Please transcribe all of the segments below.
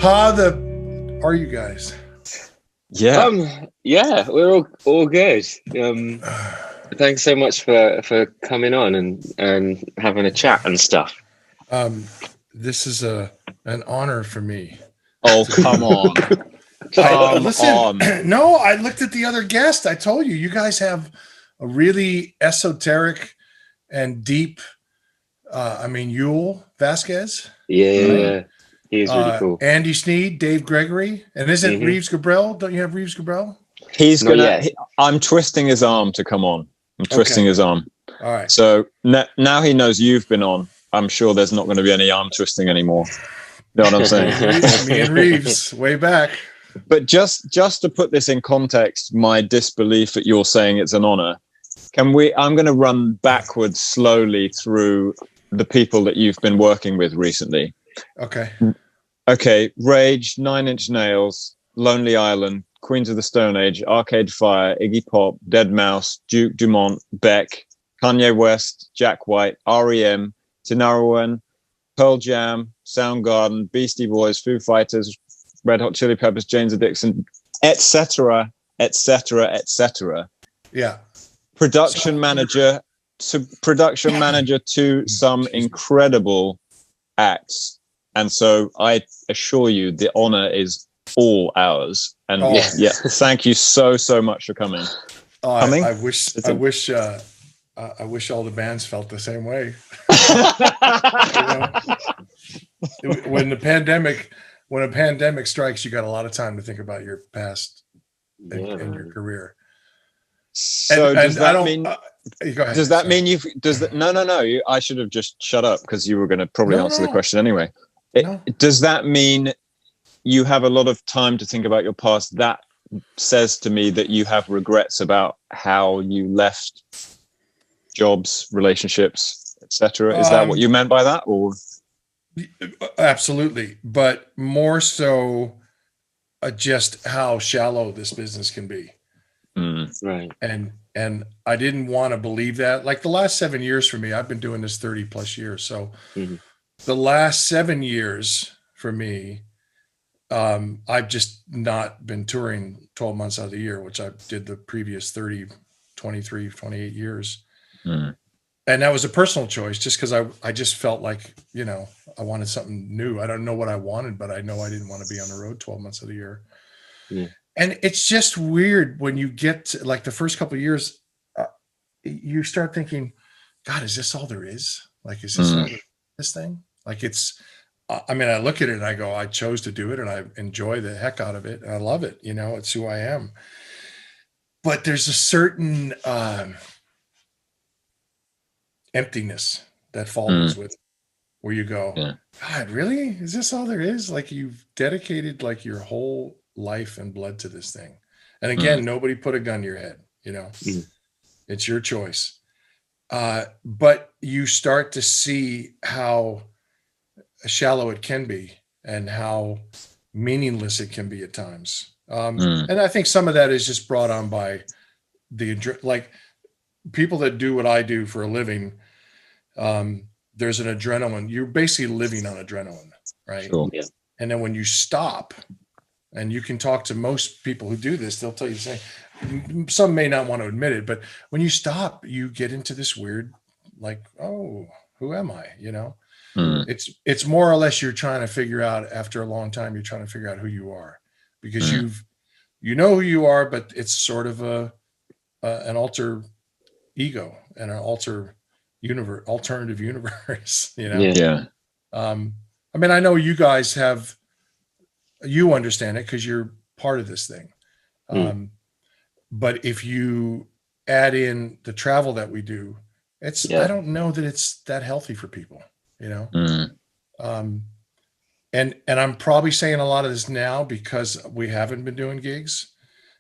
How are you guys? Yeah, we're all good. Thanks so much for coming on and having a chat and stuff. This is an honor for me. Oh, come on. Listen, no, I looked at the other guest. I told you guys have a really esoteric and deep, Yul Vasquez. Yeah. He's really cool. Andy Sneed, Dave Gregory, and isn't Reeves Gabrel? Don't you have Reeves Gabrel? I'm twisting his arm to come on. I'm twisting his arm. All right. So now he knows you've been on. I'm sure there's not going to be any arm twisting anymore. You know what I'm saying? Me and Reeves, way back. But just to put this in context, my disbelief that you're saying it's an honor. I'm going to run backwards slowly through the people that you've been working with recently. Okay. Rage, 9 Inch Nails, Lonely Island, Queens of the Stone Age, Arcade Fire, Iggy Pop, Deadmau5, Duke Dumont, Beck, Kanye West, Jack White, REM, Tinariwen, Pearl Jam, Soundgarden, Beastie Boys, Foo Fighters, Red Hot Chili Peppers, James Addiction, etc., etc., etc. Yeah. Production manager to some incredible acts. And so I assure you the honor is all ours. And thank you so much for coming. I wish all the bands felt the same way. When a pandemic strikes, you got a lot of time to think about your past and your career. So does that mean? Go ahead. Does that mean you've? No. I should have just shut up because you were going to probably answer the question anyway. Does that mean you have a lot of time to think about your past? That says to me that you have regrets about how you left jobs, relationships, etc. Is that what you meant by that, or? Absolutely, but more so, just how shallow this business can be. Right. And I didn't want to believe that. Like the last 7 years for me, I've been doing this 30 plus years. So the last 7 years for me, I've just not been touring 12 months out of the year, which I did the previous 30, 23, 28 years. And that was a personal choice just because I just felt like, I wanted something new. I don't know what I wanted, but I know I didn't want to be on the road 12 months of the year. Yeah. And it's just weird when you get to, like the first couple of years, you start thinking, God, is this all there is? Like, is this all this thing? Like I look at it and I go, I chose to do it and I enjoy the heck out of it. And I love it. It's who I am. But there's a certain emptiness that follows with it, where you go, God, really? Is this all there is? Like you've dedicated like your whole life and blood to this thing. And again, nobody put a gun to your head, it's your choice. But you start to see how shallow it can be and how meaningless it can be at times. And I think some of that is just brought on by like people that do what I do for a living. There's an adrenaline. You're basically living on adrenaline, right? Sure. Yeah. And then when you stop, and you can talk to most people who do this, they'll tell you the same. Some may not want to admit it, but when you stop, you get into this weird, like, oh, who am I? It's more or less you're trying to figure out after a long time, you're trying to figure out who you are because you know who you are, but it's sort of an alter ego and an alternative universe, Yeah. I know you guys you understand it because you're part of this thing. But if you add in the travel that we do, I don't know that it's that healthy for people, and I'm probably saying a lot of this now because we haven't been doing gigs.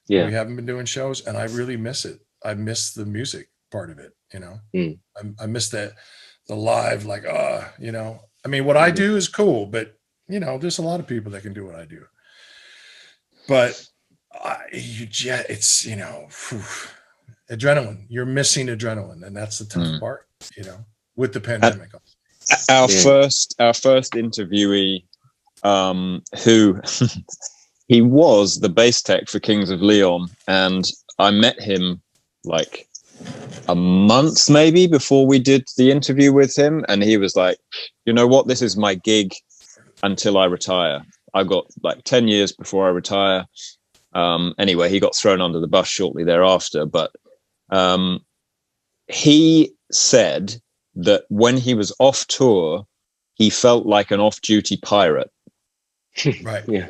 We haven't been doing shows and I really miss it. I miss the music part of it. I miss the live, like, what I do is cool, but there's a lot of people that can do what I do, but it's, adrenaline, you're missing adrenaline. And that's the tough part, with the pandemic. Our first interviewee who he was the bass tech for Kings of Leon, and I met him like a month maybe before we did the interview with him, and he was like, you know what, this is my gig until I retire. I got like 10 years before I retire. Anyway, he got thrown under the bus shortly thereafter, but he said that when he was off tour, he felt like an off-duty pirate. Right. Yeah.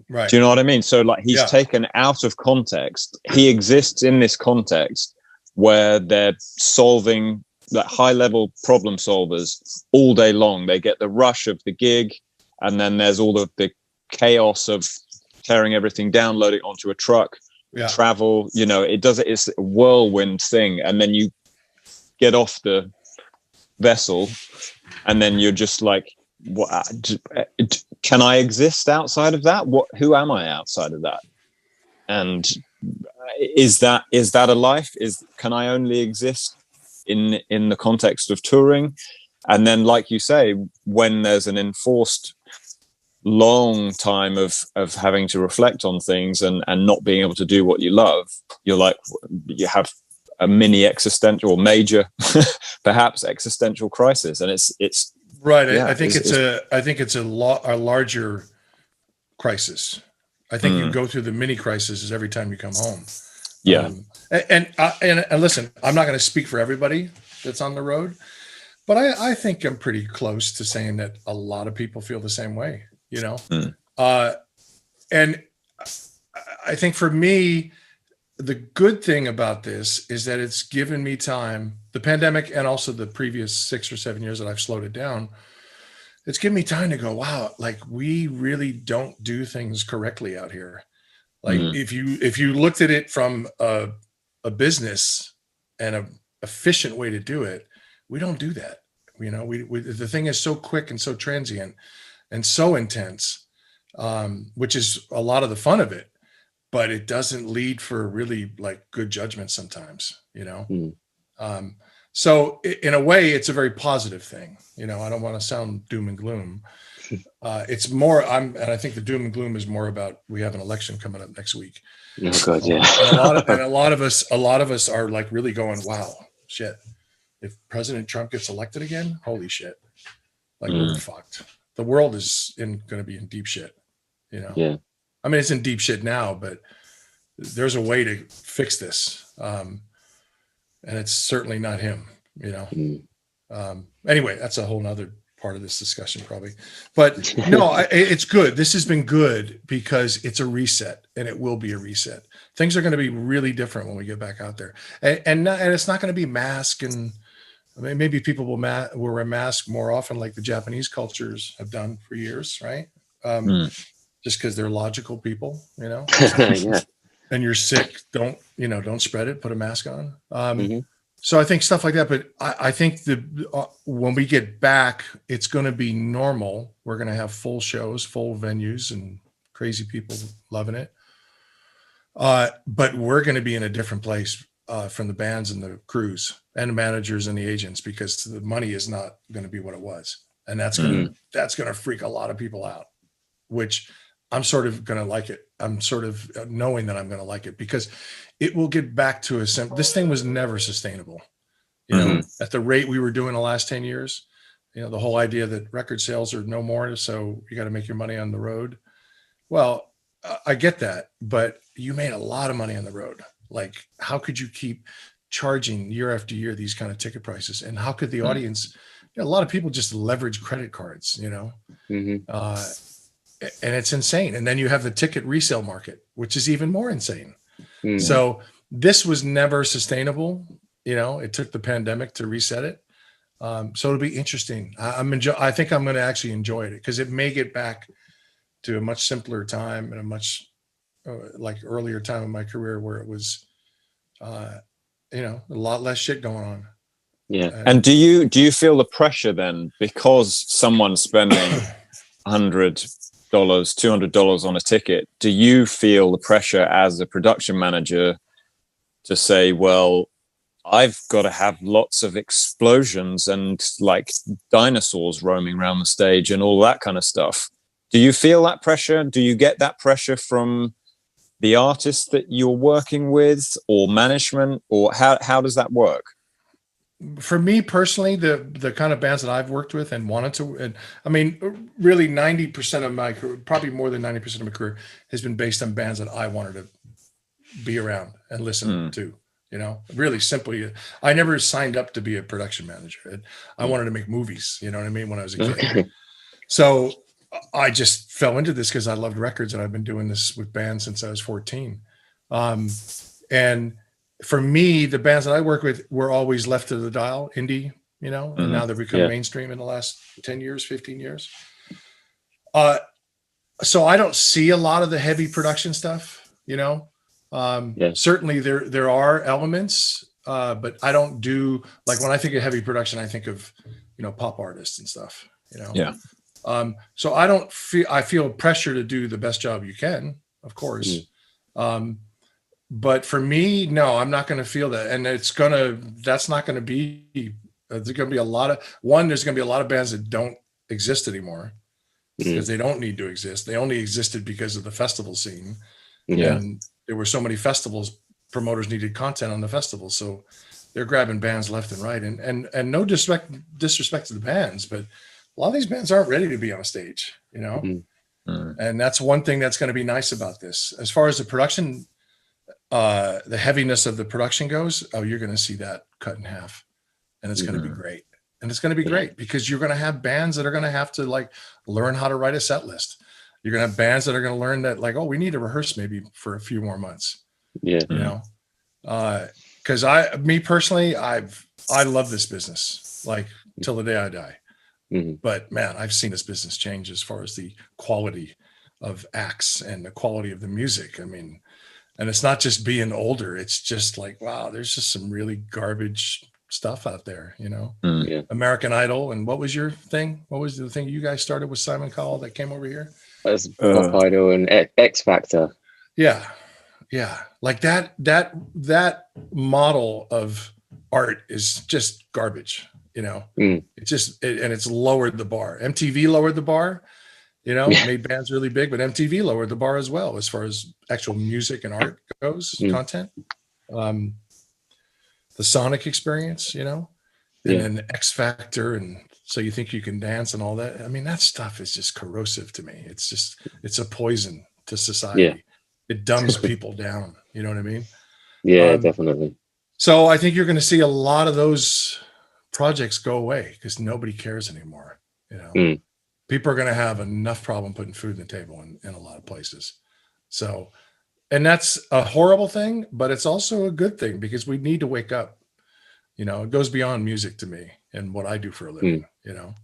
Right. Do you know what I mean? So like he's taken out of context. He exists in this context where they're solving like high-level problem solvers all day long. They get the rush of the gig, and then there's all of the chaos of tearing everything down, loading it onto a truck, travel. You know, it's a whirlwind thing, and then you get off the vessel, and then you're just like, what? Can I exist outside of that? Who am I outside of that? And is that a life? Can I only exist in the context of touring? And then, like you say, when there's an enforced long time of having to reflect on things and not being able to do what you love, you're like, you have a mini existential or major perhaps existential crisis. And it's right. I think it's a larger crisis. I think you go through the mini crises every time you come home. Yeah. And listen, I'm not going to speak for everybody that's on the road, but I think I'm pretty close to saying that a lot of people feel the same way, you know? And I think for me, the good thing about this is that it's given me time, the pandemic and also the previous 6 or 7 years that I've slowed it down. It's given me time to go, wow, like we really don't do things correctly out here. Like if you looked at it from a business and a efficient way to do it, we don't do that. You know, the thing is so quick and so transient and so intense, which is a lot of the fun of it, but it doesn't lead for really like good judgment sometimes, you know? So in a way, it's a very positive thing. You know, I don't want to sound doom and gloom. It's more, and I think the doom and gloom is more about, we have an election coming up next week. Oh God, yeah. And a lot of us are like really going, wow, shit. If President Trump gets elected again, holy shit. Like we're fucked. The world is going to be in deep shit, you know? Yeah. I mean, it's in deep shit now, but there's a way to fix this. And it's certainly not him, you know? Anyway, that's a whole nother part of this discussion probably, but no, it's good. This has been good because it's a reset, and it will be a reset. Things are going to be really different when we get back out there, and it's not going to be mask. And I mean, maybe people will wear a mask more often, like the Japanese cultures have done for years, right? Just because they're logical people, you know. Yeah. And you're sick, don't spread it, put a mask on. So I think stuff like that, but I think when we get back, it's going to be normal. We're going to have full shows, full venues, and crazy people loving it. But we're going to be in a different place from the bands and the crews and the managers and the agents, because the money is not going to be what it was, and that's going to freak a lot of people out. Which I'm sort of going to like it. I'm sort of knowing that I'm going to like it, because it will get back to this thing was never sustainable, you know, at the rate we were doing the last 10 years, you know, the whole idea that record sales are no more. So you got to make your money on the road. Well, I get that, but you made a lot of money on the road. Like, how could you keep charging year after year these kind of ticket prices? And how could the audience, you know, a lot of people just leverage credit cards, you know, and it's insane. And then you have the ticket resale market, which is even more insane. So this was never sustainable. You know, it took the pandemic to reset it. So it'll be interesting. I think I'm going to actually enjoy it, because it may get back to a much simpler time and a much like earlier time in my career where it was, you know, a lot less shit going on. Yeah. And do you feel the pressure then, because someone's spending $100, $200 on a ticket? Do you feel the pressure as a production manager to say, well, I've got to have lots of explosions and like dinosaurs roaming around the stage and all that kind of stuff? Do you feel that pressure? Do you get that pressure from the artists that you're working with, or management, or how does that work? For me personally, the kind of bands that I've worked with and wanted to, and I mean, really 90% of my career, probably more than 90% of my career, has been based on bands that I wanted to be around and listen to. You know, really simply, I never signed up to be a production manager. I wanted to make movies. You know what I mean? When I was a kid, Okay. so I just fell into this because I loved records, and I've been doing this with bands since I was 14. And for me, the bands that I work with were always left to the dial, indie, you know, and now they've become mainstream in the last 10 years, 15 years. So I don't see a lot of the heavy production stuff, you know. Certainly there are elements, but I don't do, like, when I think of heavy production, I think of, you know, pop artists and stuff, you know. Yeah. So I feel pressure to do the best job you can, of course. But for me, no, I'm not going to feel that. And that's not going to be, there's going to be there's going to be a lot of bands that don't exist anymore because they don't need to exist. They only existed because of the festival scene. Yeah. And there were so many festivals, promoters needed content on the festival. So they're grabbing bands left and right. And no disrespect to the bands, but a lot of these bands aren't ready to be on a stage, you know? And that's one thing that's going to be nice about this. As far as the production, the heaviness of the production goes, you're going to see that cut in half, and it's going to be great. And it's going to be great because you're going to have bands that are going to have to, like, learn how to write a set list. You're going to have bands that are going to learn that, like, oh, we need to rehearse maybe for a few more months. Yeah. You know, because me personally, I love this business, like, till the day I die. But man, I've seen this business change as far as the quality of acts and the quality of the music. I mean, and it's not just being older. It's just like, wow, there's just some really garbage stuff out there, you know. American Idol. And what was your thing? What was the thing you guys started with Simon Cowell that came over here? That's Pop Idol and X Factor. Yeah. Like that model of art is just garbage, you know. It's just, and it's lowered the bar. MTV lowered the bar, you know, made bands really big, but MTV lowered the bar as well as far as actual music and art goes, content. The Sonic experience, you know, and then X Factor, and So You Think You Can Dance and all that. I mean, that stuff is just corrosive to me. It's a poison to society. Yeah. It dumbs people down. You know what I mean? Yeah, definitely. So I think you're going to see a lot of those projects go away because nobody cares anymore. You know, people are going to have enough problem putting food on the table in a lot of places. So, and that's a horrible thing, but it's also a good thing because we need to wake up. You know, it goes beyond music to me and what I do for a living. You know,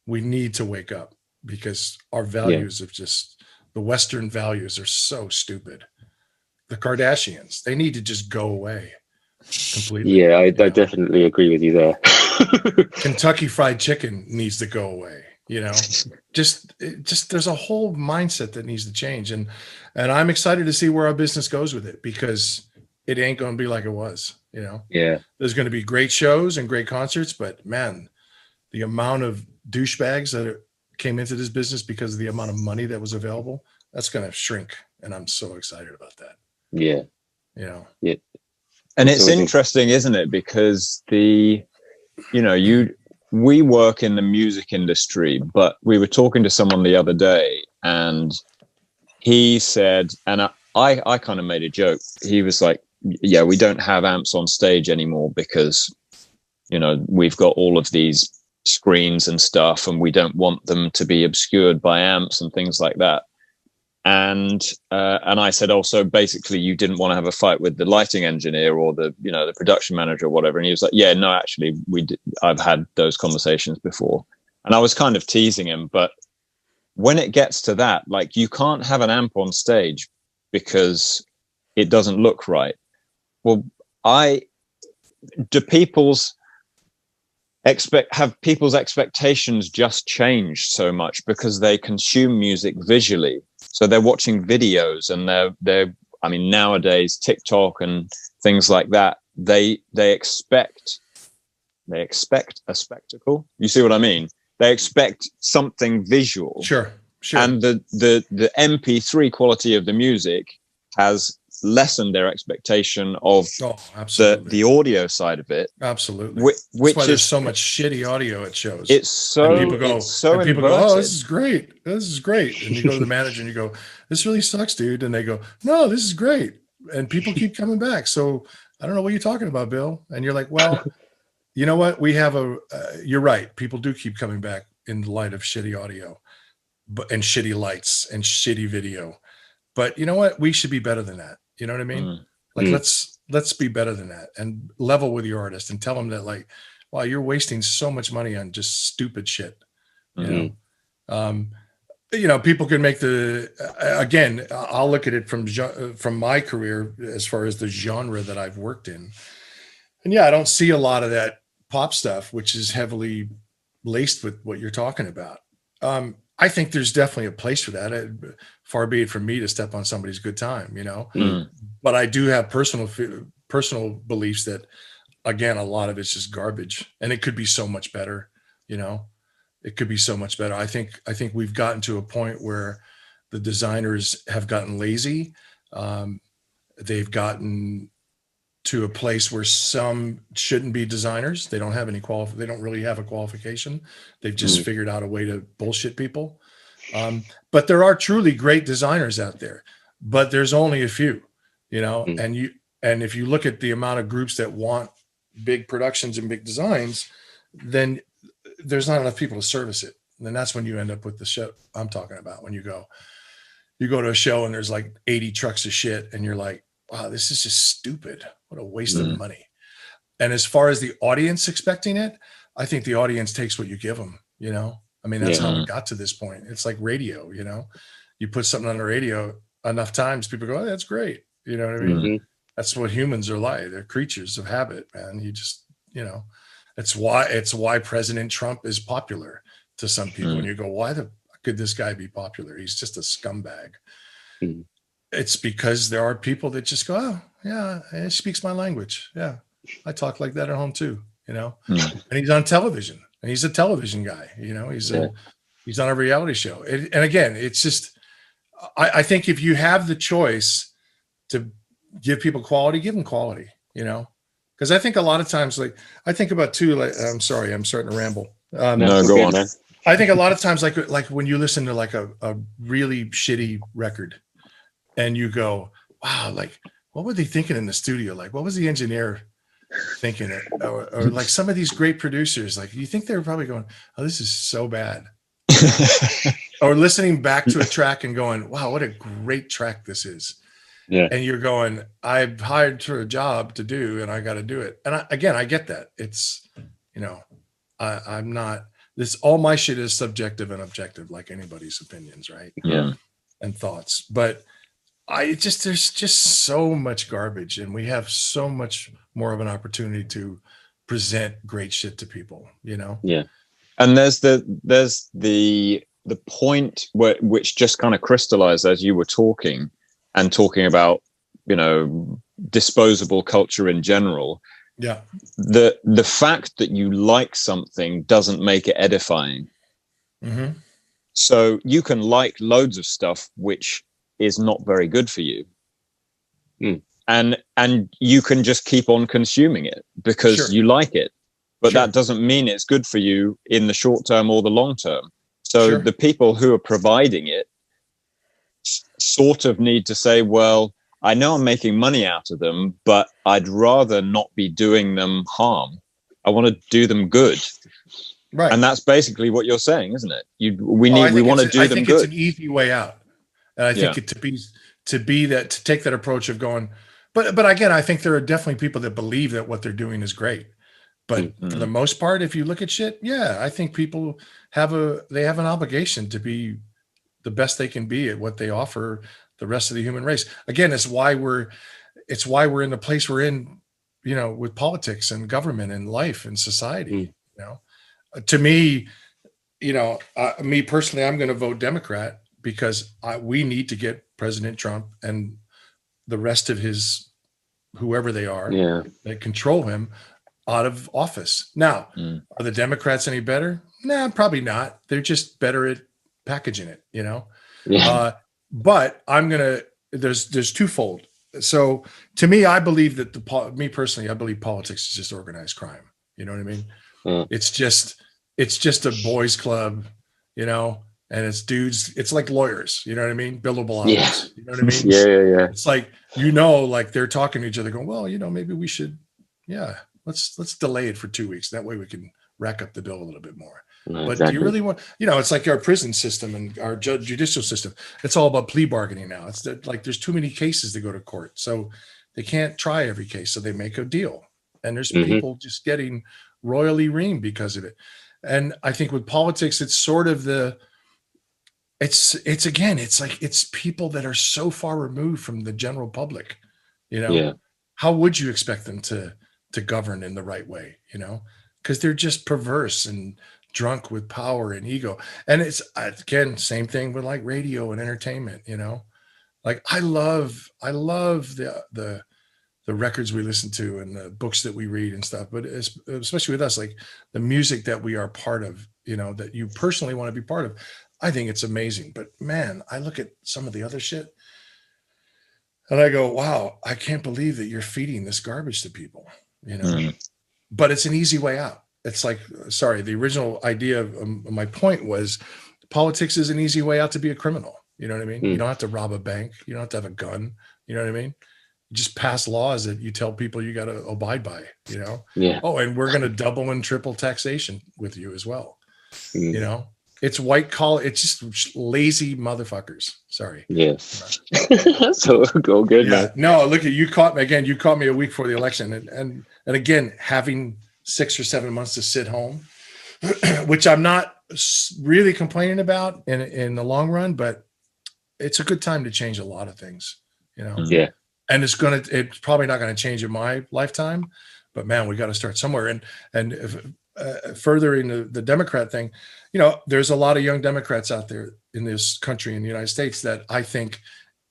we need to wake up because our values of just the Western values are so stupid. The Kardashians, they need to just go away completely. Yeah, I definitely agree with you there. Kentucky Fried Chicken needs to go away. You know, just there's a whole mindset that needs to change. And I'm excited to see where our business goes with it because it ain't going to be like it was, you know? Yeah. There's going to be great shows and great concerts, but man, the amount of douchebags that came into this business because of the amount of money that was available, that's going to shrink. And I'm so excited about that. Yeah. You know? Yeah. And it's interesting, isn't it? Because we work in the music industry, but we were talking to someone the other day and he said, and I kind of made a joke. He was like, yeah, we don't have amps on stage anymore because, you know, we've got all of these screens and stuff and we don't want them to be obscured by amps and things like that. And I said, also, basically, you didn't want to have a fight with the lighting engineer or the production manager or whatever. And he was like, yeah, no, actually, I've had those conversations before. And I was kind of teasing him. But when it gets to that, like, you can't have an amp on stage because it doesn't look right. Well, have people's expectations just changed so much because they consume music visually? So they're watching videos and I mean, nowadays, TikTok and things like that, they expect a spectacle. You see what I mean? They expect something visual. Sure. Sure. And the MP3 quality of the music has lessened their expectation of the audio side of it. Absolutely. Which That's why is there's so much shitty audio at shows. It's so, and people go, oh, this is great. This is great. And you go to the manager and you go, this really sucks, dude. And they go, no, this is great. And people keep coming back. So I don't know what you're talking about, Bill. And you're like, well, you know what? We have you're right. People do keep coming back in the light of shitty audio and shitty lights and shitty video. But you know what? We should be better than that. You know what I mean? Like, let's be better than that and level with your artist and tell them that, like, wow, you're wasting so much money on just stupid shit. You know, people can make again, I'll look at it from my career as far as the genre that I've worked in. And yeah, I don't see a lot of that pop stuff, which is heavily laced with what you're talking about. I think there's definitely a place for that. Far be it from me to step on somebody's good time, you know. But I do have personal beliefs that, again, a lot of it's just garbage, and it could be so much better. You know, it could be so much better. I think we've gotten to a point where the designers have gotten lazy. They've gotten to a place where some shouldn't be designers. They don't have any they don't really have a qualification. They've just figured out a way to bullshit people. But there are truly great designers out there, but there's only a few, you know, and if you look at the amount of groups that want big productions and big designs, then there's not enough people to service it. And then that's when you end up with the show I'm talking about. When you go to a show and there's like 80 trucks of shit and you're like, wow, this is just stupid. What a waste of money. And as far as the audience expecting it, I think the audience takes what you give them, you know? I mean, that's how we got to this point. It's like radio, you know? You put something on the radio enough times, people go, oh, that's great. You know what I mean? That's what humans are like. They're creatures of habit, man. You just, you know, it's why President Trump is popular to some people. And you go, why the fuck could this guy be popular? He's just a scumbag. It's because there are people that just go, oh, yeah, it speaks my language. Yeah, I talk like that at home too, you know? And he's on television, and he's a television guy, you know? He's on a reality show. And again, it's just, I think if you have the choice to give people quality, give them quality, you know? Because I think a lot of times, like, I think about too, like, I'm sorry, I'm starting to ramble. No, go on. I think a lot of times, like when you listen to like a really shitty record, and you go, wow, like, what were they thinking in the studio? Like, what was the engineer thinking? Or like some of these great producers, like, you think they were probably going, oh, this is so bad. Or listening back to a track and going, wow, what a great track this is. Yeah. And you're going, I've hired for a job to do, and I got to do it. And I get that. It's, you know, I'm not, all my shit is subjective and objective, like anybody's opinions, right? Yeah. And thoughts. But there's just so much garbage, and we have so much more of an opportunity to present great shit to people, you know? Yeah. And there's the point which just kind of crystallized as you were talking about, you know, disposable culture in general. Yeah. The fact that you like something doesn't make it edifying. So you can like loads of stuff which is not very good for you. And you can just keep on consuming it because you like it. But that doesn't mean it's good for you in the short term or the long term. So the people who are providing it sort of need to say, well, I know I'm making money out of them, but I'd rather not be doing them harm. I want to do them good. Right. And that's basically what you're saying, isn't it? We want to do them good. I think it's an easy way out. And I think to take that approach of going, but again, I think there are definitely people that believe that what they're doing is great. But for the most part, if you look at shit, I think people have an obligation to be the best they can be at what they offer the rest of the human race. Again, it's why we're in the place we're in, you know, with politics and government and life and society. You know, to me, you know, me personally, I'm going to vote Democrat because we need to get President Trump and the rest of his whoever they are that control him out of office. Now, are the Democrats any better? Nah, probably not. They're just better at packaging it, you know? Yeah. But there's twofold. So to me, I believe that me personally, I believe politics is just organized crime. You know what I mean? It's just a boys club, you know, and it's dudes. It's like lawyers. You know what I mean? Billable Yeah. hours. You know what I mean? Yeah. It's like, you know, like they're talking to each other going, well, you know, maybe we should, yeah, let's delay it for 2 weeks. That way we can rack up the bill a little bit more. No, But exactly. do you really want, you know, it's like our prison system and our judicial system. It's all about plea bargaining now. It's like there's too many cases to go to court. So they can't try every case. So they make a deal. And there's people just getting royally reamed because of it. And I think with politics, it's sort of it's people that are so far removed from the general public, you know. Yeah. How would you expect them to govern in the right way, you know? Because they're just perverse and drunk with power and ego. And it's, again, same thing with like radio and entertainment, you know. Like I love the records we listen to and the books that we read and stuff, but especially with us, like the music that we are part of, you know, that you personally want to be part of. I think it's amazing. But man, I look at some of the other shit and I go, wow, I can't believe that you're feeding this garbage to people, you know. But it's an easy way out. It's like, sorry, the original idea of my point was politics is an easy way out to be a criminal. You know what I mean? You don't have to rob a bank. You don't have to have a gun. You know what I mean? You just pass laws that you tell people you got to abide by, you know? Yeah. Oh, and we're going to double and triple taxation with you as well. You know, it's white collar. It's just lazy motherfuckers. Sorry. Yeah. So all good. Yeah. No, look at you caught me again. You caught me a week before the election. And again, having 6 or 7 months to sit home, which I'm not really complaining about in the long run, but it's a good time to change a lot of things, you know? Yeah. And it's probably not going to change in my lifetime, but man, we got to start somewhere. And if, furthering the Democrat thing, you know, there's a lot of young Democrats out there in this country, in the United States, that I think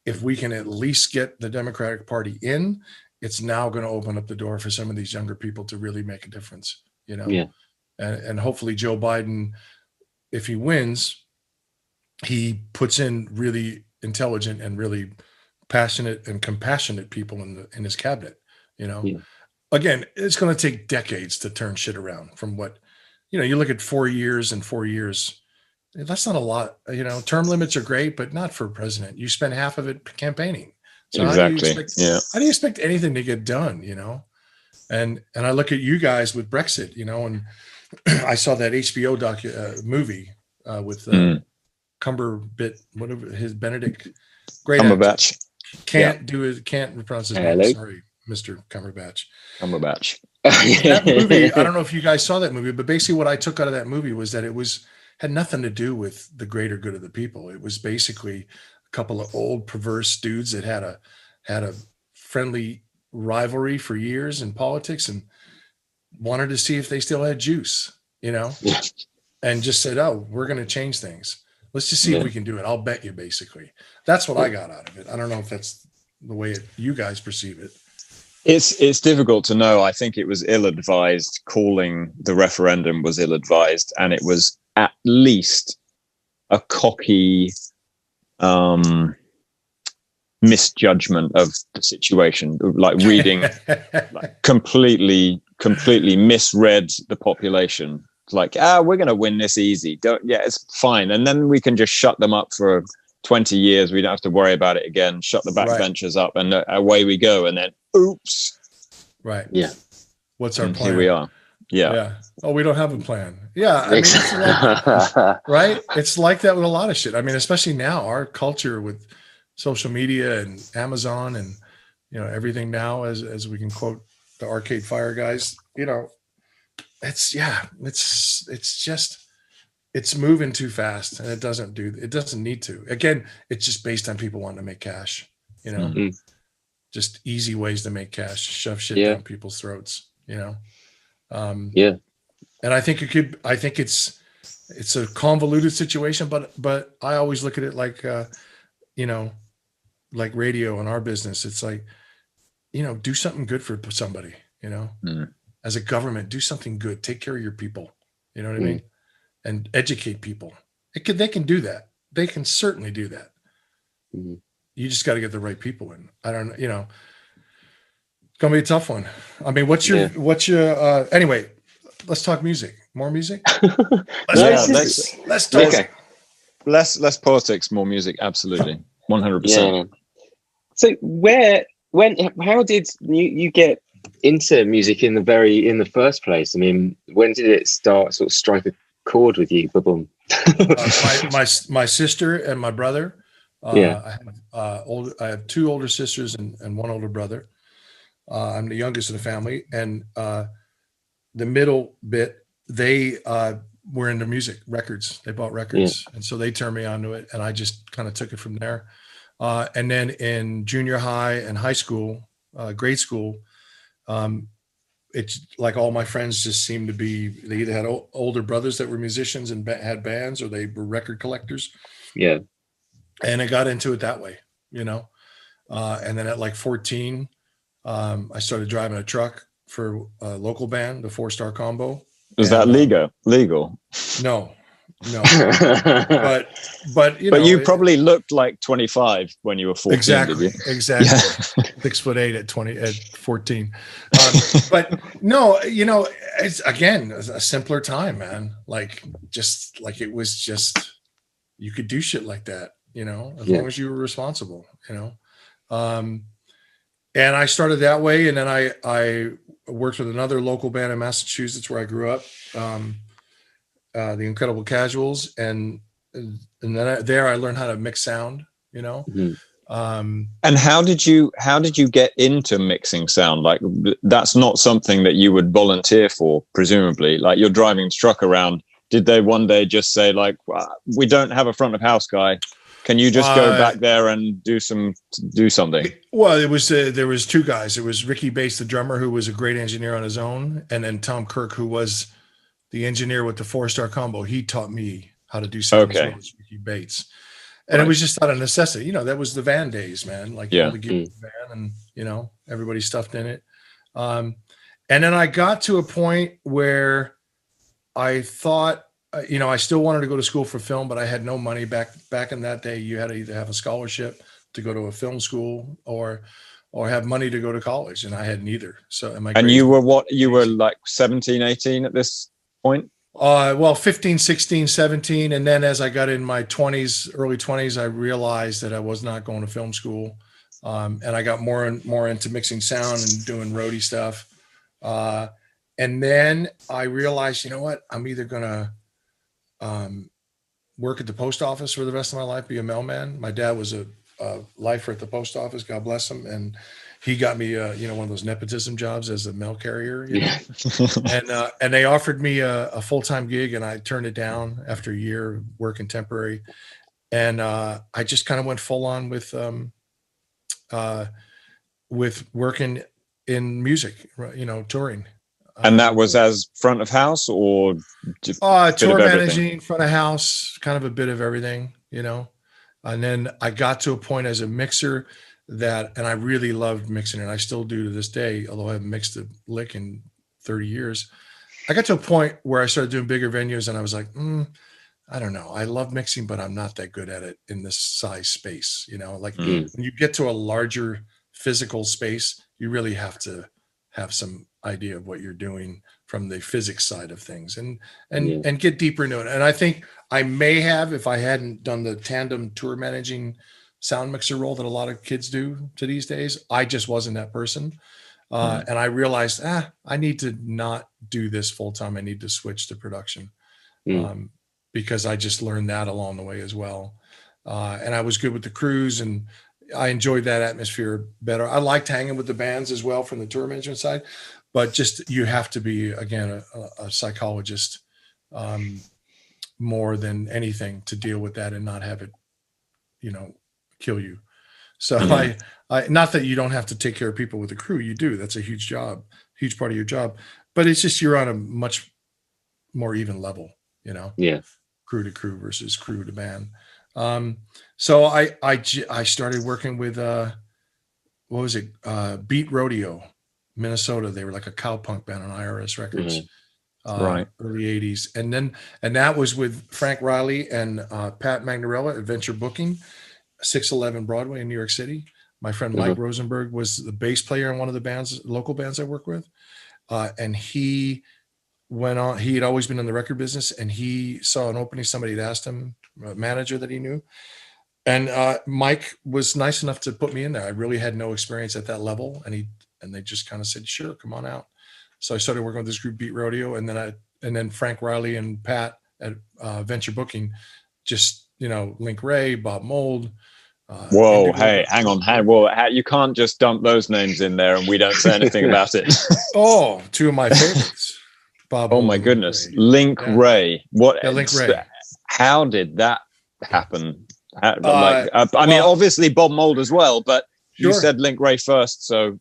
if we can at least get the Democratic Party in, it's now going to open up the door for some of these younger people to really make a difference, you know? Yeah. And hopefully Joe Biden, if he wins, he puts in really intelligent and really passionate and compassionate people in his cabinet, you know? Yeah. Again, it's going to take decades to turn shit around from what, you know, you look at 4 years and 4 years, that's not a lot, you know. Term limits are great, but not for president. You spend half of it campaigning. So Exactly. How do you expect anything to get done, you know? And I look at you guys with Brexit, you know, and I saw that HBO movie with Cumberbit, whatever his Benedict, great Cumberbatch. Can't pronounce his name. Sorry, Mr. Cumberbatch. Cumberbatch. That movie, I don't know if you guys saw that movie, but basically what I took out of that movie was that it had nothing to do with the greater good of the people. It was basically a couple of old perverse dudes that had a friendly rivalry for years in politics and wanted to see if they still had juice, you know, and just said, oh, we're going to change things. Let's just see if we can do it. I'll bet you, basically. That's what I got out of it. I don't know if that's the way you guys perceive it. It's difficult to know. I think it was ill-advised. Calling the referendum was ill-advised, and it was at least a cocky misjudgment of the situation, like reading, like completely misread the population. Like, we're going to win this easy. It's fine. And then we can just shut them up for 20 years. We don't have to worry about it again. Shut the backbenchers up and away we go. And then, oops. Right. Yeah. What's our plan? Here we are. Yeah. Oh, we don't have a plan. Yeah. I mean, it's like, right. It's like that with a lot of shit. I mean, especially now, our culture with social media and Amazon and, you know, everything now, as we can quote the Arcade Fire guys, you know, it's moving too fast, and it doesn't need to. Again, it's just based on people wanting to make cash, you know, just easy ways to make cash, shove shit down people's throats, you know? And I think it's a convoluted situation, but I always look at it like, you know, like radio in our business. It's like, you know, do something good for somebody, you know, as a government, do something good, take care of your people, you know what I mean? And educate people, They can do that. They can certainly do that. Mhm. You just got to get the right people in. I don't know, it's gonna be a tough one. I mean, what's your anyway, let's talk music. More music? Let's talk. Okay. Less politics, more music. Absolutely. 100%. Yeah. So how did you get into music in the first place? I mean, when did it start sort of strike a chord with you? Boom. My sister and my brother. Yeah. I have two older sisters and one older brother. I'm the youngest of the family, and the middle bit, they were into music, records. They bought records, and so they turned me onto it, and I just kind of took it from there. And then in junior high and high school, grade school, it's like all my friends just seemed to be, they either had older brothers that were musicians and had bands, or they were record collectors. Yeah. And I got into it that way, and then at like 14, I started driving a truck for a local band, the 4-Star Combo. Was that legal? No, but but you probably looked like 25 when you were 14. Exactly. Did you? Exactly. Yeah. 6'8" at 14. But no, it's again a simpler time, man. Like it was just, you could do shit like that, as long as you were responsible, and I started that way, and then I worked with another local band in Massachusetts where I grew up, the Incredible Casuals, and then there I learned how to mix sound, Mm-hmm. And how did you get into mixing sound? Like, that's not something that you would volunteer for, presumably. Like, you're driving the truck around. Did they one day just say, like, we don't have a front of house guy, can you just go back there and do something? Well, it was there was two guys. It was Ricky Bates, the drummer, who was a great engineer on his own, and then Tom Kirk, who was the engineer with the 4-Star Combo. He taught me how to do sound as well as Ricky Bates. And it was just out of necessity. That was the van days, man. Like, all the gear in the van, and everybody stuffed in it. And then I got to a point where I thought, I still wanted to go to school for film, but I had no money back in that day. You had to either have a scholarship to go to a film school or have money to go to college, and I had neither. So, and you were like 17, 18 at this point? Well, 15, 16, 17. And then as I got in my early 20s, I realized that I was not going to film school. And I got more and more into mixing sound and doing roadie stuff. And then I realized, I'm either going to work at the post office for the rest of my life, be a mailman. My dad was a lifer at the post office, God bless him. And he got me, one of those nepotism jobs as a mail carrier, and they offered me a full-time gig, and I turned it down after a year working temporary. And I just kind of went full on with working in music, touring. And that was as front of house, or just tour managing, front of house, kind of a bit of everything, And then I got to a point as a mixer and I really loved mixing it. I still do to this day, although I haven't mixed a lick in 30 years. I got to a point where I started doing bigger venues, and I was like, I don't know. I love mixing, but I'm not that good at it in this size space. When you get to a larger physical space, you really have to have some idea of what you're doing from the physics side of things, and get deeper into it. And I think I may have, if I hadn't done the tandem tour managing sound mixer role that a lot of kids do to these days, I just wasn't that person. And I realized, I need to not do this full time. I need to switch to production, because I just learned that along the way as well. And I was good with the crews, and I enjoyed that atmosphere better. I liked hanging with the bands as well from the tour management side, but just, you have to be, again, a psychologist more than anything to deal with that and not have it, kill you. So I not that you don't have to take care of people with a crew. You do. That's a huge job, huge part of your job, but it's just, you're on a much more even level, crew to crew versus crew to band. So I started working with, Beat Rodeo, Minnesota. They were like a cowpunk band on IRS Records. Right. early 80s. And that was with Frank Riley and Pat Magnarella at Venture Booking, 611 Broadway in New York City. My friend Mike Rosenberg was the bass player in one of the bands, local bands I work with. And he went on, he had always been in the record business, and he saw an opening. Somebody had asked him, a manager that he knew. And Mike was nice enough to put me in there. I really had no experience at that level. And they just kind of said, sure, come on out. So I started working with this group, Beat Rodeo. And then Frank Riley and Pat at Venture Booking, just, Link Ray, Bob Mould. Whoa, hey, hang on. You can't just dump those names in there and we don't say anything about it. Oh, two of my favorites. Bob Oh Mould my and goodness. Link Ray. What? Yeah, Link Ray. How did that happen? Obviously Bob Mould as well, but you said Link Ray first, so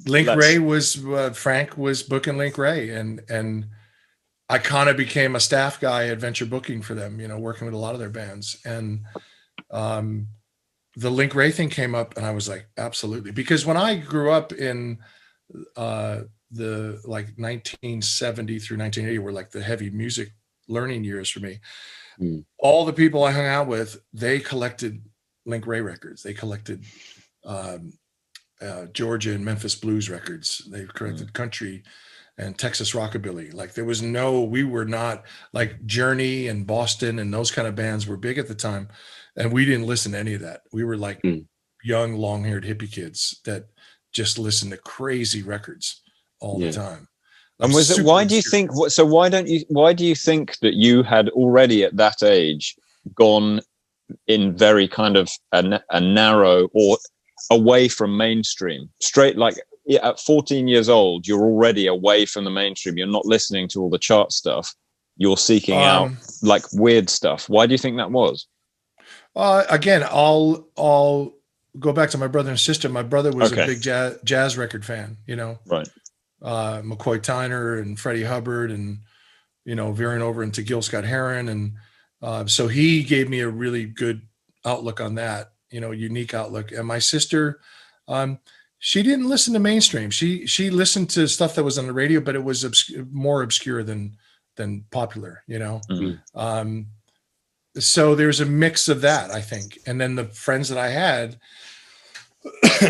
Link Ray was Frank was booking Link Ray, and I kind of became a staff guy at Venture Booking for them, working with a lot of their bands. And the Link Ray thing came up, and I was like, absolutely, because when I grew up in the like 1970 through 1980 were like the heavy music learning years for me. All the people I hung out with, they collected Link Ray records. They collected Georgia and Memphis blues records. They collected country and Texas rockabilly. Like we were not like Journey and Boston and those kind of bands were big at the time. And we didn't listen to any of that. We were like young, long-haired hippie kids that just listened to crazy records all the time. And why do you think that you had already at that age gone in very kind of a narrow or away from mainstream, straight, like at 14 years old, you're already away from the mainstream. You're not listening to all the chart stuff. You're seeking out like weird stuff. Why do you think that was? Again, I'll go back to my brother and sister. My brother was a big jazz record fan, Right. McCoy Tyner and Freddie Hubbard and, veering over into Gil Scott-Heron. And so he gave me a really good outlook on that, unique outlook. And my sister, she didn't listen to mainstream. She listened to stuff that was on the radio, but it was more obscure than popular, so there's a mix of that, I think. And then the friends that I had,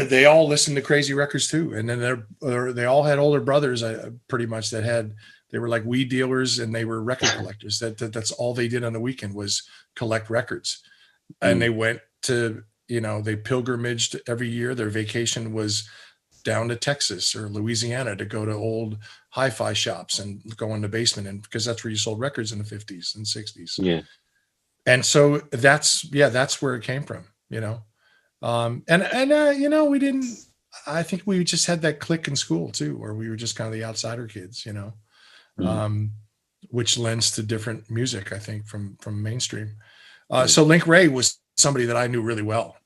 they all listened to crazy records too. And then they all had older brothers, pretty much, they were like weed dealers and they were record collectors. That's all they did on the weekend was collect records. And they went to, they pilgrimaged every year. Their vacation was down to Texas or Louisiana to go to old hi-fi shops and go in the basement, and because that's where you sold records in the 50s and 60s. Yeah. And so that's where it came from, we didn't, I think we just had that clique in school too, where we were just kind of the outsider kids, which lends to different music, I think, from mainstream. So Link Ray was somebody that I knew really well,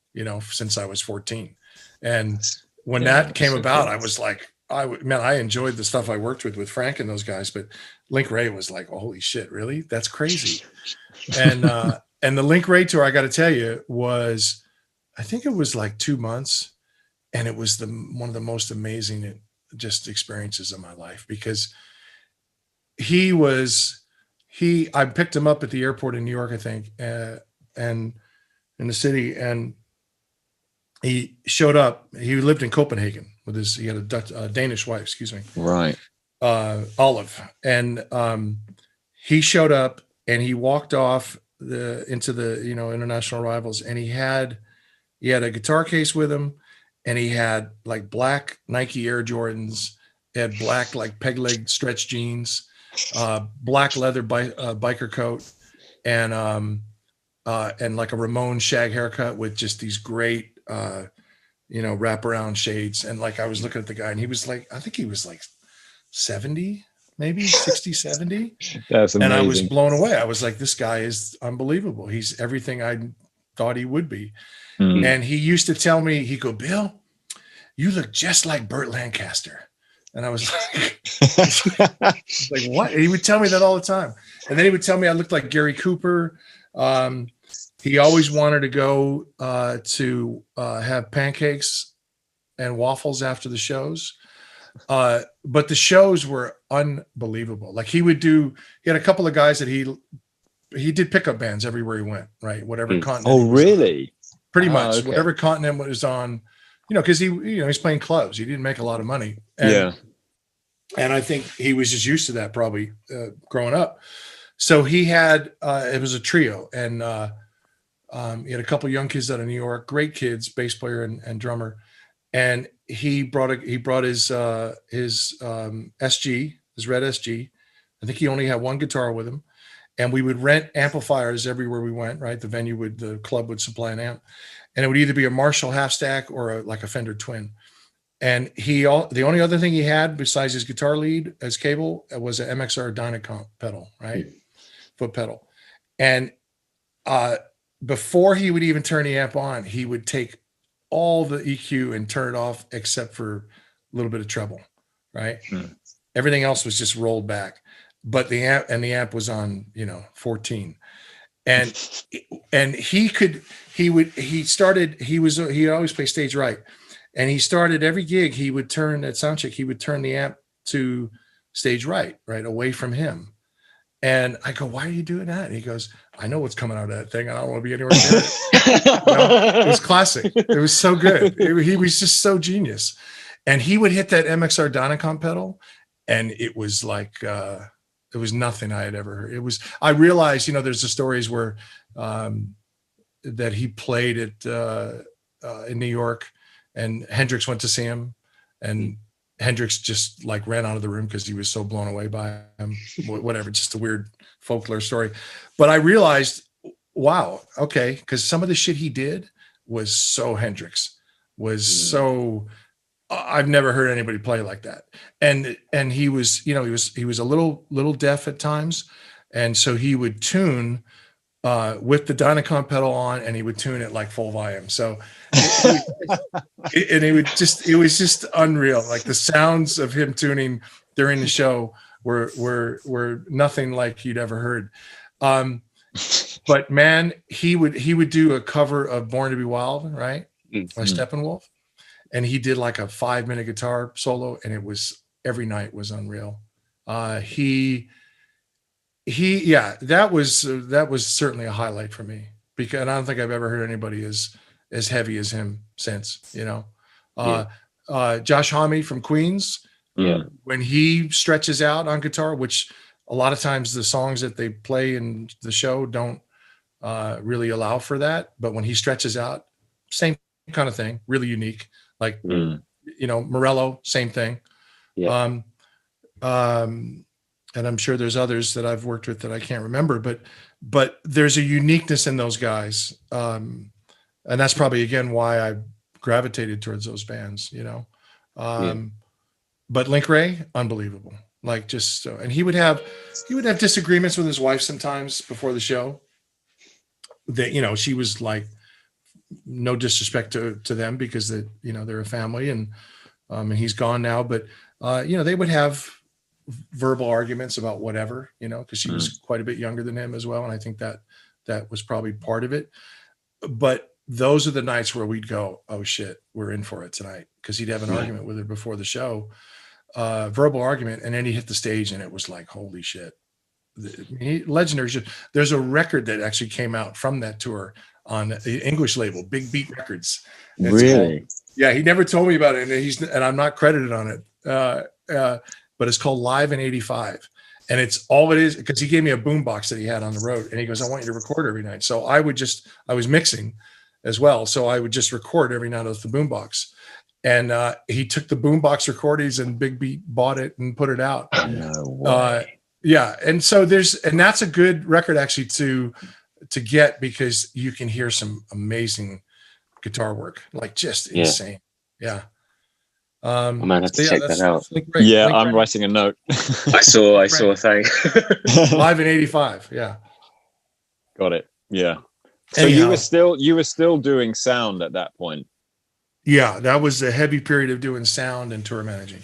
since I was 14. And when that came about, I was like, I enjoyed the stuff I worked with Frank and those guys, but Link Ray was like, oh, holy shit, really? That's crazy. And the Link Ray tour, I got to tell you, was, I think it was like 2 months, and it was one of the most amazing just experiences of my life, because I picked him up at the airport in New York, I think, and in the city, and he showed up. He lived in Copenhagen he had a Danish wife, excuse me. Right. Olive. And he showed up and he walked off into the, international arrivals, and he had a guitar case with him, and he had like black Nike Air Jordans, had black like peg leg stretch jeans, black leather biker coat, and like a Ramon shag haircut with just these great wraparound shades. And like I was looking at the guy, and he was like, I think he was like 70, maybe 60, 70. That's amazing. And I was blown away. I was like, this guy is unbelievable. He's everything I thought he would be. Mm-hmm. And he used to tell me, he'd go, Bill, you look just like Burt Lancaster. And I was like, what? And he would tell me that all the time. And then he would tell me I looked like Gary Cooper. He always wanted to go to have pancakes and waffles after the shows. But the shows were unbelievable. Like he had a couple of guys that he did pickup bands everywhere he went, right? Whatever continent. Oh, really? Pretty much okay. whatever continent was on, because he's playing clubs. He didn't make a lot of money. And I think he was just used to that probably growing up. So he had, it was a trio, and he had a couple young kids out of New York, great kids, bass player and drummer. And he brought his SG, his red SG. I think he only had one guitar with him. And we would rent amplifiers everywhere we went, right? The club would supply an amp. And it would either be a Marshall half stack or like a Fender Twin. And the only other thing he had besides his guitar lead as cable was an MXR Dynacomp pedal, right? Foot pedal. And before he would even turn the amp on, he would take all the EQ and turn it off except for a little bit of treble, right? Everything else was just rolled back. But the amp was on, 14. And he always play stage right. And he started every gig, he would turn at soundcheck, he would turn the amp to stage right, away from him. And I go, why are you doing that? And he goes, I know what's coming out of that thing. I don't want to be anywhere near it. It was classic. It was so good. He was just so genius. And he would hit that MXR Dynacomp pedal, and it was like, it was nothing I had ever heard. I realized, there's the stories where that he played at in New York, and Hendrix went to see him, and Hendrix just like ran out of the room because he was so blown away by him. Whatever, just a weird folklore story. But I realized, wow, okay, because some of the shit he did was so Hendrix, so I've never heard anybody play like that. And he was, he was a little deaf at times, and so he would tune with the Dynacomp pedal on, and he would tune it like full volume. So it was just unreal. Like the sounds of him tuning during the show were nothing like you'd ever heard. But man, he would do a cover of Born to Be Wild, right? By Steppenwolf. And he did like a 5-minute guitar solo, and it was every night was unreal. That was certainly a highlight for me, because I don't think I've ever heard anybody as heavy as him since, Josh Homme from Queens. When he stretches out on guitar, which a lot of times the songs that they play in the show don't really allow for that. But when he stretches out, same kind of thing, really unique. Like, Morello, same thing. And I'm sure there's others that I've worked with that I can't remember, but there's a uniqueness in those guys. And that's probably, again, why I gravitated towards those bands, but Link Ray, unbelievable. Like, just so, and he would have disagreements with his wife sometimes before the show that, she was like, no disrespect to them, because they're a family, and he's gone now, but they would have verbal arguments about whatever, because she was quite a bit younger than him as well, and I think that was probably part of it. But those are the nights where we'd go, oh shit, we're in for it tonight, because he'd have an argument with her before the show, verbal argument, and then he hit the stage, and it was like, holy shit. Legendary. There's a record that actually came out from that tour on the English label, Big Beat Records. Really? Yeah, he never told me about it, and I'm not credited on it. But it's called Live in '85, and it's all it is, because he gave me a boombox that he had on the road, and he goes, "I want you to record every night." So I was mixing as well, so I would just record every night with the boombox. And he took the boombox recordings, and Big Beat bought it and put it out. No way. Yeah, and so that's a good record actually to get, because you can hear some amazing guitar work, like just insane. Yeah. I might have to check that out. I'm writing a note. I saw a thing. Live in '85. Yeah. Got it. Yeah. So Anyhow, you were still doing sound at that point. Yeah, that was a heavy period of doing sound and tour managing.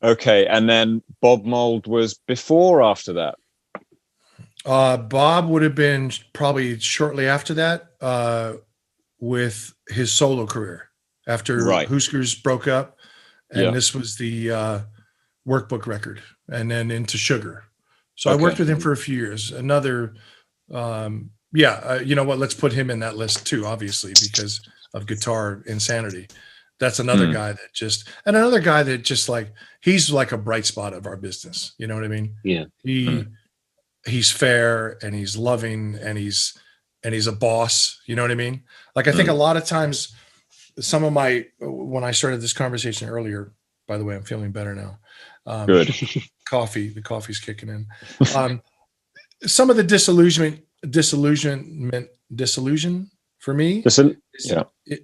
Okay, and then Bob Mould was before or after that? Bob would have been probably shortly after that, with his solo career, after Huskers broke up, and this was the workbook record, and then into Sugar. So I worked with him for a few years. Another, you know what? Let's put him in that list too, obviously, because of guitar insanity. That's another guy that just like, he's like a bright spot of our business. You know what I mean? Yeah. He's fair and he's loving and he's a boss. You know what I mean? Like, I think a lot of times when I started this conversation earlier, by the way, I'm feeling better now. Good. The coffee's kicking in. Some of the disillusion for me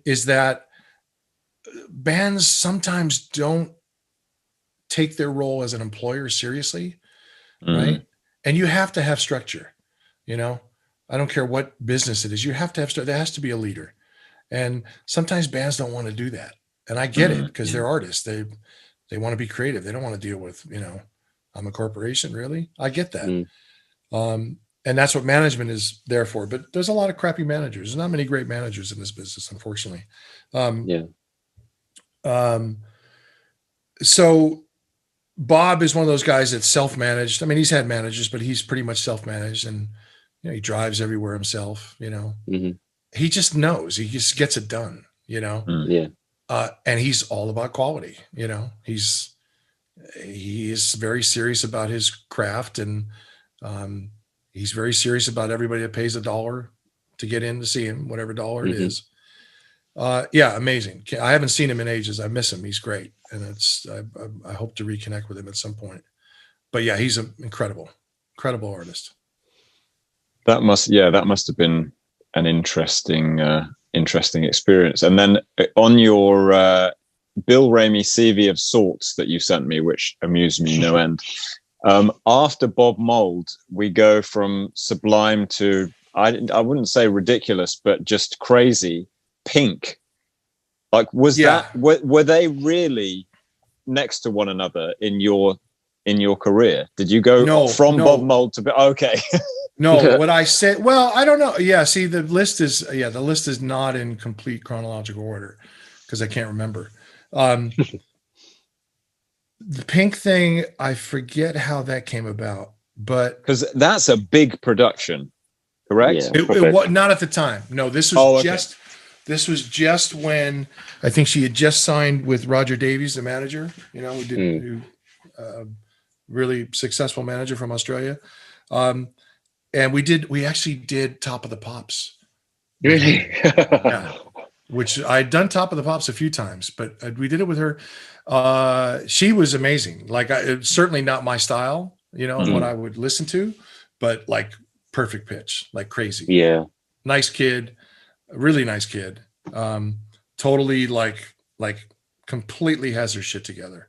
is that bands sometimes don't take their role as an employer seriously, right? And you have to have structure, you know. I don't care what business it is. You have to have there has to be a leader, and sometimes bands don't want to do that. And I get it, because they're artists. They want to be creative. They don't want to deal with, you know, I'm a corporation, really. I get that. And that's what management is there for. But there's a lot of crappy managers. There's not many great managers in this business, unfortunately. So Bob is one of those guys that's self-managed. I mean, he's had managers, but he's pretty much self-managed, and you know, he drives everywhere himself. You know, he just knows. He just gets it done. You know, and he's all about quality. You know, he is very serious about his craft, and he's very serious about everybody that pays $1 to get in to see him, whatever dollar it is. Amazing. I haven't seen him in ages. I miss him. He's great. And I hope to reconnect with him at some point, but yeah, he's an incredible artist. That must have been an interesting experience. And then on your Bill Rahmy CV of sorts that you sent me, which amused me no end. After Bob Mould, we go from sublime to, I wouldn't say ridiculous, but just crazy, Pink. Like, were they really next to one another in your career? Did you go from Bob Mould to okay? No, what I said, well, I don't know. Yeah, see, the list is not in complete chronological order because I can't remember. The Pink thing, I forget how that came about, but because that's a big production, correct? Yeah, it was not at the time. No, this was this was just when I think she had just signed with Roger Davies, the manager, you know, who really successful manager from Australia. And we actually did Top of the Pops. Really? Yeah. Which I'd done Top of the Pops a few times, but we did it with her. She was amazing. Like, it's certainly not my style, you know, what I would listen to, but like perfect pitch, like crazy. Yeah. Nice kid, really nice kid. Totally like completely has her shit together.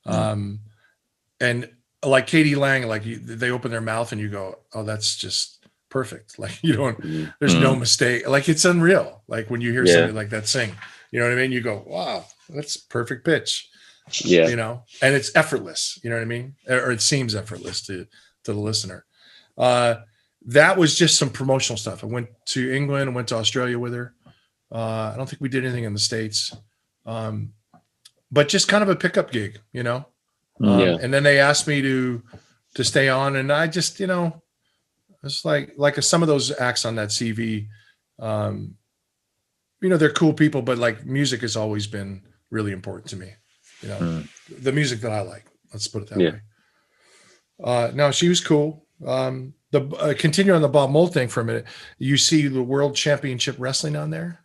And like Katie Lang, like they open their mouth and you go, oh, that's just perfect. Like, you don't, there's no mistake. Like, it's unreal. Like when you hear somebody like that sing, you know what I mean? You go, wow, that's perfect pitch. Yeah. You know, and it's effortless, you know what I mean? Or it seems effortless to the listener. That was just some promotional stuff. I went to England and went to Australia with her. I don't think we did anything in the States. But just kind of a pickup gig, you know? And then they asked me to stay on, and I just, you know, it's like some of those acts on that CV, you know, they're cool people, but like music has always been really important to me, you know, the music that I like, let's put it that way. No, she was cool. Continue on the Bob Mould thing for a minute. You see the World Championship Wrestling on there?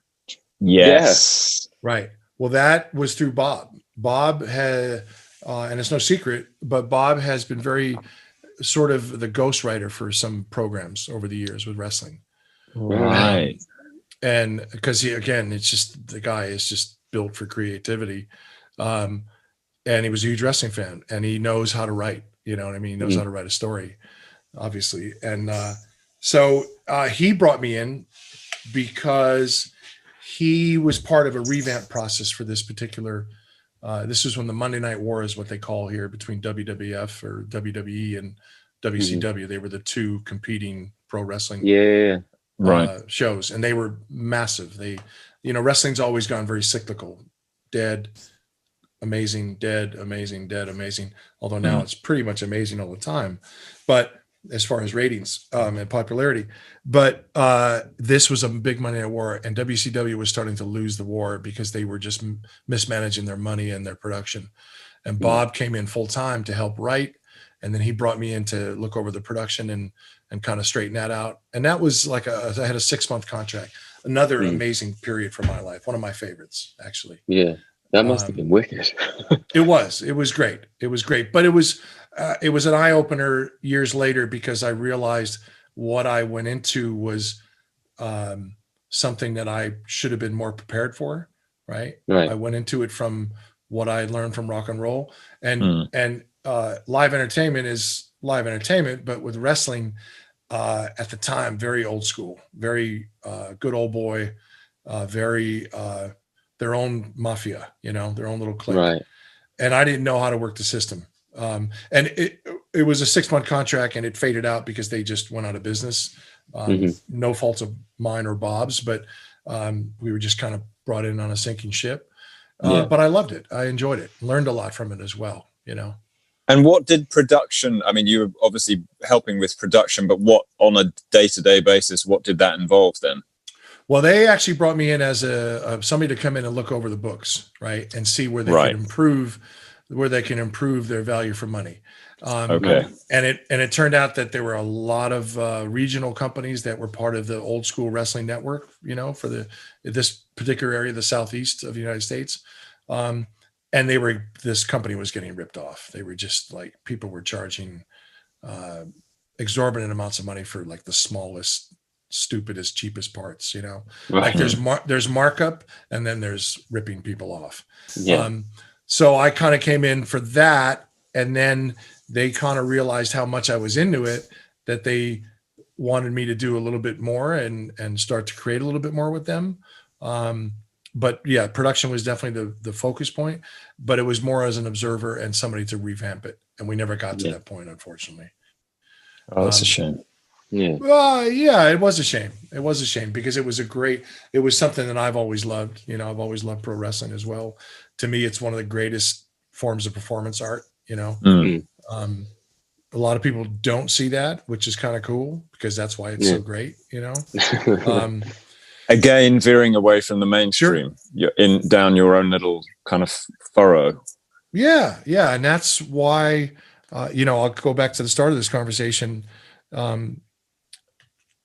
Yes. Right. Well, that was through Bob. Bob had, and it's no secret, but Bob has been very sort of the ghostwriter for some programs over the years with wrestling. Right. And because it's just, the guy is just built for creativity. And he was a huge wrestling fan, and he knows how to write, you know what I mean? He knows how to write a story, obviously. And so he brought me in because he was part of a revamp process for this particular, this was when the Monday Night War is what they call here, between WWF or WWE and WCW. They were the two competing pro wrestling shows, and they were massive. They, you know, wrestling's always gone very cyclical, dead, amazing, dead, amazing, dead, amazing. Although now it's pretty much amazing all the time. But as far as ratings and popularity, but this was a big money at war, and WCW was starting to lose the war because they were just mismanaging their money and their production. And Bob came in full time to help write, and then he brought me in to look over the production and kind of straighten that out. And that was like I had a 6-month contract. Another amazing period for my life. One of my favorites, actually. Yeah, that must have been wicked. It was great. It was great, but it was an eye opener years later, because I realized what I went into was something that I should have been more prepared for. Right. I went into it from what I learned from rock and roll, and live entertainment is live entertainment, but with wrestling, at the time, very old school, very good old boy, very their own mafia, their own little clique. Right. And I didn't know how to work the system. And it was a 6-month contract, and it faded out because they just went out of business. No fault of mine or Bob's, but we were just kind of brought in on a sinking ship. But I loved it. I enjoyed it. Learned a lot from it as well, And what did production, I mean, you were obviously helping with production, but what on a day-to-day basis, what did that involve then? Well, they actually brought me in as somebody to come in and look over the books, right, and see where they can improve their value for money. Okay. And it turned out that there were a lot of regional companies that were part of the old school wrestling network, for this particular area, the Southeast of the United States. And this company was getting ripped off. They were just like, people were charging exorbitant amounts of money for like the smallest, stupidest, cheapest parts, like there's markup, and then there's ripping people off. So I kind of came in for that, and then they kind of realized how much I was into it, that they wanted me to do a little bit more and start to create a little bit more with them. But yeah, production was definitely the focus point, but it was more as an observer and somebody to revamp it. And we never got to that point, unfortunately. Oh, that's a shame. Yeah. Well, yeah, it was a shame. It was a shame because it was something that I've always loved. I've always loved pro wrestling as well. To me, it's one of the greatest forms of performance art, a lot of people don't see that, which is kind of cool because that's why it's so great, Again, veering away from the mainstream, you're down your own little kind of furrow. Yeah. And that's why, I'll go back to the start of this conversation.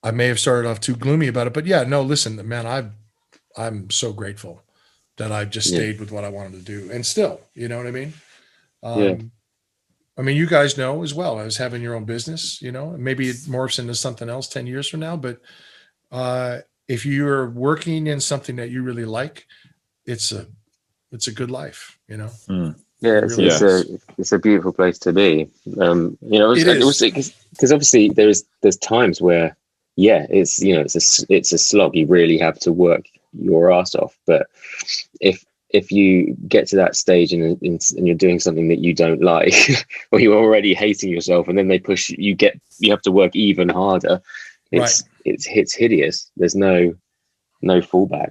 I may have started off too gloomy about it, but yeah, no, listen, man, I'm so grateful that I just stayed with what I wanted to do, and still, you know what I mean? I mean, you guys know as well as having your own business, maybe it morphs into something else 10 years from now, but if you're working in something that you really like, it's a good life, Yeah, it's a beautiful place to be. Because obviously there's times where, it's a slog. You really have to work your ass off. But if you get to that stage and you're doing something that you don't like, or you're already hating yourself, and then they push you have to work even harder. It's hideous. There's no fallback,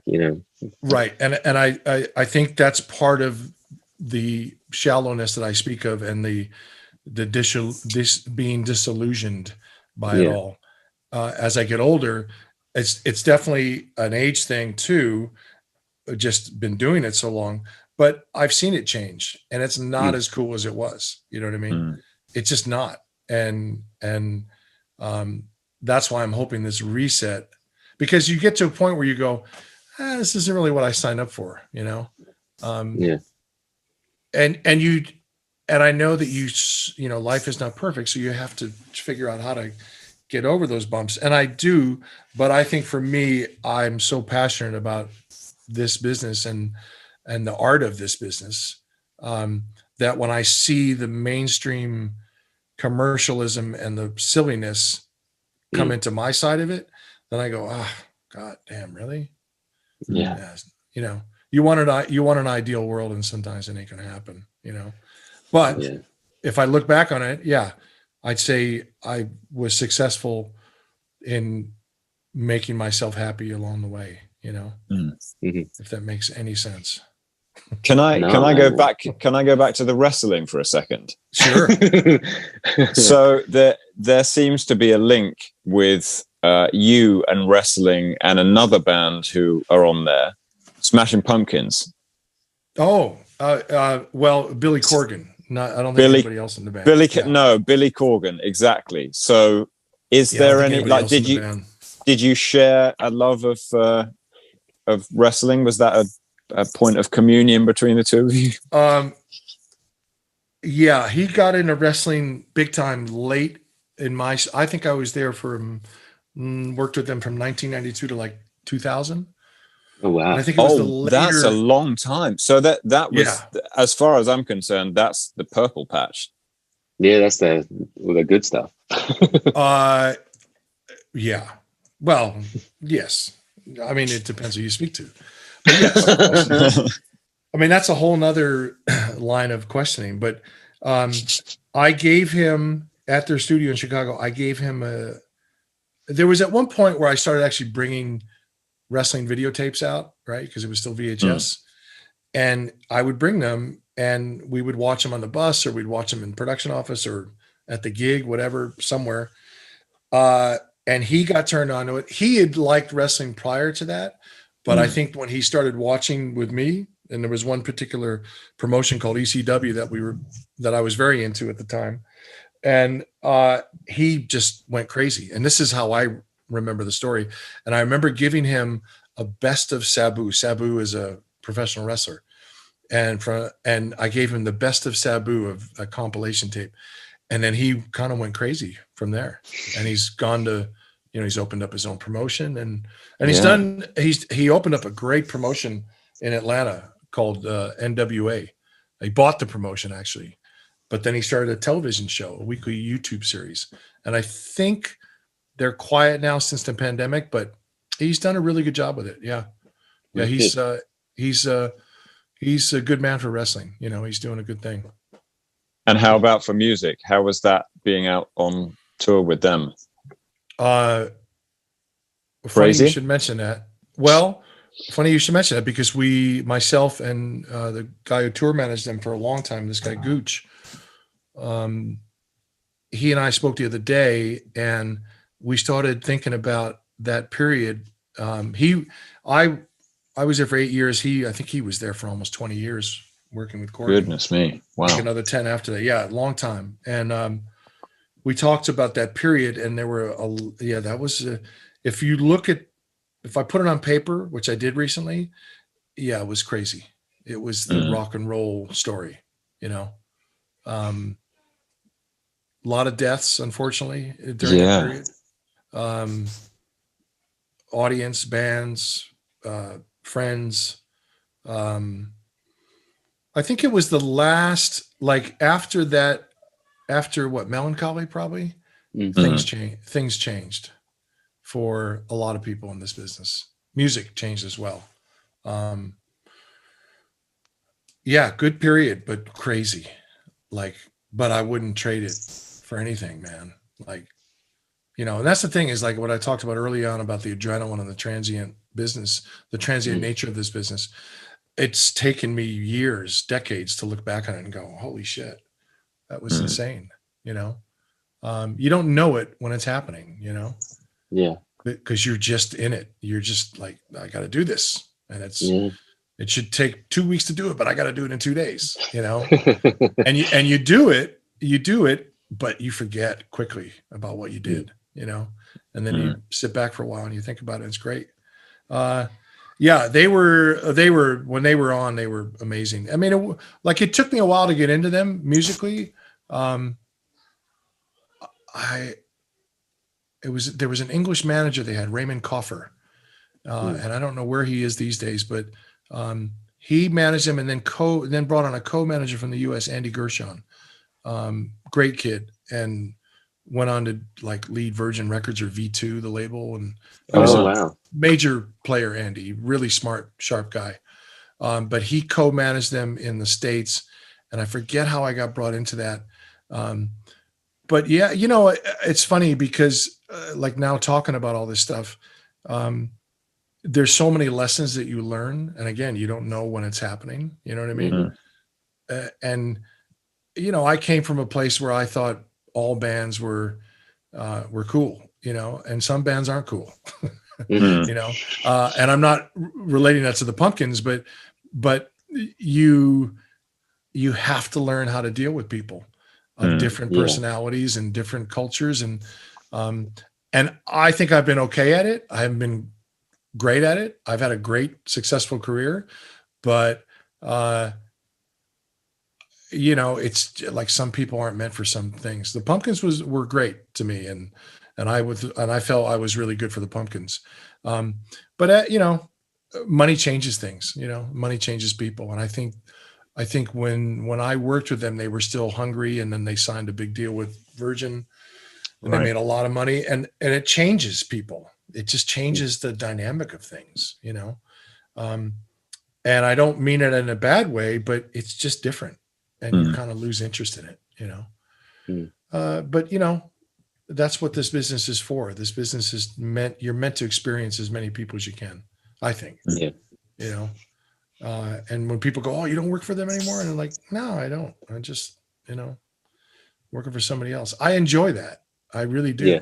Right. And I think that's part of the shallowness that I speak of, and the being disillusioned by it all. As I get older, it's definitely an age thing too. Just been doing it so long, but I've seen it change, and it's not as cool as it was. You know what I mean? It's just not. And that's why I'm hoping this reset, because you get to a point where you go, this isn't really what I signed up for, And I know that life is not perfect. So you have to figure out how to get over those bumps. And I do, but I think for me, I'm so passionate about this business and the art of this business, that when I see the mainstream commercialism and the silliness come into my side of it, then I go, God damn, really? Yeah. You want an ideal world, and sometimes it ain't going to happen, but if I look back on it, I'd say I was successful in making myself happy along the way, if that makes any sense. Can I No. go back? Can I go back to the wrestling for a second? Sure. So there seems to be a link with you and wrestling and another band who are on there, Smashing Pumpkins. Oh, well, Billy Corgan. Not, I don't think anybody else in the band. Billy Corgan, exactly. So, is there any like? Did you share a love of wrestling? Was that a point of communion between the two of you? Yeah, he got into wrestling big time late in my. I think I was there worked with them from 1992 to like 2000. Oh wow! And I think it was the later. That's a long time. So that was, as far as I'm concerned, that's the Purple Patch. Yeah, that's the good stuff. Yeah. Well, yes. I mean, it depends who you speak to. But yes. I mean, that's a whole nother line of questioning. But I gave him, at their studio in Chicago, I gave him there was at one point where I started actually bringing wrestling videotapes out, right? Because it was still VHS. And I would bring them and we would watch them on the bus, or we'd watch them in production office or at the gig, whatever, somewhere. And he got turned on to it. He had liked wrestling prior to that. But I think when he started watching with me, and there was one particular promotion called ECW that I was very into at the time. And he just went crazy. And this is how I remember the story. And I remember giving him a best of Sabu. Sabu is a professional wrestler. And I gave him the best of Sabu, of a compilation tape. And then he kind of went crazy from there. And he's gone to, he's opened up his own promotion, and he opened up a great promotion in Atlanta called NWA. He bought the promotion actually, but then he started a television show, a weekly YouTube series. And I think they're quiet now since the pandemic, but he's done a really good job with it. Yeah. Yeah. He's a good man for wrestling. He's doing a good thing. And how about for music? How was that being out on tour with them? Funny you should mention that. Well, funny you should mention that, because myself and the guy who tour managed them for a long time, this guy Gooch, he and I spoke the other day, and we started thinking about that period. I was there for 8 years. I think he was there for almost 20 years working with Corgan. Goodness me. Wow. Like another 10 after that. Yeah. Long time. And we talked about that period, and there were that was if I put it on paper, which I did recently, it was crazy. It was the rock and roll story, a lot of deaths, unfortunately, during that period. Audience, bands, friends. I think it was the last, like after what, Melancholy, probably things changed for a lot of people in this business. Music changed as well. Good period, but crazy. But I wouldn't trade it for anything, man. And that's the thing, is like what I talked about early on about the adrenaline and the transient business, the transient nature of this business. It's taken me years, decades to look back on it and go, holy shit, that was insane. You don't know it when it's happening, because you're just in it. You're just like, I got to do this. And it should take 2 weeks to do it, but I got to do it in 2 days, and you do it, but you forget quickly about what you did, and then you sit back for a while and you think about it. It's great. They were when they were on, they were amazing. I mean, it took me a while to get into them musically. There was an English manager they had, Raymond Coffer, and I don't know where he is these days, but he managed them, and then brought on a co-manager from the U.S., Andy Gershon, great kid, and went on to lead Virgin Records, or V2, the label, and he was a major player. Andy, really smart, sharp guy, but he co-managed them in the States, and I forget how I got brought into that. But it's funny because now talking about all this stuff, there's so many lessons that you learn. And again, you don't know when it's happening. You know what I mean? And, you know, I came from a place where I thought all bands were cool, you know, and some bands aren't cool, you know, and I'm not relating that to the Pumpkins, but you have to learn how to deal with people of different personalities and different cultures. And I think I've been okay at it. I haven't been great at it. I've had a great successful career, but you know, it's like some people aren't meant for some things. The Pumpkins were great to me, and I felt I was really good for the Pumpkins. But you know, money changes things. You know, money changes people, and I think when I worked with them, they were still hungry, and then they signed a big deal with Virgin, and they made a lot of money, and it changes people. It just changes the dynamic of things, you know. And I don't mean it in a bad way, but it's just different, and you kind of lose interest in it, you know. But you know, that's what this business is for. This business is you're meant to experience as many people as you can, I think. You know. And when people go, "Oh, you don't work for them anymore," and I'm like, "No, I don't. I just, you know, working for somebody else. I enjoy that. I really do.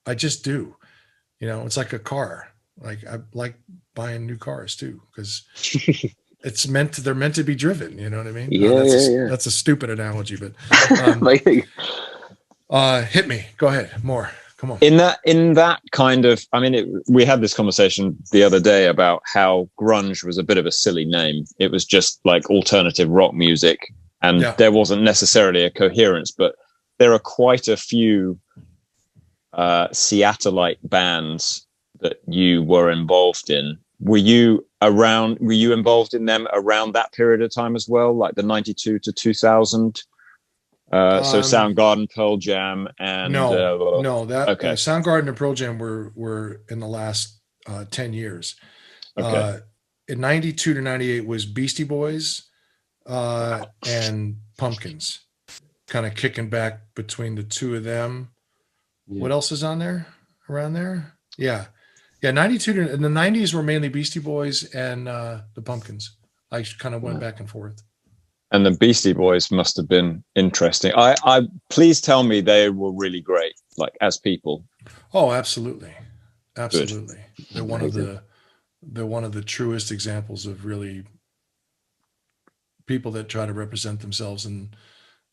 I just do. You know, it's like a car. Like I like buying new cars too, because they're meant to be driven. You know what I mean? That's a stupid analogy, but hit me. Go ahead. More. Come on. In that kind of, I mean, we had this conversation the other day about how grunge was a bit of a silly name. It was just like alternative rock music, and there wasn't necessarily a coherence, but there are quite a few Seattleite bands that you were involved in. Were you involved in them around that period of time as well, like the 92 to 2000? So Soundgarden, Pearl Jam, and Soundgarden and Pearl Jam were in the last 10 years. In 92 to 98 was Beastie Boys and Pumpkins, kind of kicking back between the two of them. What else is on there? Around there? Yeah. 92 to, in the 90s were mainly Beastie Boys and the Pumpkins. I kind of went back and forth. And the Beastie Boys must have been interesting. I please tell me they were really great, like as people. Oh, absolutely. Absolutely. They're one of the truest examples of really people that try to represent themselves in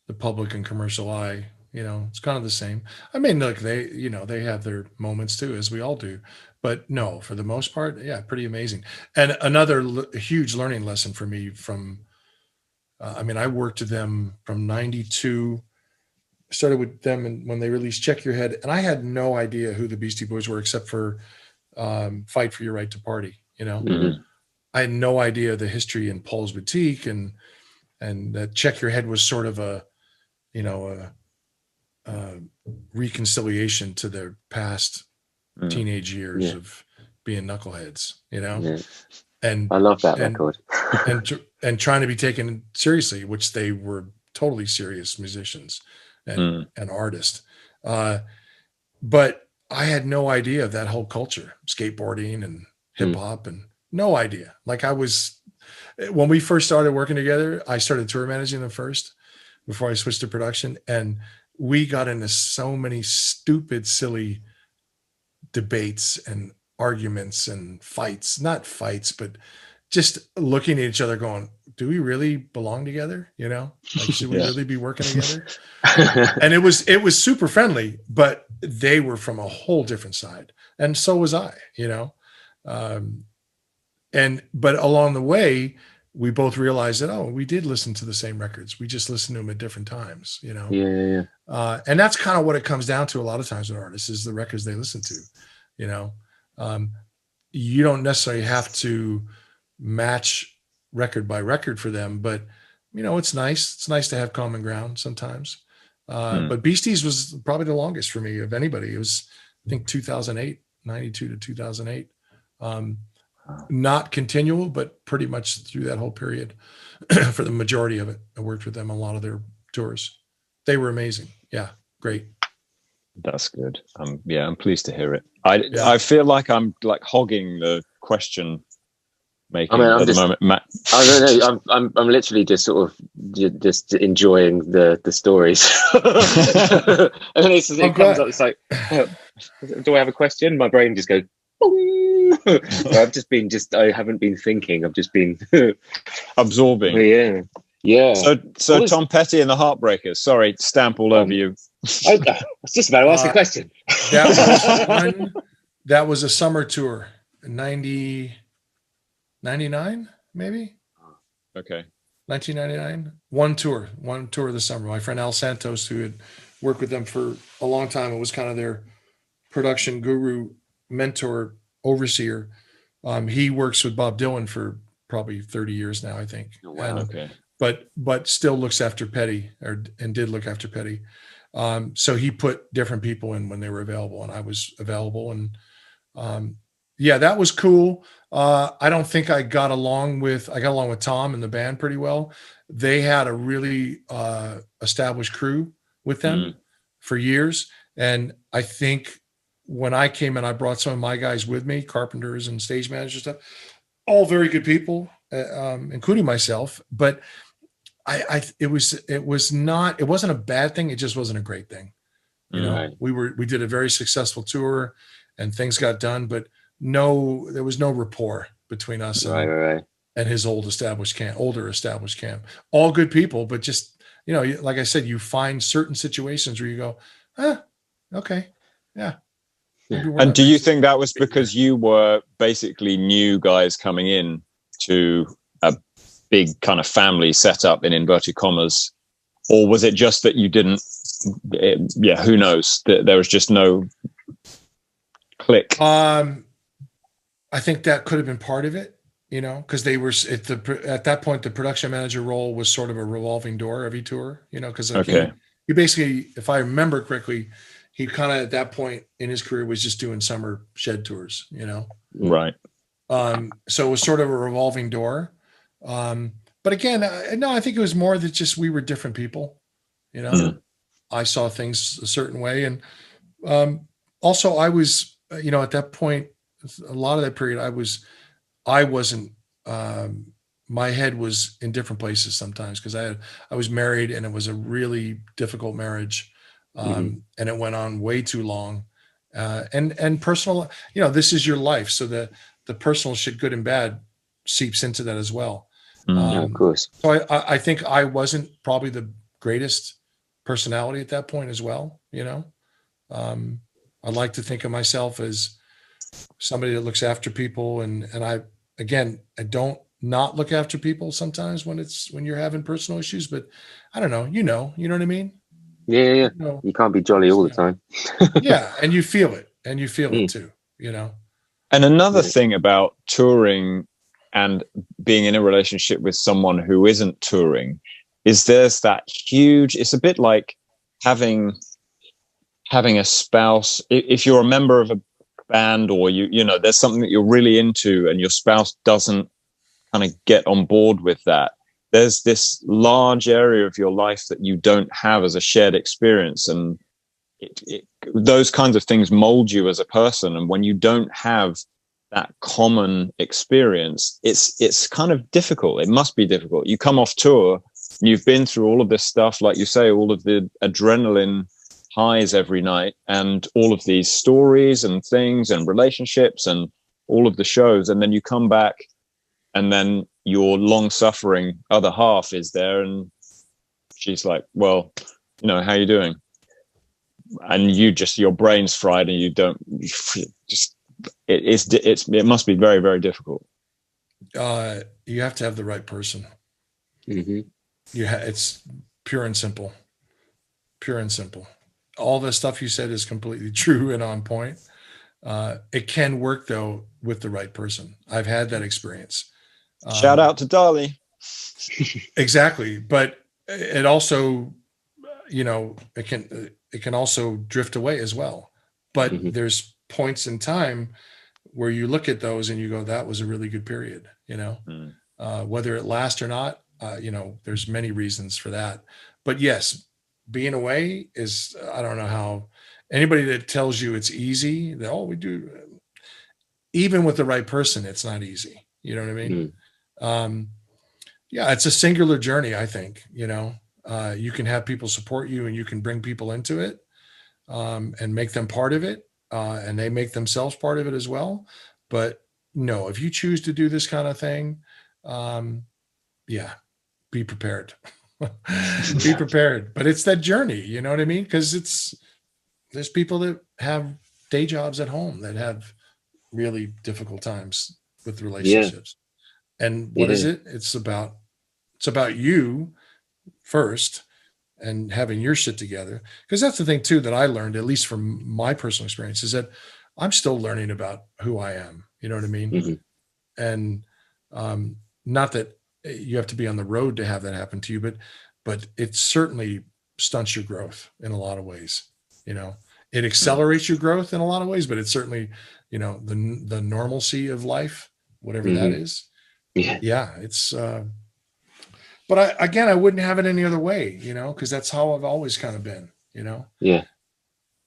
the public and commercial eye. You know, it's kind of the same. I mean, look, they have their moments too, as we all do, but no, for the most part, pretty amazing. And another huge learning lesson for me I mean, I worked with them from 92, started with them when they released Check Your Head. And I had no idea who the Beastie Boys were, except for Fight for Your Right to Party. You know, I had no idea the history in Paul's Boutique and that Check Your Head was sort of a reconciliation to their past teenage years of being knuckleheads, you know? And I love that record. and trying to be taken seriously, which they were totally serious musicians and artists. But I had no idea of that whole culture, skateboarding and hip hop, and no idea. Like when we first started working together, I started tour managing them first before I switched to production. And we got into so many stupid, silly debates and arguments and fights, not fights, but just looking at each other going, do we really belong together? You know, like, should we really be working together? And it was super friendly, but they were from a whole different side. And so was I, you know? But along the way, we both realized that, we did listen to the same records. We just listened to them at different times, you know? And that's kind of what it comes down to a lot of times with artists, is the records they listen to, you know? You don't necessarily have to match record by record for them, but you know, it's nice to have common ground sometimes. But Beasties was probably the longest for me of anybody. It was, I think, 2008, 92 to 2008. Not continual, but pretty much through that whole period for the majority of it. I worked with them on a lot of their tours. They were amazing. Yeah. Great. That's good. I'm pleased to hear it. I feel like I'm like hogging the question making I mean, at the moment, Matt? I don't know. I'm literally just sort of just enjoying the stories. And then it comes up. It's like, do I have a question? My brain just goes. So I haven't been thinking. I've just been absorbing. Yeah. So Tom Petty and the Heartbreakers. Sorry, stamp all over you. I was just about to ask a question. That was a summer tour, 99, maybe. Okay. 1999. One tour of the summer. My friend Al Santos, who had worked with them for a long time, it was kind of their production guru, mentor, overseer. He works with Bob Dylan for probably 30 years now, I think. Oh, wow. Okay. But still looks after Petty, and did look after Petty. So he put different people in when they were available, and I was available. And yeah, that was cool. I don't think I got along with Tom and the band pretty well. They had a really established crew with them for years. And I think when I came in, I brought some of my guys with me, carpenters and stage managers, stuff, all very good people, including myself. But it wasn't a bad thing. It just wasn't a great thing. You know, we did a very successful tour and things got done, but there was no rapport between us and his older established camp. All good people, but just, you know, like I said, you find certain situations where you go, okay, yeah. And do you think that was because you were basically new guys coming in to a big kind of family setup in inverted commas, or was it just that you didn't? Who knows? There was just no click. I think that could have been part of it, you know, because they were at that point the production manager role was sort of a revolving door every tour, you know, because he basically, if I remember correctly, he kind of at that point in his career was just doing summer shed tours, you know? Right. So it was sort of a revolving door. But again, no, I think it was more that just we were different people, you know? I saw things a certain way. And also I was, you know, at that point, a lot of that period, I wasn't, my head was in different places sometimes because I was married and it was a really difficult marriage. And it went on way too long, and personal, you know, this is your life. So the personal shit, good and bad, seeps into that as well. Of course. So I think I wasn't probably the greatest personality at that point as well. You know, I like to think of myself as somebody that looks after people. And I don't not look after people sometimes when you're having personal issues, but I don't know, you know what I mean? Yeah. You can't be jolly all the time. Yeah. And you feel it it too, you know? And another thing about touring and being in a relationship with someone who isn't touring is there's that huge, it's a bit like having a spouse. If you're a member of a band or you know, there's something that you're really into and your spouse doesn't kind of get on board with that. There's this large area of your life that you don't have as a shared experience. And those kinds of things mold you as a person. And when you don't have that common experience, it's kind of difficult. It must be difficult. You come off tour and you've been through all of this stuff, like you say, all of the adrenaline highs every night and all of these stories and things and relationships and all of the shows. And then you come back and then your long-suffering other half is there and she's like, well, you know, how you doing? And your brain's fried and it must be very, very difficult. You have to have the right person. It's pure and simple. All the stuff you said is completely true and on point. It can work though with the right person. I've had that experience. Shout out to Dali. Exactly. But it also, you know, it can also drift away as well. But there's points in time where you look at those and you go, that was a really good period, you know, whether it lasts or not, you know, there's many reasons for that. But yes, being away is, I don't know how anybody that tells you it's easy, that, we do. even with the right person, it's not easy. You know what I mean? Mm. Yeah, it's a singular journey, I think. You can have people support you and you can bring people into it, and make them part of it, and they make themselves part of it as well. But no, if you choose to do this kind of thing, yeah, be prepared. Be prepared. But it's that journey, you know what I mean? Because there's people that have day jobs at home that have really difficult times with relationships. And what is it? It's about you first and having your shit together. Because that's the thing too that I learned, at least from my personal experience, is that I'm still learning about who I am. You know what I mean? Mm-hmm. And not that you have to be on the road to have that happen to you, but it certainly stunts your growth in a lot of ways. It accelerates your growth in a lot of ways, but it's certainly, the normalcy of life, whatever that is. Yeah, it's but I wouldn't have it any other way, because that's how I've always kind of been, Yeah.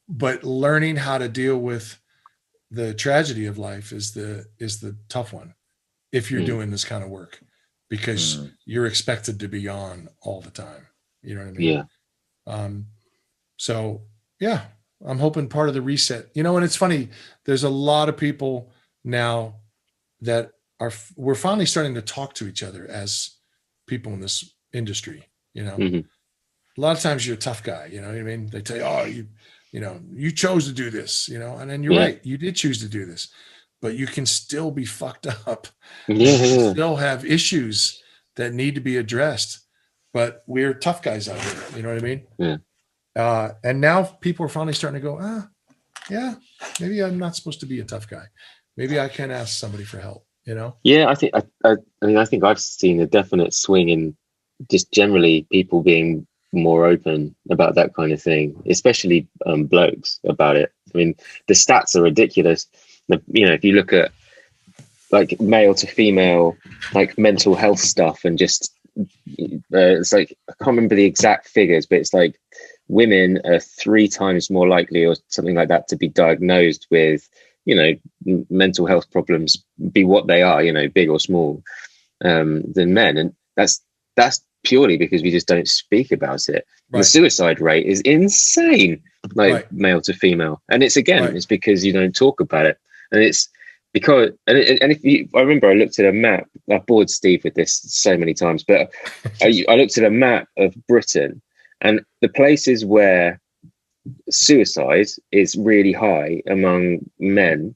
But learning how to deal with the tragedy of life is the tough one if you're doing this kind of work, because you're expected to be on all the time. You know what I mean? Yeah. So yeah, I'm hoping part of the reset, and it's funny, there's a lot of people now that we're finally starting to talk to each other as people in this industry. A lot of times you're a tough guy, you know what I mean? They tell you, oh, you chose to do this, and then you're right. You did choose to do this, but you can still be fucked up. You can still have issues that need to be addressed, but we're tough guys out here. You know what I mean? Yeah. And now people are finally starting to go, yeah, maybe I'm not supposed to be a tough guy. Maybe I can ask somebody for help, Yeah, I think I think I've seen a definite swing in just generally people being more open about that kind of thing, especially blokes about it. I mean, the stats are ridiculous. If you look at like male to female, like mental health stuff, and just it's like, I can't remember the exact figures, but it's like women are 3 times more likely or something like that to be diagnosed with mental health problems, be what they are, big or small, than men. And that's purely because we just don't speak about it. Right. The suicide rate is insane, like male to female. And it's it's because you don't talk about it. And it's because, and I remember I looked at a map, I've bored Steve with this so many times, but I looked at a map of Britain, and the places where suicide is really high among men,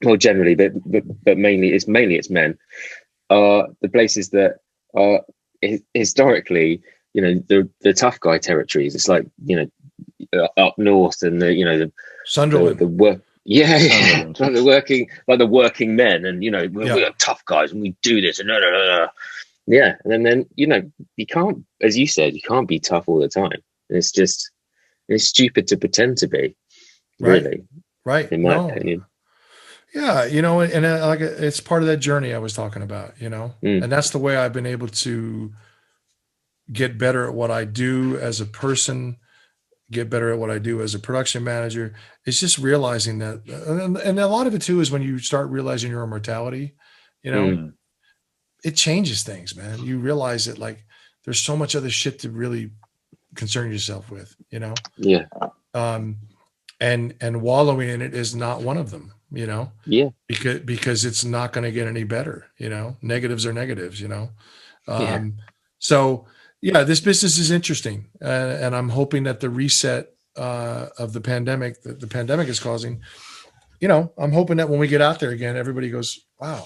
well, generally, but mainly it's men, are the places that are historically, the tough guy territories. It's like, up north and the Sunderland, the work. Yeah, the working men, and we're tough guys and we do this and yeah, and then you can't, as you said, you can't be tough all the time. It's stupid to pretend to be, really. Right. In my opinion. Yeah, and like it's part of that journey I was talking about, and that's the way I've been able to get better at what I do as a person, get better at what I do as a production manager. It's just realizing that, and a lot of it too is when you start realizing your own mortality, it changes things, man. You realize that like there's so much other shit to really concern yourself with, Yeah. And wallowing in it is not one of them, Yeah. Because it's not going to get any better, negatives are negatives, So yeah, this business is interesting, and I'm hoping that the reset of the pandemic that the pandemic is causing, I'm hoping that when we get out there again, everybody goes, wow,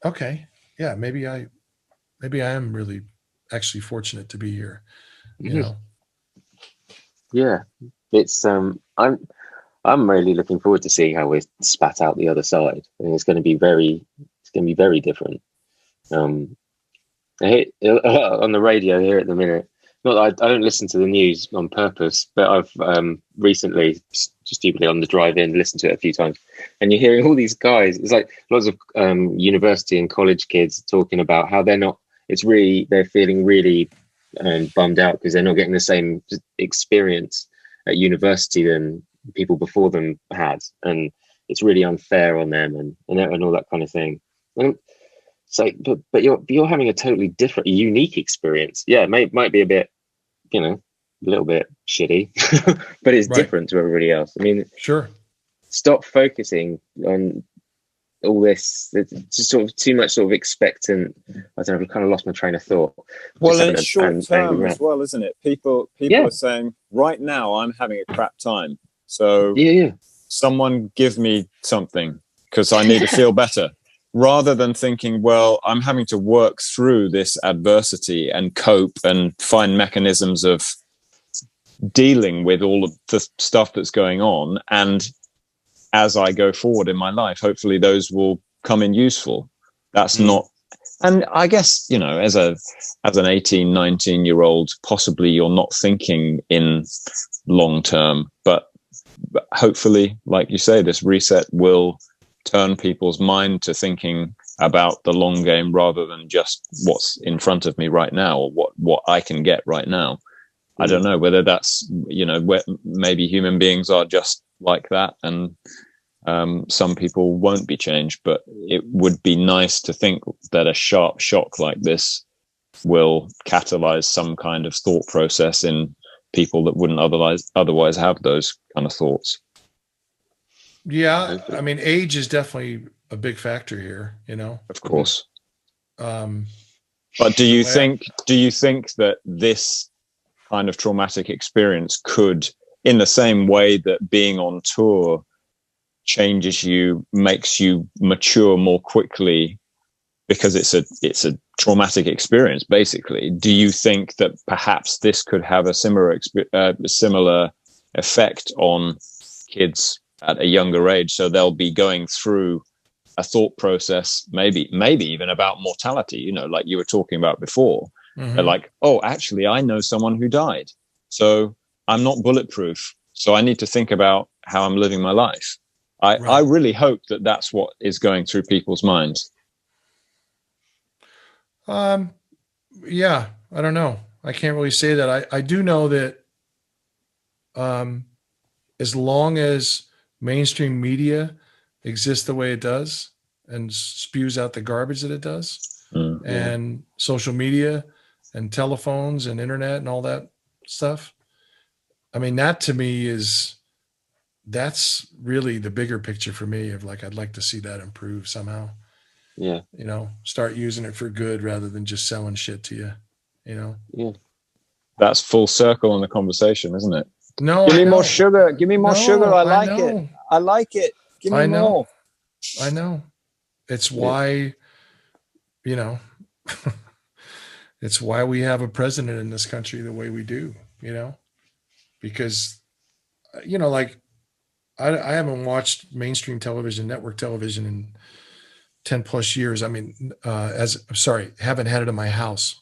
okay, yeah, maybe I am really actually fortunate to be here, Yeah, it's I'm really looking forward to seeing how we're spat out the other side. I think it's going to be very different. I hit on the radio here at the minute. Not that I don't listen to the news on purpose, but I've recently, stupidly on the drive in, listened to it a few times, and you're hearing all these guys. It's like lots of university and college kids talking about how they're feeling really bummed out because they're not getting the same experience at university than people before them had, and it's really unfair on them and all that kind of thing. And it's like, but you're having a totally different, unique experience. Yeah, it might be a bit, you know, a little bit shitty, but it's different to everybody else. I mean, sure. Stop focusing on all this. It's just sort of too much sort of expectant. I don't know, I've kind of lost my train of thought. Well, and it's short term as well, isn't it? People are saying, right now I'm having a crap time. So someone give me something because I need to feel better. Rather than thinking, well, I'm having to work through this adversity and cope and find mechanisms of dealing with all of the stuff that's going on. And as I go forward in my life, hopefully those will come in useful. That's not, and I guess, you know, as an 18, 19-year-old, possibly you're not thinking in long term, but hopefully, like you say, this reset will turn people's mind to thinking about the long game rather than just what's in front of me right now or what I can get right now. I don't know whether that's, you know, maybe human beings are just like that, and some people won't be changed, but it would be nice to think that a sharp shock like this will catalyze some kind of thought process in people that wouldn't otherwise have those kind of thoughts. Yeah, I mean, age is definitely a big factor here, you know. Of course. But do you think that this kind of traumatic experience could, in the same way that being on tour changes you, makes you mature more quickly because it's a traumatic experience, basically, do you think that perhaps this could have a similar effect on kids at a younger age? So they'll be going through a thought process, maybe even about mortality, you know, like you were talking about before. They're like, oh, actually, I know someone who died, so I'm not bulletproof, so I need to think about how I'm living my life. I really hope that that's what is going through people's minds. Yeah, I don't know. I can't really say that. I do know that as long as mainstream media exists the way it does and spews out the garbage that it does, and social media and telephones and internet and all that stuff, I mean, that to me that's really the bigger picture for me of like, I'd like to see that improve somehow. Yeah. You know, start using it for good rather than just selling shit to you, you know? Yeah. That's full circle in the conversation, isn't it? No, give me more sugar. Give me more sugar. I like it. I like it. Give me more. I know. It's why, you know, it's why we have a president in this country the way we do, you know, because, you know, like I haven't watched mainstream television, network television in 10 plus years. I mean, haven't had it in my house.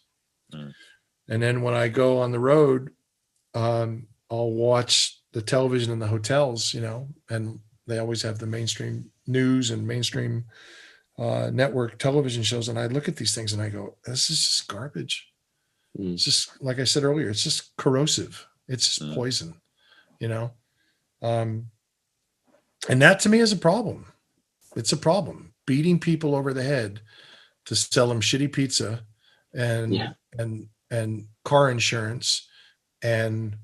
And then when I go on the road, I'll watch the television in the hotels, you know, and they always have the mainstream news and mainstream network television shows. And I look at these things and I go, this is just garbage. It's just, like I said earlier, it's just corrosive. It's just poison, you know? And that to me is a problem. It's a problem. Beating people over the head to sell them shitty pizza and car insurance and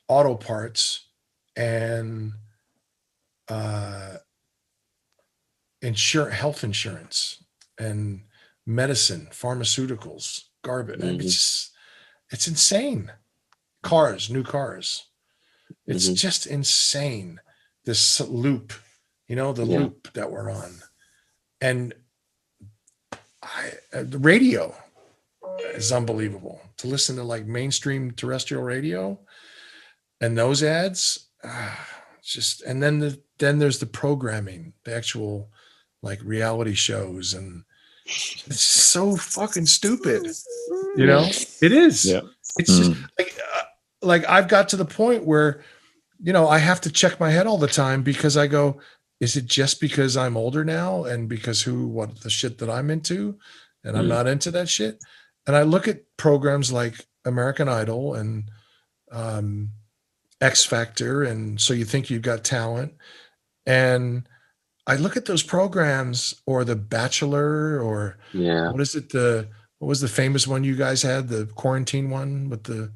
auto parts and health insurance and medicine, pharmaceuticals, garbage. I mean, it's insane. New cars. It's just insane. This loop, you know, the loop that we're on. And the radio is unbelievable. To listen to like mainstream terrestrial radio and those ads, and then there's the programming, the actual like reality shows, and it's so fucking stupid. You know, it is. Yeah. It's just like I've got to the point where, you know, I have to check my head all the time because I go, is it just because I'm older now and because what the shit that I'm into and I'm not into that shit? And I look at programs like American Idol and X Factor, and So You Think You've Got Talent, and I look at those programs, or The Bachelor, or Yeah. what is it? What was the famous one you guys had? The quarantine one with the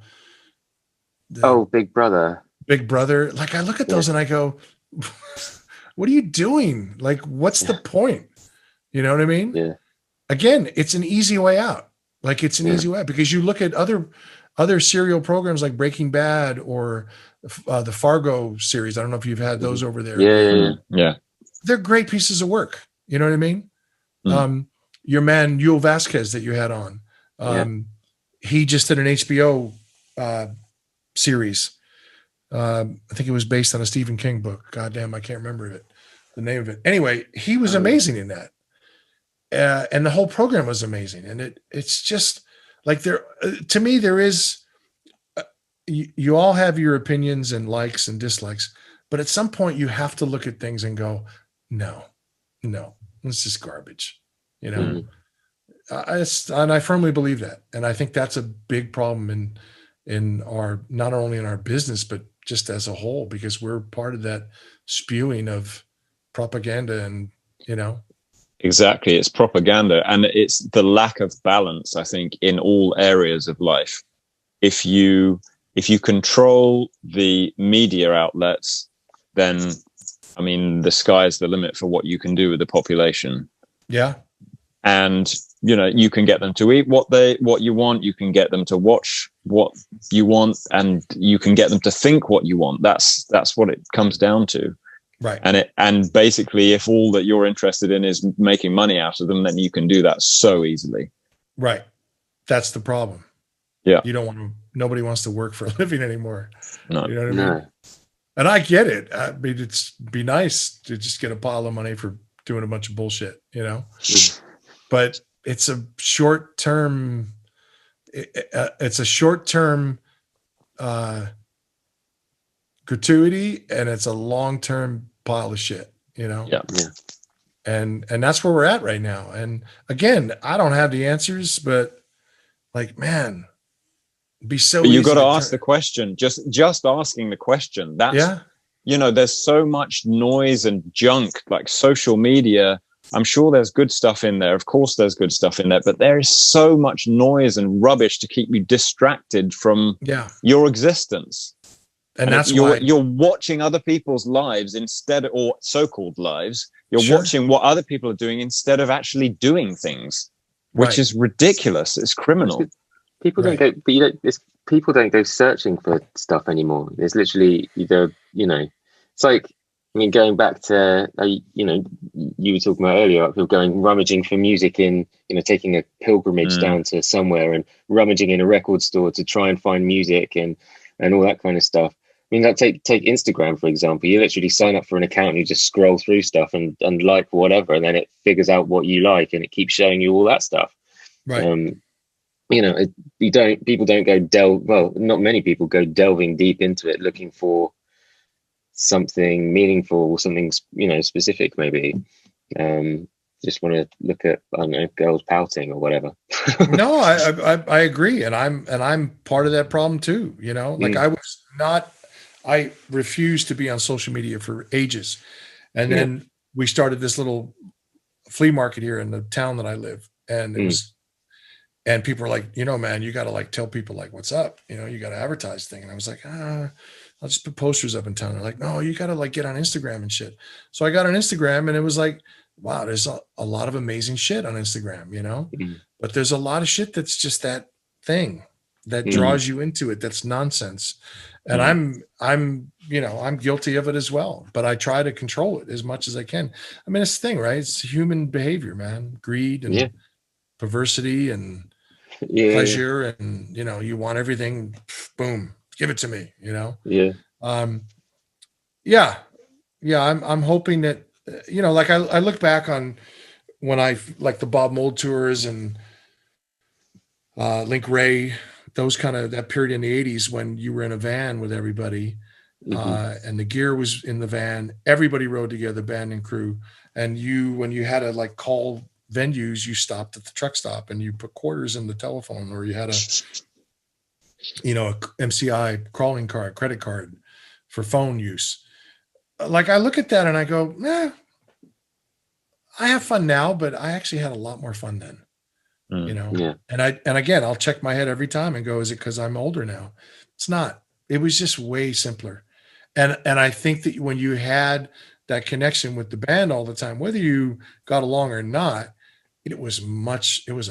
Oh, Big Brother. Big Brother. Like, I look at those and I go, what are you doing? Like, what's the point? You know what I mean? Yeah. Again, it's an easy way out. Like, it's an Yeah. easy way out, because you look at other serial programs like Breaking Bad, or the Fargo series. I don't know if you've had those over there. Yeah. They're great pieces of work. You know what I mean? Your man Yul Vasquez that you had on, he just did an HBO series. I think it was based on a Stephen King book. Goddamn, I can't remember the name of it. Anyway, he was amazing in that, and the whole program was amazing. And it's just like, to me, there is. You all have your opinions and likes and dislikes, but at some point you have to look at things and go, no, it's just garbage. You know, and I firmly believe that, and I think that's a big problem in our, not only in our business, but just as a whole, because we're part of that spewing of propaganda, and Exactly, it's propaganda, and it's the lack of balance, I think, in all areas of life. If you control the media outlets, then I mean, the sky's the limit for what you can do with the population. Yeah. And you can get them to eat what you want, you can get them to watch what you want, and you can get them to think what you want. That's what it comes down to. Right. And basically, if all that you're interested in is making money out of them, then you can do that so easily. Right. That's the problem. Yeah. Nobody wants to work for a living anymore. No. You know what I mean? And I get it. I mean, be nice to just get a pile of money for doing a bunch of bullshit, but it's a short-term, gratuity, and it's a long-term pile of shit, Yeah. And that's where we're at right now. And again, I don't have the answers, but like, man, it'd be so but you easy got to ask the question. Just asking the question. That's there's so much noise and junk, like social media. I'm sure there's good stuff in there. Of course there's good stuff in there, but there is so much noise and rubbish to keep you distracted from your existence. And that's why you're watching other people's lives or so-called lives. You're watching what other people are doing instead of actually doing things, which is ridiculous. It's criminal. People don't go, but people don't go searching for stuff anymore. There's literally either, it's like, I mean, going back to, you were talking about earlier, people going rummaging for music in, taking a pilgrimage down to somewhere and rummaging in a record store to try and find music and all that kind of stuff. I mean, like take Instagram, for example. You literally sign up for an account and you just scroll through stuff and like whatever, and then it figures out what you like and it keeps showing you all that stuff. Right. People don't go not many people go delving deep into it looking for something meaningful, something specific, maybe. Just want to look at, I don't know, girls pouting or whatever. No, I agree, and I'm part of that problem too. Like I refused to be on social media for ages, and then we started this little flea market here in the town that I live, and it was. And people were like, man, you got to like tell people like what's up, you got to advertise thing. And I was like, I'll just put posters up in town. They're like, no, you got to like get on Instagram and shit. So I got on Instagram, and it was like, wow, there's a lot of amazing shit on Instagram, but there's a lot of shit that's just that thing that draws you into it. That's nonsense. And I'm guilty of it as well, but I try to control it as much as I can. I mean, it's the thing, right? It's human behavior, man. Greed and perversity and pleasure, and you want everything, boom, give it to me, I'm hoping that like I look back on when I like the Bob Mould tours and Link Ray, those kind of, that period in the 80s when you were in a van with everybody, and the gear was in the van, everybody rode together, band and crew, and when you had to like call venues, you stopped at the truck stop and you put quarters in the telephone, or you had a MCI crawling card, credit card for phone use. Like I look at that and I go, I have fun now, but I actually had a lot more fun then. You know, Yeah. and again, I'll check my head every time and go, is it because I'm older now? It's not. It was just way simpler. And I think that when you had that connection with the band all the time, whether you got along or not, it was a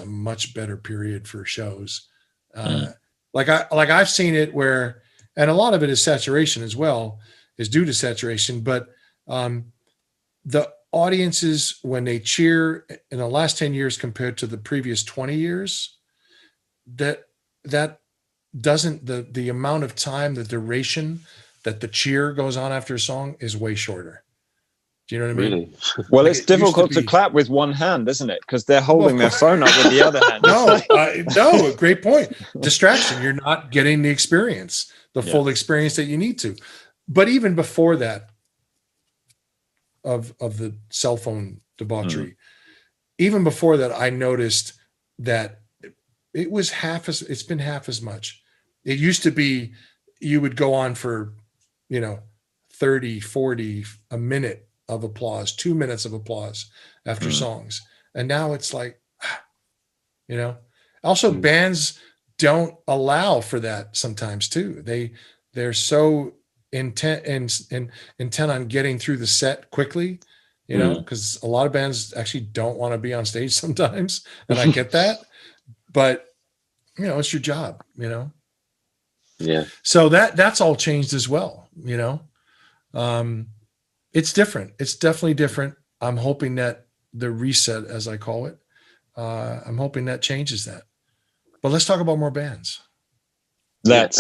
much better period for shows. I've seen it where, and a lot of it is saturation as well, is due to saturation, but the audiences, when they cheer in the last 10 years compared to the previous 20 years, that doesn't, the amount of time, the duration that the cheer goes on after a song is way shorter. Do you know what I mean? Really? Well, Like, it's it used difficult to be- clap with one hand, isn't it? Because they're holding their phone up with the other hand. No, great point. Distraction. You're not getting the experience, the Yeah. full experience that you need to. But even before that, of the cell phone debauchery, even before that, I noticed that it's been half as much. It used to be you would go on for, 30, 40, a minute of applause, 2 minutes of applause after songs. And now it's like, also bands don't allow for that sometimes too. They're so intent on getting through the set quickly, because a lot of bands actually don't want to be on stage sometimes. And I get that, but it's your job, Yeah. So that's all changed as well. It's different. It's definitely different. I'm hoping that the reset, as I call it, I'm hoping that changes that. But let's talk about more bands. Yes.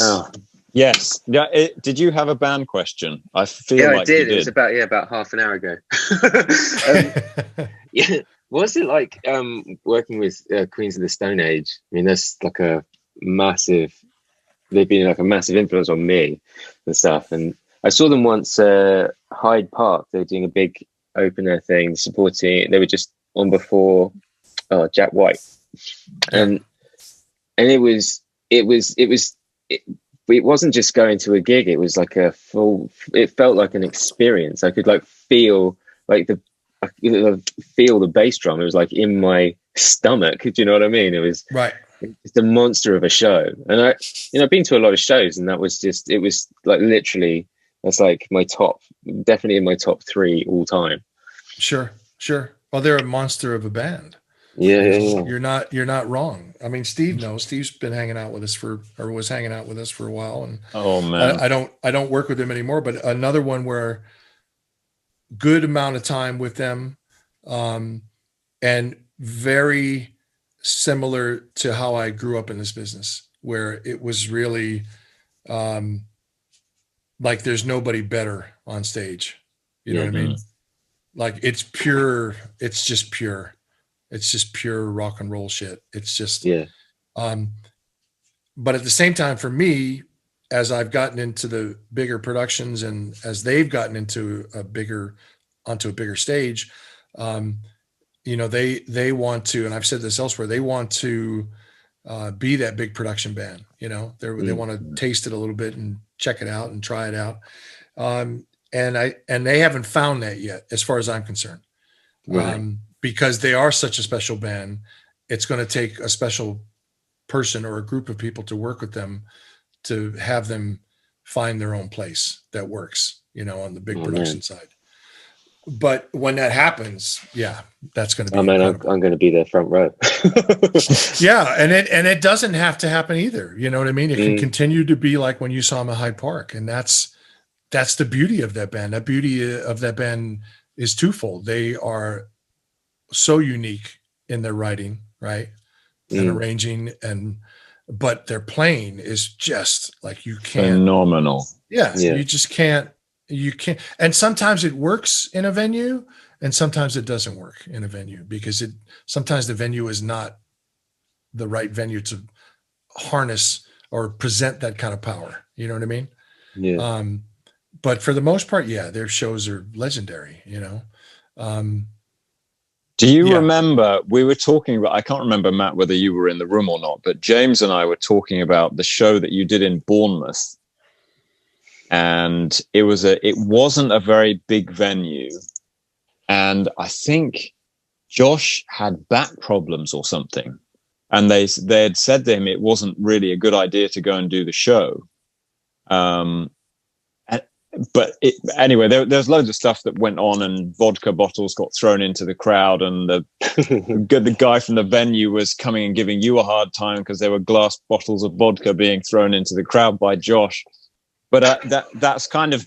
Yeah. Did you have a band question? I feel like I did. you did. It was about half an hour ago. Yeah. What's it like working with Queens of the Stone Age? I mean, that's like they've been like a massive influence on me and stuff. And I saw them once, Hyde Park. They were doing a big open air thing, supporting. They were just on before Jack White, and it wasn't just going to a gig. It was like it felt like an experience. I could feel the bass drum. It was like in my stomach. Do you know what I mean? It was right. It's a monster of a show. And I've been to a lot of shows, and it was like literally, that's like definitely in my top 3 all time. Sure. Well, they're a monster of a band. Yeah. You're not wrong. I mean, Steve knows. Steve's been hanging out with us was hanging out with us for a while, and oh man, I don't work with him anymore. But another one where good amount of time with them, and very similar to how I grew up in this business, where it was really like there's nobody better on stage. You know what I mean? Like it's just pure rock and roll shit. It's just, but at the same time, for me, as I've gotten into the bigger productions and as they've gotten onto a bigger stage, they want to, and I've said this elsewhere, they want to be that big production band. They want to taste it a little bit and check it out and try it out. And they haven't found that yet, as far as I'm concerned. Right. Because they are such a special band, it's going to take a special person or a group of people to work with them to have them find their own place that works, on the big production side. But when that happens, that's going to be. I'm going to be there front row. Yeah, and it doesn't have to happen either. You know what I mean? It can continue to be like when you saw them at Hyde Park, and that's the beauty of that band. That beauty of that band is twofold. They are so unique in their writing, right, and arranging, but their playing is just like you can't. Phenomenal. Yeah, you just can't. You can't, and sometimes it works in a venue, and sometimes it doesn't work in a venue because sometimes the venue is not the right venue to harness or present that kind of power. You know what I mean? Yeah. But for the most part, their shows are legendary. Do you remember, we were talking about, I can't remember, Matt, whether you were in the room or not, but James and I were talking about the show that you did in Bournemouth. And it wasn't a very big venue. And I think Josh had back problems or something, and they had said to him it wasn't really a good idea to go and do the show. But anyway, there's loads of stuff that went on, and vodka bottles got thrown into the crowd, and the guy from the venue was coming and giving you a hard time because there were glass bottles of vodka being thrown into the crowd by Josh. But that's kind of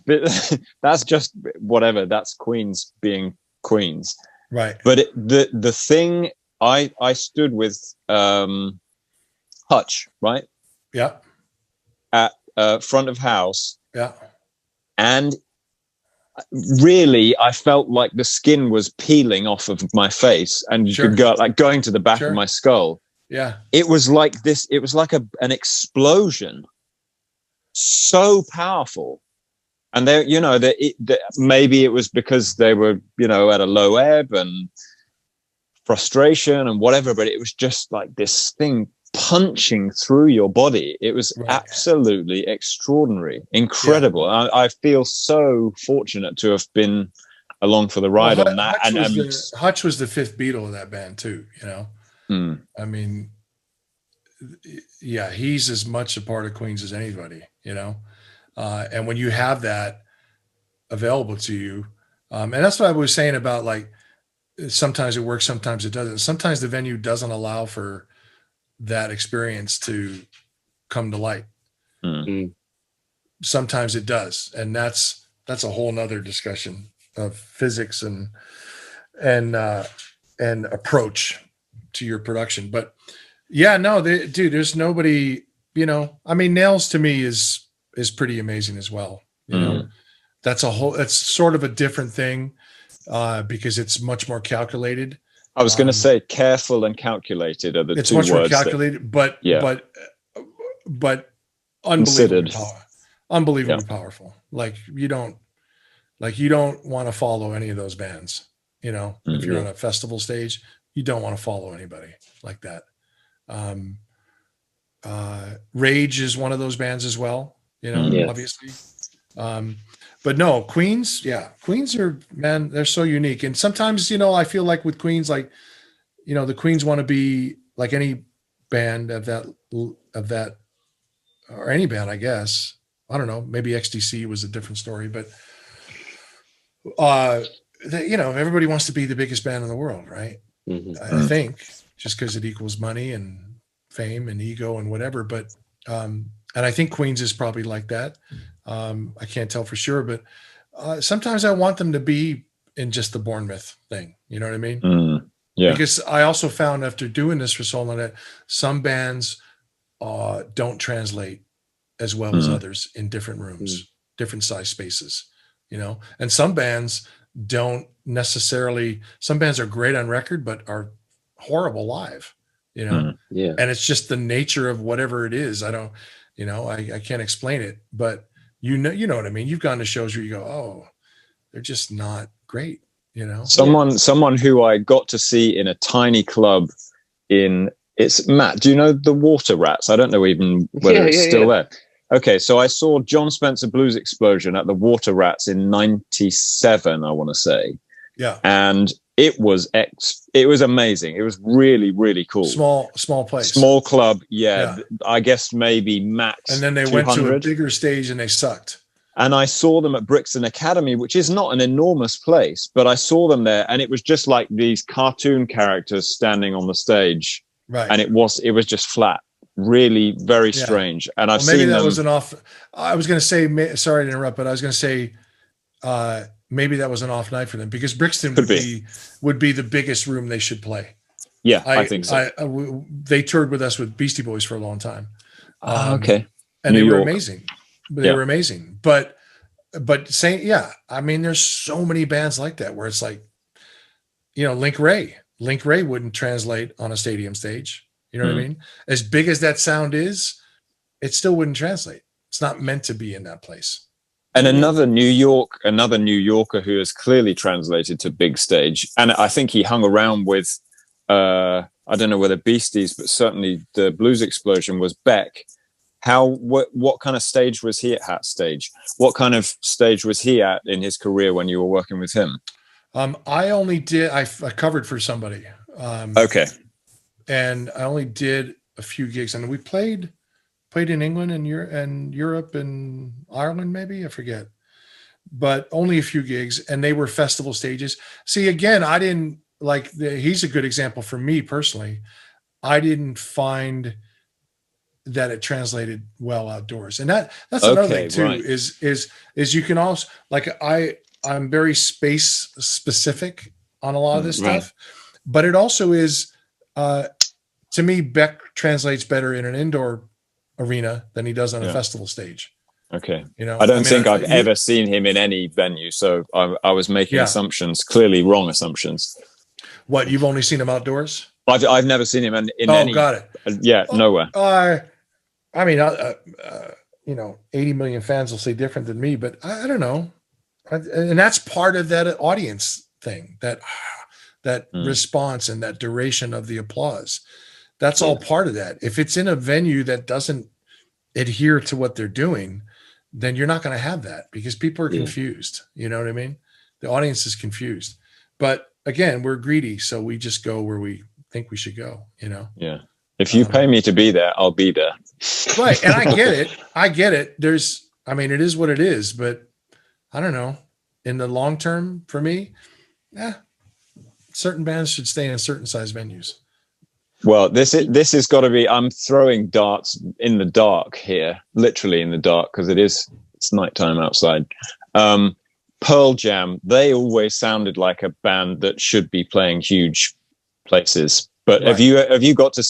that's just whatever. That's Queens being Queens, right? But the thing I stood with Hutch, right? Yeah. At front of house. Yeah. And really, I felt like the skin was peeling off of my face, and you could go like going to the back of my skull. Yeah. It was like this. It was like an explosion. So powerful. And there, maybe it was because they were, at a low ebb and frustration and whatever, but it was just like this thing punching through your body. It was absolutely extraordinary, incredible. Yeah. I feel so fortunate to have been along for the ride on that. Hutch was the fifth Beatle of that band too, I mean, yeah, he's as much a part of Queens as anybody, and when you have that available to you, and that's what I was saying about, like, sometimes it works, sometimes it doesn't. Sometimes the venue doesn't allow for that experience to come to light. Mm. Sometimes it does, and that's a whole nother discussion of physics and approach to your production. But yeah, no, dude, there's nobody, I mean, Nails to me is pretty amazing as well. That's sort of a different thing, because it's much more calculated. I was going to say careful and calculated are the two words. It's much more calculated, but unbelievably powerful. Like you don't want to follow any of those bands. If you're on a festival stage, you don't want to follow anybody like that. Rage is one of those bands as well. Obviously. But no, Queens are, man, they're so unique. And sometimes, I feel like with Queens, like, the Queens want to be like any band of that, or any band, I guess. I don't know. Maybe XTC was a different story, but, everybody wants to be the biggest band in the world, right? Mm-hmm. I think just because it equals money and fame and ego and whatever. But, and I think Queens is probably like that. I can't tell for sure, but sometimes I want them to be in just the Bournemouth thing. You know what I mean? Yeah. Because I also found after doing this for so long that some bands don't translate as well as others in different rooms, different size spaces, and some bands don't necessarily, some bands are great on record, but are horrible live, and it's just the nature of whatever it is. I don't, I can't explain it, but you know what I mean? You've gone to shows where you go, oh, they're just not great, Someone who I got to see in a tiny club it's Matt. Do you know the Water Rats? I don't know even whether it's still there. Okay, so I saw John Spencer Blues Explosion at the Water Rats in '97, I want to say. Yeah. And it was amazing. It was really, really cool. Small place. Small club, yeah. I guess maybe max. And then they 200. went to a bigger stage and they sucked. And I saw them at Brixton Academy, which is not an enormous place, but I saw them there, and it was just like these cartoon characters standing on the stage. Right. And it was just flat. Really very strange. And I've seen that was an off. I was going to say, sorry to interrupt, but I was going to say, maybe that was an off night for them, because Brixton would be the biggest room they should play. Yeah, I think so. They toured with us with Beastie Boys for a long time. Okay. And they were amazing. They were amazing. But saying, I mean, there's so many bands like that where it's like, Link Ray wouldn't translate on a stadium stage. You know what I mean? As big as that sound is, it still wouldn't translate. It's not meant to be in that place. And another New Yorker who has clearly translated to big stage, and I think he hung around with, I don't know whether Beasties, but certainly the Blues Explosion, was Beck. What kind of stage was he at? What kind of stage was he at in his career when you were working with him? I covered for somebody. Okay. And I only did a few gigs, and we played in England and Europe and Ireland, maybe, I forget, but only a few gigs, and they were festival stages. See, again, I didn't like he's a good example for me personally. I didn't find that it translated well outdoors. And that's another thing too, right. is you can also, like, I'm very space specific on a lot of this stuff, but it also is, to me, Beck translates better in an indoor arena than he does on a festival stage. Okay. You know, I don't think I've ever seen him in any venue. So I was making assumptions, clearly wrong assumptions. What, you've only seen him outdoors? I've never seen him in any. Got it. Nowhere. I mean, 80 million fans will say different than me, but I don't know. And that's part of that audience thing, that response and that duration of the applause. That's all part of that. If it's in a venue that doesn't adhere to what they're doing, then you're not going to have that, because people are confused. You know what I mean? The audience is confused. But again, we're greedy, so we just go where we think we should go, you know? Yeah. If you pay me to be there, I'll be there. Right. And I get it. It is what it is, but I don't know. In the long term, for me, certain bands should stay in certain size venues. Well, this has got to be, I'm throwing darts in the dark here, literally in the dark, because it's nighttime outside. Pearl Jam, they always sounded like a band that should be playing huge places. But have you got to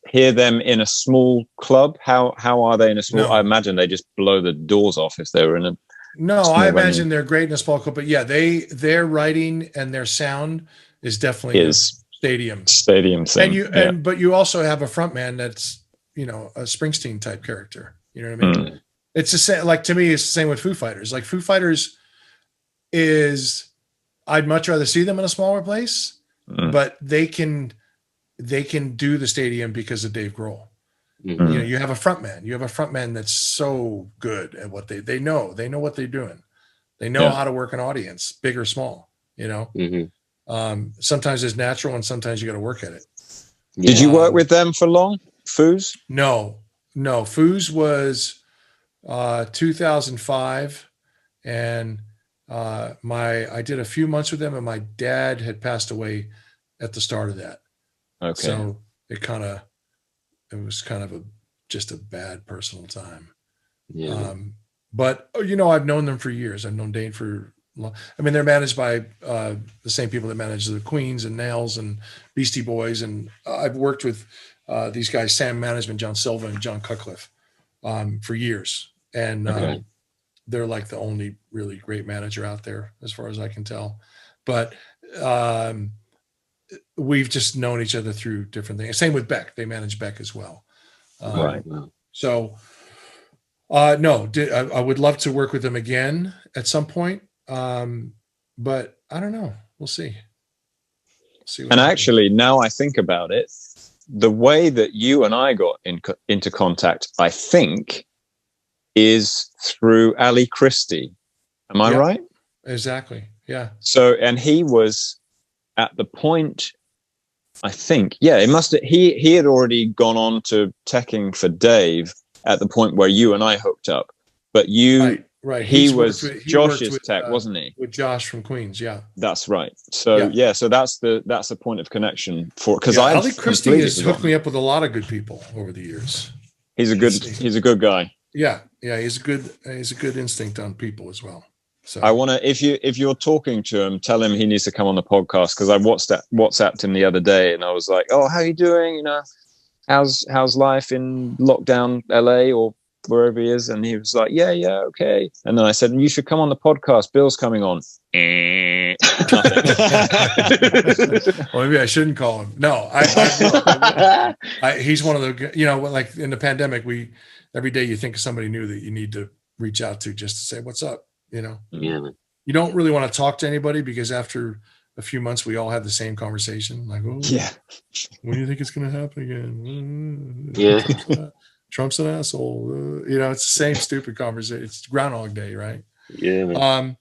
hear them in a small club? How are they in a small? No. I imagine they just blow the doors off if they were in a. No, I imagine they're great in a small club. But yeah, their writing and their sound is definitely stadium thing. But you also have a frontman that's, a Springsteen type character. You know what I mean? It's the same. Like, to me, it's the same with Foo Fighters. Like, Foo Fighters I'd much rather see them in a smaller place, but they can do the stadium because of Dave Grohl. You have a frontman that's so good at what they know what they're doing. They know how to work an audience, big or small, sometimes it's natural and sometimes you got to work at it. Did you work with them for long? Foos? No. Foos was 2005, and I did a few months with them, and my dad had passed away at the start of that. Okay. So it was kind of just a bad personal time. Yeah. But I've known them for years. I've known Dane for long. I mean, they're managed by the same people that manage the Queens and Nails and Beastie Boys, and I've worked with these guys, Sam Management, John Silva and John Cutcliffe, for years, and they're like the only really great manager out there, as far as I can tell. But we've just known each other through different things. Same with Beck; they manage Beck as well. Right. So, no, I would love to work with them again at some point, but I don't know. We'll see. And actually, now I think about it, the way that you and I got into contact, I think, is through Ali Christie. Am I right? Exactly. Yeah. So, and he was at the point, I think, it must have, he had already gone on to teching for Dave at the point where you and I hooked up. But right. He was Josh's tech, wasn't he? With Josh from Queens, yeah. That's right. So so that's the point of connection for, because Ali Christie has hooked me up with a lot of good people over the years. He's a good guy. Yeah, he's a good instinct on people as well. So I want to, if you're talking to him, tell him he needs to come on the podcast, because I WhatsApped him the other day and I was like, "Oh, how you doing? How's life in lockdown LA or wherever he is?" And he was like, "Yeah, okay." And then I said, "You should come on the podcast. Bill's coming on." Well, maybe I shouldn't call him. No, he's one of the, like in the pandemic, every day you think of somebody new that you need to reach out to just to say, "What's up?" You don't really want to talk to anybody, because after a few months we all have the same conversation, like, "Oh, when do you think it's going to happen again?" Trump's an asshole. It's the same stupid conversation. It's Groundhog Day, right? Yeah.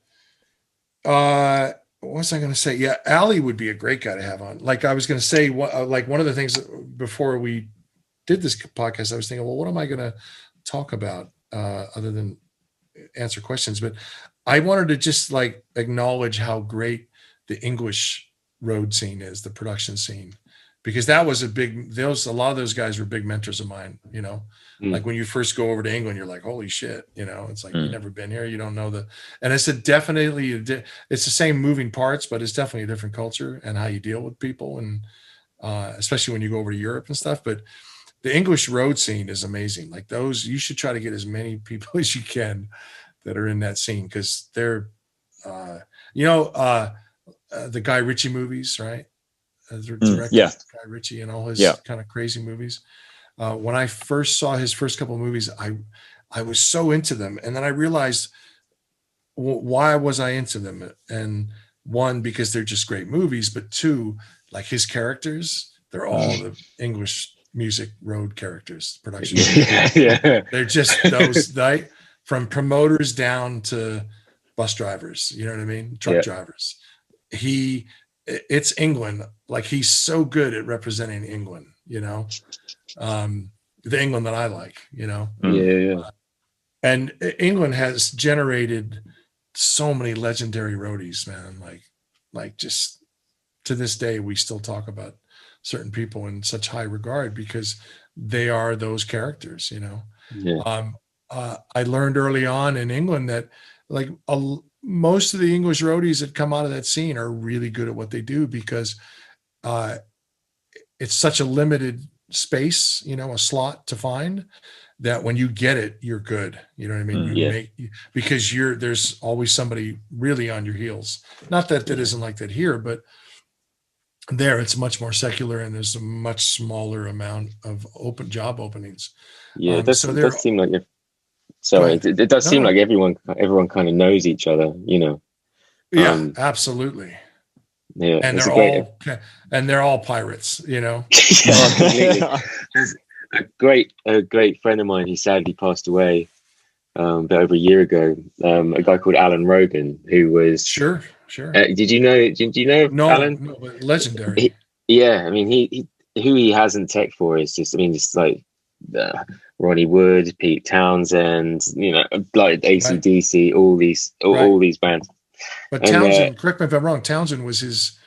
what was I going to say? Yeah, Ali would be a great guy to have on. Like I was going to say, like one of the things before we did this podcast, I was thinking, well, what am I going to talk about other than answer questions? But I wanted to just like acknowledge how great the English road scene is, the production scene, because that was a lot of those guys were big mentors of mine, you know. Like when you first go over to England, you're like, holy shit, you know, it's like, you've never been here. You don't know and it's it's the same moving parts, but it's definitely a different culture and how you deal with people. And especially when you go over to Europe and stuff, but the English road scene is amazing. Like those, you should try to get as many people as you can that are in that scene. Cause they're, the Guy Ritchie movies, right? Director Guy Ritchie and all his kind of crazy movies. When I first saw his first couple of movies, I was so into them. And then I realized why was I into them? And one, because they're just great movies, but two, like his characters, they're all the English music road characters, production. They're just those, from promoters down to bus drivers, you know what I mean? Truck drivers. It's England. Like he's so good at representing England, you know, the England that I like, you know. And England has generated so many legendary roadies, man. Like just to this day, we still talk about certain people in such high regard because they are those characters, you know. I learned early on in England that like most of the English roadies that come out of that scene are really good at what they do because it's such a limited space, you know, a slot to find that when you get it, you're good. You know what I mean? Because there's always somebody really on your heels. Not that isn't like that here, but there it's much more secular and there's a much smaller amount of open job openings. It does seem like it does seem like everyone kind of knows each other, you know. Absolutely. Yeah, and they're all pirates, you know. There's a great friend of mine. He sadly passed away about over a year ago. A guy called Alan Rogan, who was sure. Did you know Alan? No, but legendary. I mean, he who he hasn't tech for is just like Ronnie Wood, Pete Townsend, you know, like AC/DC, all these bands. But Townsend, correct me if I'm wrong, Townsend was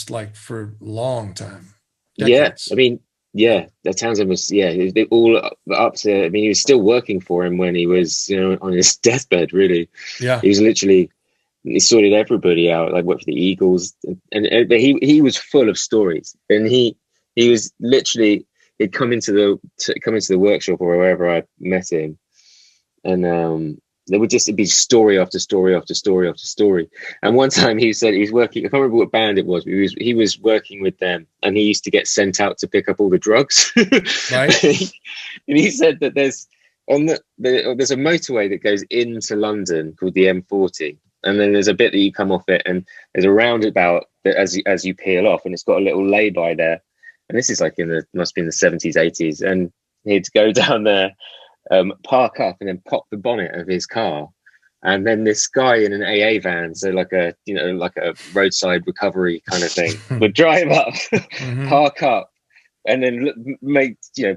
like for a long time. Decades. I mean, the Townsend was, they all up to, I mean, he was still working for him when he was, you know, on his deathbed, really. Yeah. He was literally, he sorted everybody out, like worked for the Eagles. And he was full of stories. And he was literally, he'd come into the workshop or wherever I met him. And, there would just be story after story after story after story. And one time he said he was working, I can't remember what band it was, but he was working with them and he used to get sent out to pick up all the drugs. Right. And he said that there's a motorway that goes into London called the M40. And then there's a bit that you come off it and there's a roundabout that as you peel off and it's got a little lay-by there. And this is like must be in the 70s, 80s. And he'd go down there, park up and then pop the bonnet of his car, and then this guy in an AA van, so like a roadside recovery kind of thing, would drive up, park up, and then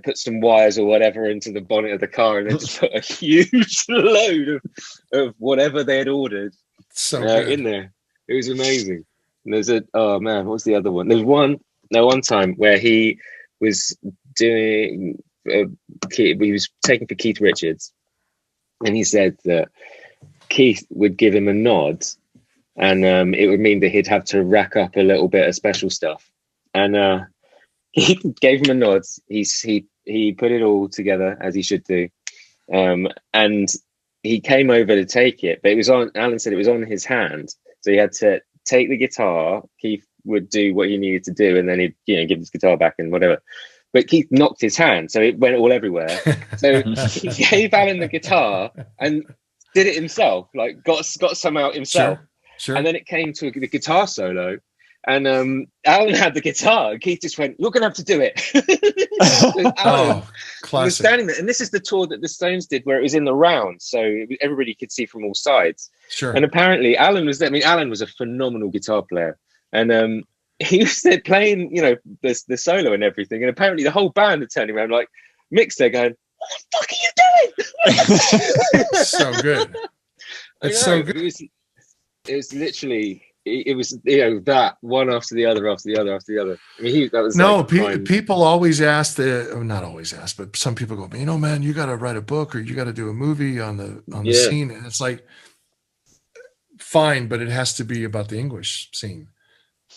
put some wires or whatever into the bonnet of the car, and then just put a huge load of whatever they had ordered in there. It was amazing. And there's what's the other one? There's one time where he was doing. He was taken for Keith Richards, and he said that Keith would give him a nod, and it would mean that he'd have to rack up a little bit of special stuff. And he gave him a nod. He put it all together as he should do, and he came over to take it, but it was on. Alan said it was on his hand, so he had to take the guitar. Keith would do what he needed to do, and then he'd give his guitar back and whatever. But Keith knocked his hand, so it went all everywhere. So he gave Alan the guitar and did it himself, like got some out himself. Sure. And then it came to the guitar solo, and Alan had the guitar, and Keith just went, "You're going to have to do it." Alan was standing there, and this is the tour that the Stones did, where it was in the round, so everybody could see from all sides. Sure. And apparently Alan was there. I mean, Alan was a phenomenal guitar player, and he was there playing, you know, the solo and everything. And apparently the whole band are turning around like Mick's there going, "What the fuck are you doing?" So good. It's so good. It was literally. It was, you know, that one after the other, after the other, after the other. I mean, that was no. Like people always ask not always ask, but some people go, you know, man, you got to write a book or you got to do a movie on the scene, and it's like, fine, but it has to be about the English scene,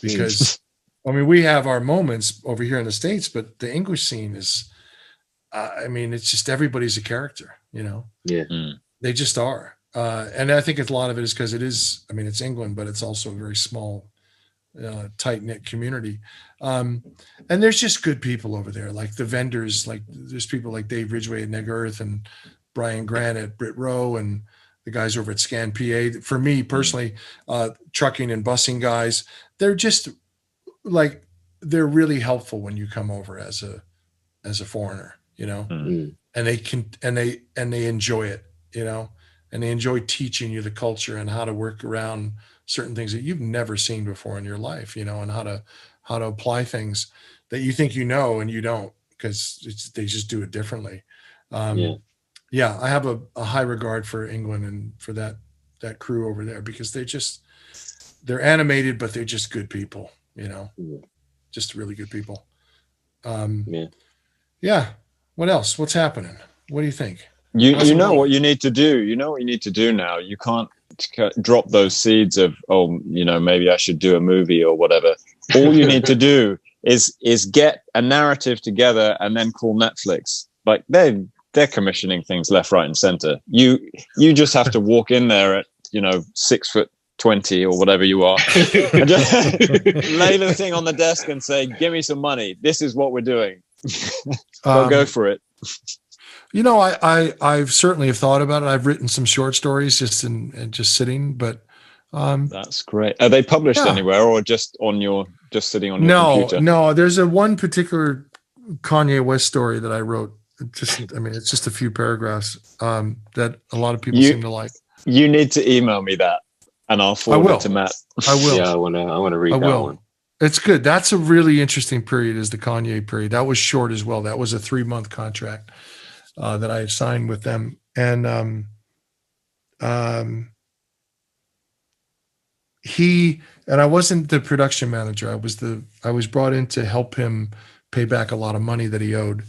because I mean, we have our moments over here in the States, but the English scene is, I mean, it's just everybody's a character, you know. Yeah, they just are. And I think a lot of it is because it is, I mean, it's England, but it's also a very small, tight-knit community. And there's just good people over there, like the vendors, like there's people like Dave Ridgway at Neg Earth and Brian Grant at Brit Row and the guys over at Scan PA. For me personally, trucking and busing guys, they're just like, they're really helpful when you come over as a foreigner, you know, and they enjoy it, you know. And they enjoy teaching you the culture and how to work around certain things that you've never seen before in your life, you know, and how to apply things that you think you know and you don't, because they just do it differently. Yeah, I have a high regard for England and for that crew over there, because they're animated, but they're just good people, you know, just really good people. Yeah. What else? What's happening? What do you think? You know what you need to do. You know what you need to do now. You can't drop those seeds of, oh, you know, maybe I should do a movie or whatever. All you need to do is get a narrative together and then call Netflix. Like they're commissioning things left, right, and center. You just have to walk in there at, you know, 6'20" or whatever you are, and just lay the thing on the desk and say, "Give me some money. This is what we're doing." Go for it. You know, I've certainly have thought about it. I've written some short stories just sitting, but that's great. Are they published anywhere or just sitting on your computer? No, there's one particular Kanye West story that I wrote. It's just a few paragraphs that a lot of people seem to like. You need to email me that and I'll forward it to Matt. I will. Yeah, I want to read that one. It's good. That's a really interesting period, is the Kanye period. That was short as well. That was a 3-month contract that I had signed with them. And I wasn't the production manager. I was brought in to help him pay back a lot of money that he owed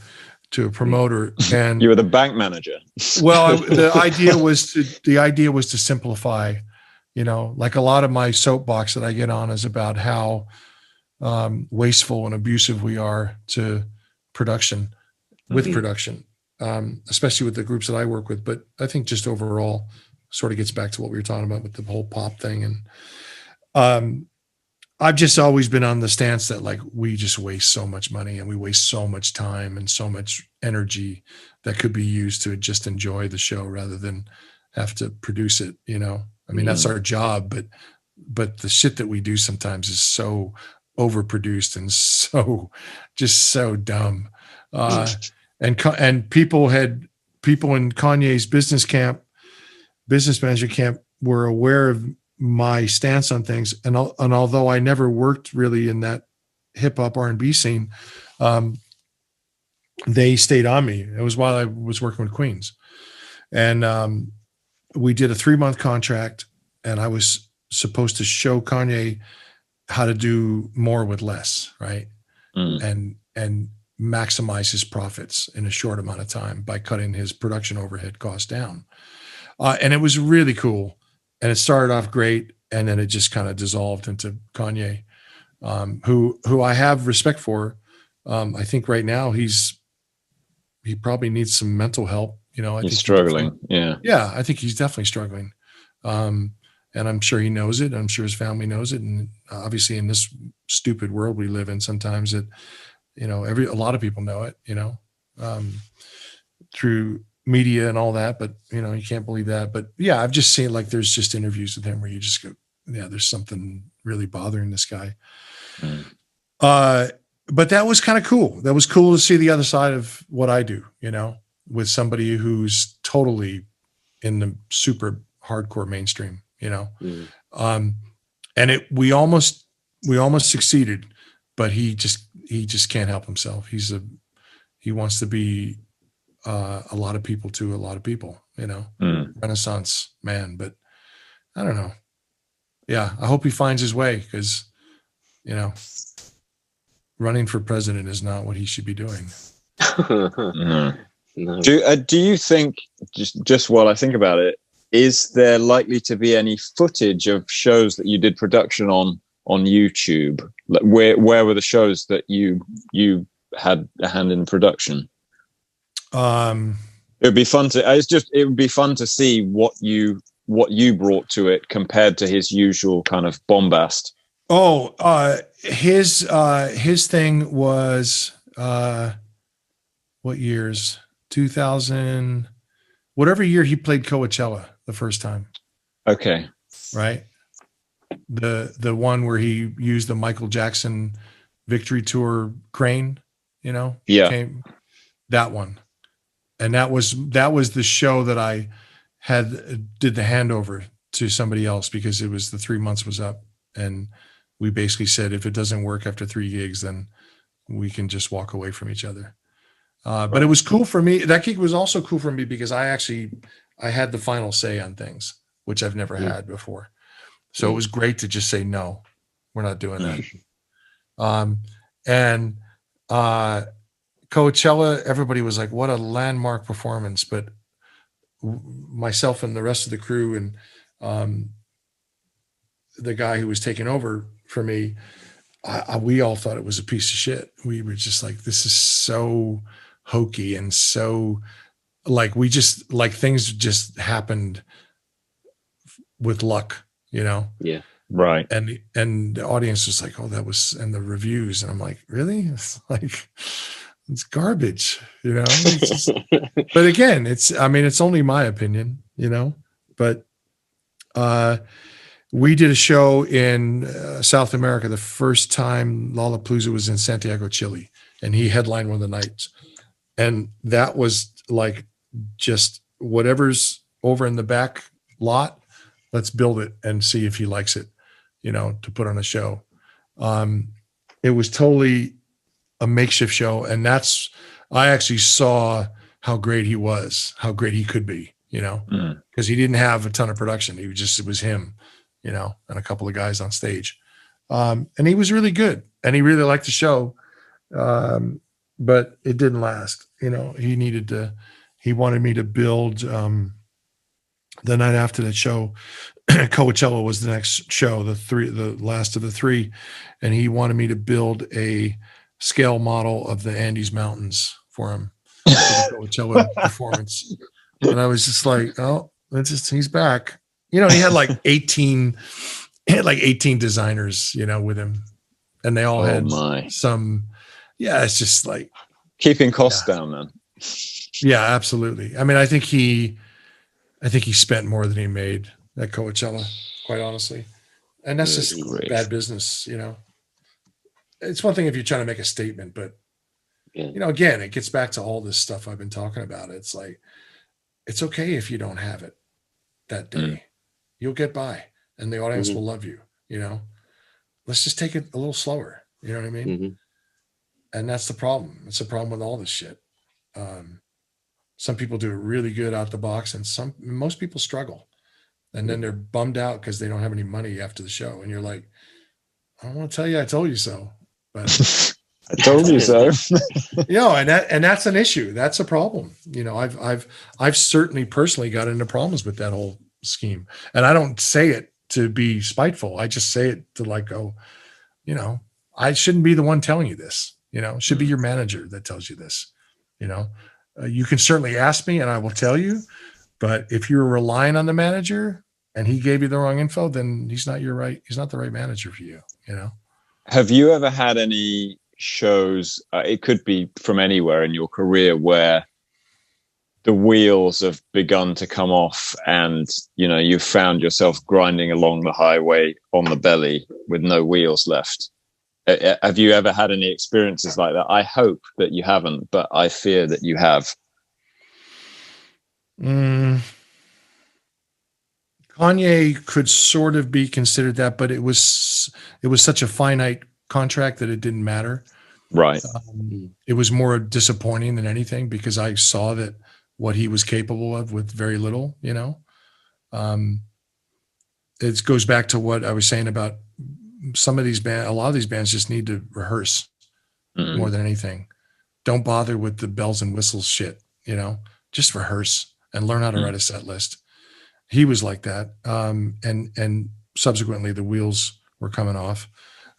to a promoter. And you were the bank manager. Well, the idea was to simplify, you know, like a lot of my soapbox that I get on is about how wasteful and abusive we are to production, with production, especially with the groups that I work with. But I think just overall sort of gets back to what we were talking about with the whole pop thing. And I've just always been on the stance that, like, we just waste so much money and we waste so much time and so much energy that could be used to just enjoy the show rather than have to produce it, you know. I mean, that's our job, but the shit that we do sometimes is so overproduced and so dumb. And people in Kanye's business manager camp were aware of my stance on things. And although I never worked really in that hip hop R&B scene, they stayed on me. It was while I was working with Queens. And we did a 3-month contract, and I was supposed to show Kanye how to do more with less, right? And maximize his profits in a short amount of time by cutting his production overhead costs down. And it was really cool. And it started off great, and then it just kind of dissolved into Kanye, who I have respect for. I think right now he probably needs some mental help. You know, I think he's struggling. Yeah, I think he's definitely struggling. And I'm sure he knows it. I'm sure his family knows it. And obviously in this stupid world we live in, sometimes a lot of people know it, you know, through media and all that, but you know, you can't believe that. But yeah, I've just seen, like, there's just interviews with him where you just go, yeah, there's something really bothering this guy. But that was kind of cool. That was cool to see the other side of what I do, you know, with somebody who's totally in the super hardcore mainstream, you know. Mm. And we almost succeeded, but he just can't help himself. He wants to be a lot of people to a lot of people, you know. Renaissance man. But I don't know. Yeah, I hope he finds his way, because, you know, running for president is not what he should be doing. No. No. Do you think, just while I think about it, is there likely to be any footage of shows that you did production on YouTube? Like, where were the shows that you had a hand in production? It would be fun to. It would be fun to see what you brought to it compared to his usual kind of bombast. Oh, his thing was what years? 2000, whatever year he played Coachella the first time. Okay. Right. The one where he used the Michael Jackson Victory Tour crane, you know? Yeah. That one. And that was the show that I did the handover to somebody else, because it was the 3 months was up, and we basically said, if it doesn't work after 3 gigs, then we can just walk away from each other. But it was cool for me. That gig was also cool for me because I had the final say on things, which I've never had before. So it was great to just say, no, we're not doing that. And Coachella, everybody was like, what a landmark performance. But myself and the rest of the crew and the guy who was taking over for me, we all thought it was a piece of shit. We were just like, this is so hokey and so like, things just happened with luck, you know? Yeah. Right. And the audience was like, oh, that was, and the reviews. And I'm like, really? It's like, it's garbage, you know? But again, it's only my opinion, you know? But we did a show in South America the first time Lollapalooza was in Santiago, Chile, and he headlined one of the nights. And that was like, just whatever's over in the back lot, let's build it and see if he likes it, you know, to put on a show. It was totally a makeshift show. And I actually saw how great he was, how great he could be, you know, because he didn't have a ton of production. It was him, you know, and a couple of guys on stage. And he was really good and he really liked the show. But it didn't last, you know. He wanted me to build, the night after that show, Coachella was the next show, the last of the three. And he wanted me to build a scale model of the Andes Mountains for him for the Coachella performance. And I was just like, oh, he's back. You know, he had like 18 designers, you know, with him. And they all had some, yeah, it's just like keeping costs down, man. Yeah, absolutely. I mean, I think he spent more than he made at Coachella, quite honestly. And that's just bad business, you know. It's one thing if you're trying to make a statement, but you know, again, it gets back to all this stuff I've been talking about. It's like, it's okay if you don't have it that day. You'll get by and the audience will love you, you know. Let's just take it a little slower. You know what I mean? And that's the problem. It's a problem with all this shit. Some people do it really good out the box, and most people struggle. And then they're bummed out because they don't have any money after the show. And you're like, I don't want to tell you I told you so, but I told you so. You know, and that's an issue. That's a problem. You know, I've certainly personally got into problems with that whole scheme. And I don't say it to be spiteful. I just say it to like go, you know, I shouldn't be the one telling you this. You know, it should be your manager that tells you this. You know, you can certainly ask me and I will tell you. But if you're relying on the manager and he gave you the wrong info, then he's not the right manager for you. You know. Have you ever had any shows? It could be from anywhere in your career where the wheels have begun to come off, and you know you've found yourself grinding along the highway on the belly with no wheels left. Have you ever had any experiences like that? I hope that you haven't, but I fear that you have. Kanye could sort of be considered that, but it was such a finite contract that it didn't matter. Right. It was more disappointing than anything because I saw that what he was capable of with very little, you know. It goes back to what I was saying about some of these bands. A lot of these bands just need to rehearse more than anything. Don't bother with the bells and whistles shit, you know. Just rehearse and learn how to write a set list. He was like that, and subsequently the wheels were coming off.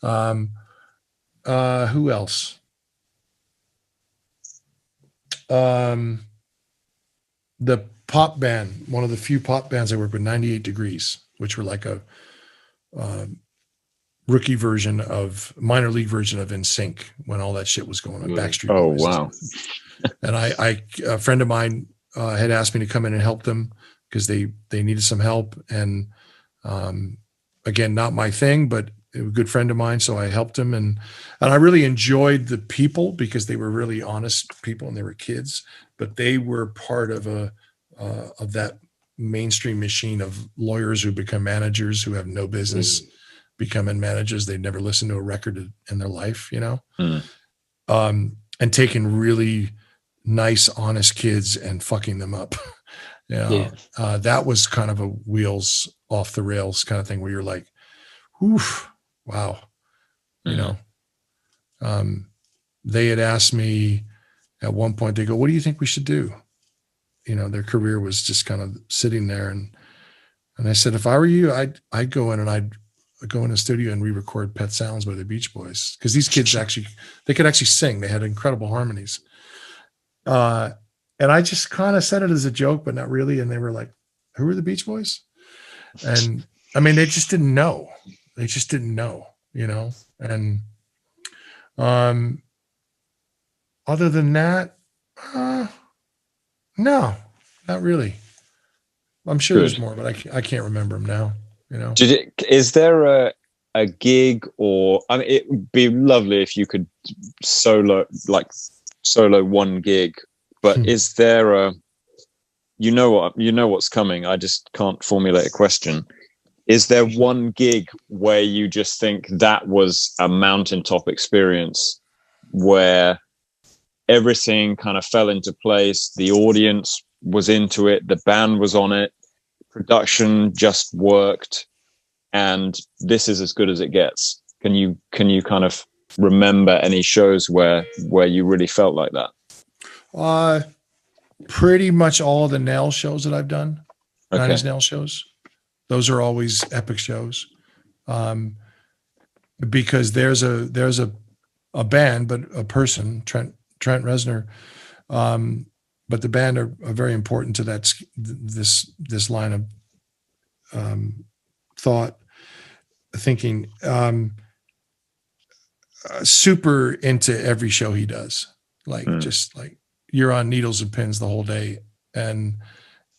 Who else? The pop band, one of the few pop bands I worked with, 98 Degrees, which were like a rookie version of minor league version of NSYNC when all that shit was going on. Backstreet Boys. Wow. And a friend of mine had asked me to come in and help them because they needed some help. And again, not my thing, but a good friend of mine. So I helped him, and I really enjoyed the people because they were really honest people and they were kids, but they were part of of that mainstream machine of lawyers who become managers who have no business becoming managers. They'd never listened to a record in their life, you know, and taking really nice, honest kids and fucking them up. That was kind of a wheels off the rails kind of thing where you're like, oof, wow. You know, they had asked me at one point, they go, what do you think we should do? You know, their career was just kind of sitting there. And I said, if I were you, I'd go in and I'd go in a studio and re-record Pet Sounds by the Beach Boys. Cause these kids they could actually sing. They had incredible harmonies. And I just kind of said it as a joke, but not really. And they were like, who are the Beach Boys? And I mean, they just didn't know. They just didn't know, you know? And other than that, no, not really. I'm sure there's more, but I can't remember them now, you know? Is there a gig, or, I mean, it would be lovely if you could solo one gig, but is there you know what's coming. I just can't formulate a question. Is there one gig where you just think that was a mountaintop experience where everything kind of fell into place, the audience was into it, the band was on it, production just worked, and this is as good as it gets? Can you kind of remember any shows where you really felt like that? Pretty much all of the Nail shows that I've done, Okay. 90s Nail shows. Those are always epic shows, because there's a band, but a person, Trent Reznor, but the band are very important to this line of thought, thinking. Super into every show he does, like just like you're on needles and pins the whole day, and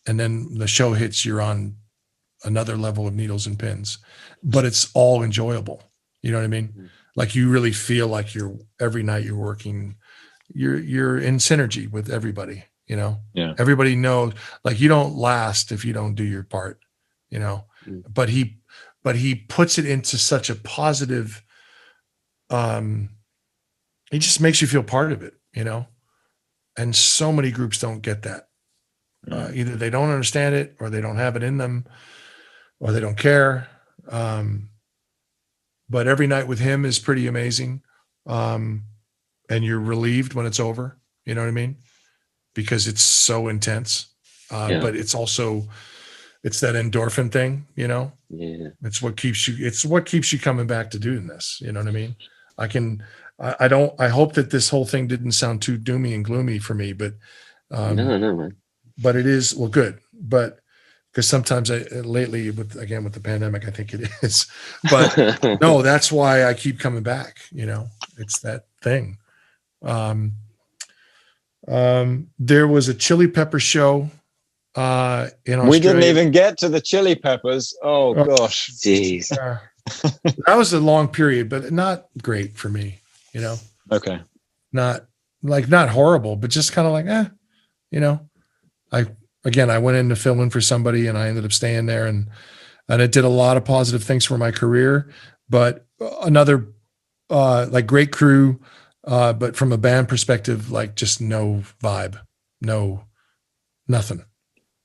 then the show hits, you're on another level of needles and pins, but it's all enjoyable. You know what I mean? Like you really feel like every night you're working, you're in synergy with everybody, you know? Yeah. Everybody knows, like you don't last if you don't do your part, you know? But he puts it into such a positive, he just makes you feel part of it, you know? And so many groups don't get that. Either they don't understand it, or they don't have it in them, or they don't care. But every night with him is pretty amazing. And you're relieved when it's over, you know what I mean? Because it's so intense. But it's also, it's that endorphin thing, you know? Yeah. It's what keeps you coming back to doing this. You know what I mean? I hope that this whole thing didn't sound too doomy and gloomy for me, but No, man. but it is, well, good. But because sometimes lately with the pandemic, I think it is, but no, that's why I keep coming back. You know, it's that thing. There was a Chili Pepper show in Australia. We didn't even get to the Chili Peppers. Oh gosh. Jeez. That was a long period, but not great for me, you know? Okay. Not horrible, but just kind of like, you know, again, I went in to fill in for somebody and I ended up staying there, and it did a lot of positive things for my career. But another like great crew, but from a band perspective, like just no vibe, no nothing.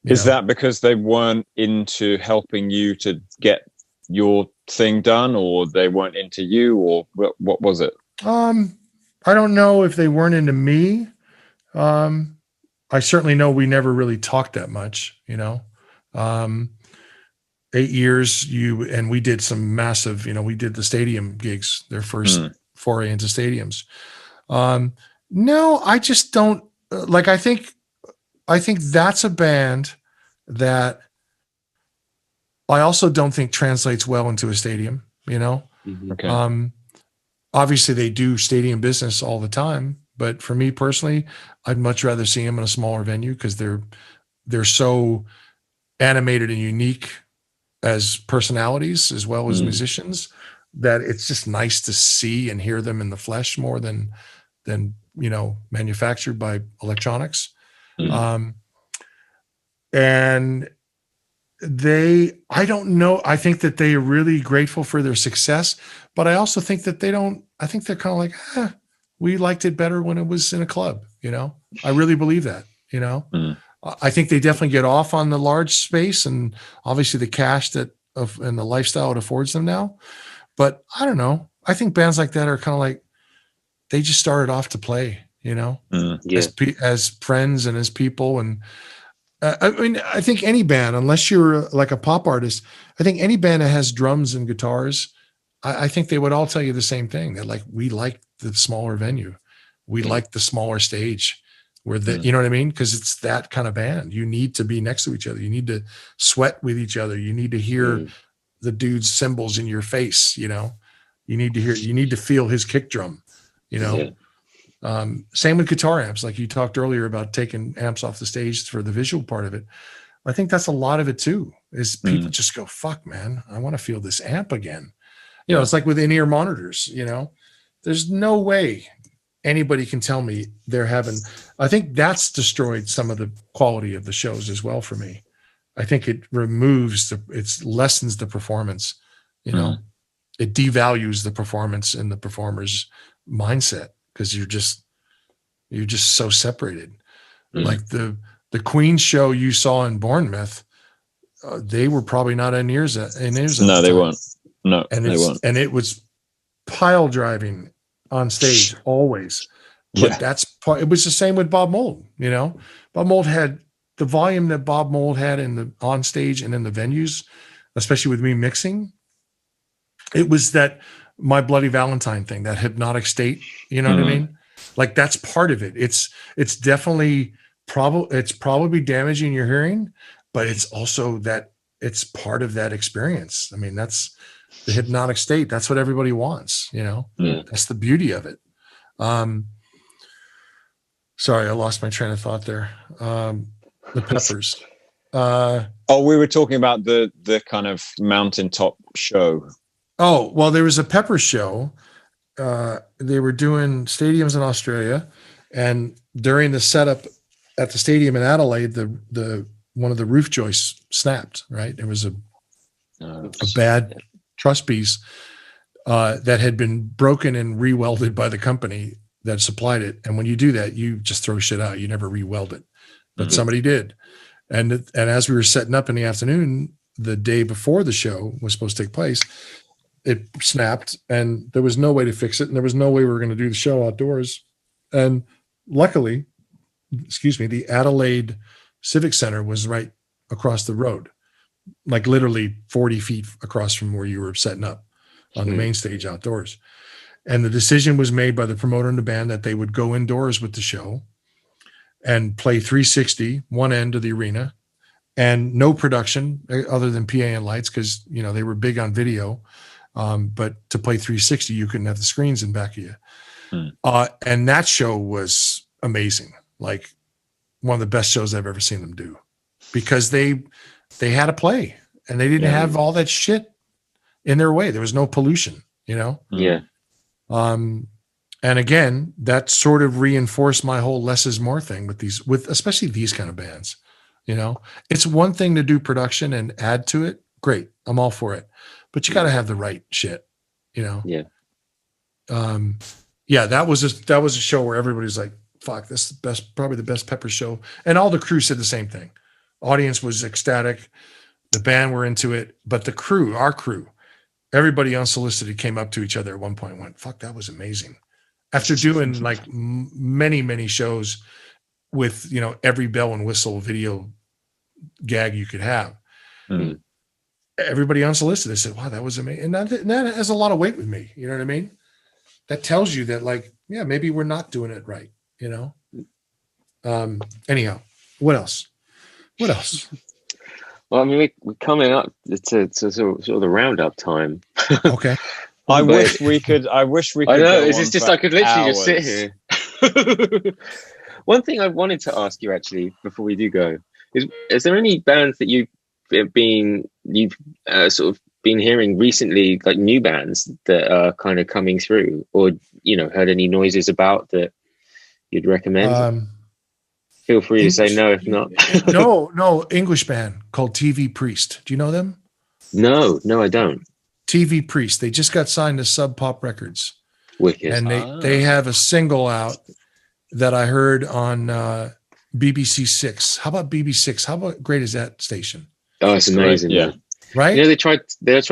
Is that because they weren't into helping you to get your thing done, or they weren't into you, or what was it? I don't know if they weren't into me. I certainly know we never really talked that much, 8 years and we did some massive, we did the stadium gigs, their first foray into stadiums. No, I just don't like, I think that's a band that I also don't think translates well into a stadium, Okay. Obviously they do stadium business all the time, but for me personally, I'd much rather see them in a smaller venue because they're so animated and unique as personalities as well as musicians that it's just nice to see and hear them in the flesh more than manufactured by electronics. And I don't know. I think that they are really grateful for their success, but I also think that I think they're kind of like, we liked it better when it was in a club, I really believe that, I think they definitely get off on the large space and obviously the cash and the lifestyle it affords them now. But I don't know. I think bands like that are kind of like, they just started off to play, as friends and as people. And I mean, I think any band, unless you're like a pop artist, I think any band that has drums and guitars, I think they would all tell you the same thing. They're like, we like the smaller venue. We like the smaller stage where you know what I mean? Because it's that kind of band. You need to be next to each other. You need to sweat with each other. You need to hear the dude's cymbals in your face. You need to feel his kick drum, Same with guitar amps. Like you talked earlier about taking amps off the stage for the visual part of it. I think that's a lot of it too, is people just go, fuck man, I want to feel this amp again. It's like with in-ear monitors, there's no way anybody can tell me I think that's destroyed some of the quality of the shows as well for me. I think it lessens the performance, it devalues the performance and the performer's mindset because you're just so separated. Like the Queen show you saw in Bournemouth, they were probably not in ears. No, they weren't. No, they weren't. And it was pile driving on stage always. But it was the same with Bob Mould, Bob Mould had the volume that Bob Mould had on stage and in the venues, especially with me mixing. It was that My Bloody Valentine thing, that hypnotic state, you know what I mean? Like that's part of it. It's definitely probably damaging your hearing, but it's also that it's part of that experience. I mean, that's the hypnotic state. That's what everybody wants, That's the beauty of it. Sorry, I lost my train of thought there. The Peppers. We were talking about the kind of Mountaintop show. Oh, well, there was a Peppers show. They were doing stadiums in Australia, and during the setup at the stadium in Adelaide, the one of the roof joists snapped. Right, there was a bad truss piece that had been broken and re-welded by the company that supplied it. And when you do that, you just throw shit out. You never re-weld it, but somebody did. And as we were setting up in the afternoon, the day before the show was supposed to take place, it snapped and there was no way to fix it. And there was no way we were going to do the show outdoors. And luckily, the Adelaide Civic Center was right across the road, like literally 40 feet across from where you were setting up on the main stage outdoors. And the decision was made by the promoter and the band that they would go indoors with the show and play 360, one end of the arena, and no production other than PA and lights, because they were big on video. But to play 360, you couldn't have the screens in back of you. And that show was amazing. Like one of the best shows I've ever seen them do, because they had to play and they didn't have all that shit in their way. There was no pollution, Yeah. And again, that sort of reinforced my whole less is more thing with especially these kind of bands, You know, it's one thing to do production and add to it. Great. I'm all for it. But you got to have the right shit, you know? Yeah. Yeah, that was a show where everybody's like, fuck, this is the best, probably the best Pepper show. And all the crew said the same thing. Audience was ecstatic. The band were into it, but the crew, our crew, everybody unsolicited came up to each other at one point and went, fuck, that was amazing. After doing like many, many shows with, you know, every bell and whistle video gag you could have. Mm. Everybody unsolicited said, wow, that was amazing. And that has a lot of weight with me. You know what I mean? That tells you that, like, yeah, maybe we're not doing it right, you know? Anyhow, what else? Well, I mean, we're coming up to sort of the roundup time. Okay. I wish we could. I know. It's just I could literally just sit here. One thing I wanted to ask you actually before we do go is there any bands that you've sort of been hearing recently, like new bands that are kind of coming through, or you know, heard any noises about that you'd recommend? Feel free to say no if not. No, English band called TV Priest. Do you know them? No, I don't. TV Priest. They just got signed to Sub Pop Records. Wicked. And they have a single out that I heard on BBC Six. How about BBC Six? How great is that station? Oh, it's amazing. Yeah. Right? You know, they tried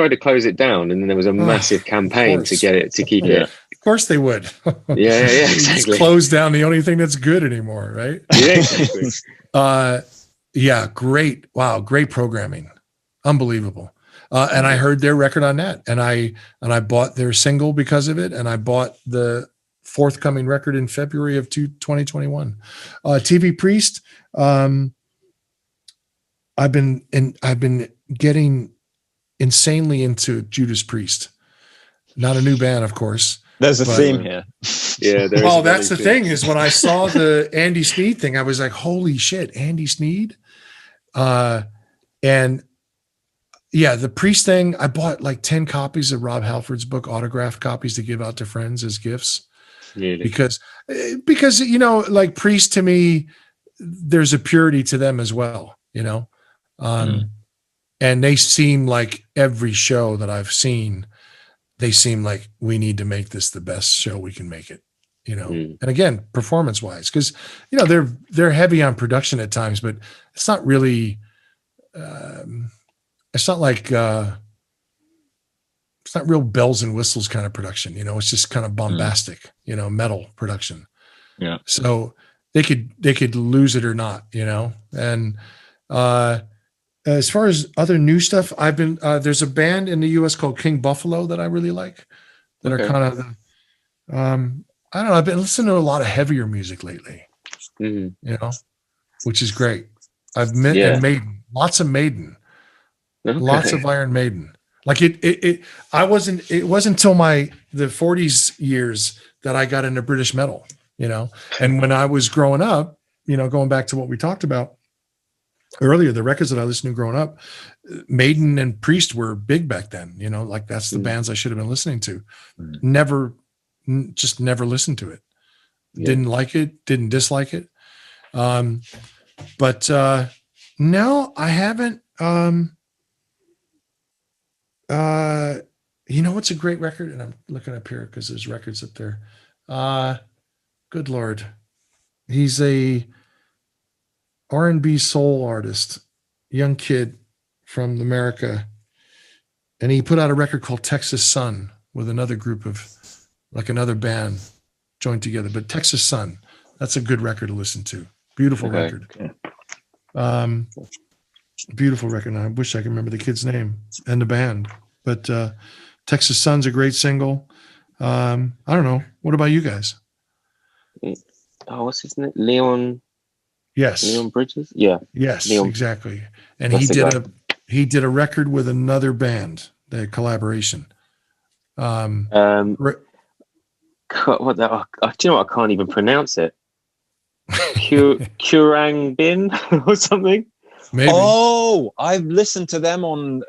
to close it down, and then there was a massive campaign to get it to keep it. Of course they would. Yeah, exactly. Just close down the only thing that's good anymore, right? Yeah, exactly. Yeah, great. Wow, great programming. Unbelievable. And I heard their record on that, and I bought their single because of it, and I bought the forthcoming record in February of 2021. TV Priest. I've been getting insanely into Judas Priest. Not a new band, of course. There's a theme here. Yeah. Well, that's the thing is when I saw the Andy Sneed thing, I was like, holy shit, Andy Sneed. And yeah, the Priest thing, I bought like 10 copies of Rob Halford's book, autographed copies to give out to friends as gifts. Really? Because, you know, like Priest to me, there's a purity to them as well, you know? And they seem like every show that I've seen, they seem like we need to make this the best show we can make it, you know? And again, performance wise, because, you know, they're heavy on production at times, but it's not really, it's not like, it's not real bells and whistles kind of production, you know, it's just kind of bombastic, you know, metal production. Yeah. So they could lose it or not, you know? And, as far as other new stuff, I've been, there's a band in the US called King Buffalo that I really like that are kind of, I don't know. I've been listening to a lot of heavier music lately, you know, which is great. And Maiden, lots of Maiden, lots of Iron Maiden. Like it wasn't until the 40s years that I got into British metal, you know, and when I was growing up, you know, going back to what we talked about earlier, the records that I listened to growing up, Maiden and Priest were big back then, you know, like that's the bands I should have been listening to. Never listened to it. Didn't like it, didn't dislike it. But no, I haven't. You know what's a great record? And I'm looking up here because there's records up there. Good Lord. He's a R&B soul artist, young kid from America. And he put out a record called Texas Sun with another group of, like another band joined together. But Texas Sun, that's a good record to listen to. Beautiful record. Beautiful record. I wish I could remember the kid's name and the band. But Texas Sun's a great single. I don't know. What about you guys? Oh, what's his name? Leon. Yes. Leon Bridges? Yeah. Yes, Leon. exactly. And he did a record with another band, the collaboration. What that? Do you know what? I can't even pronounce it. Kurang Bin or something. Maybe. Oh, I've listened to them on.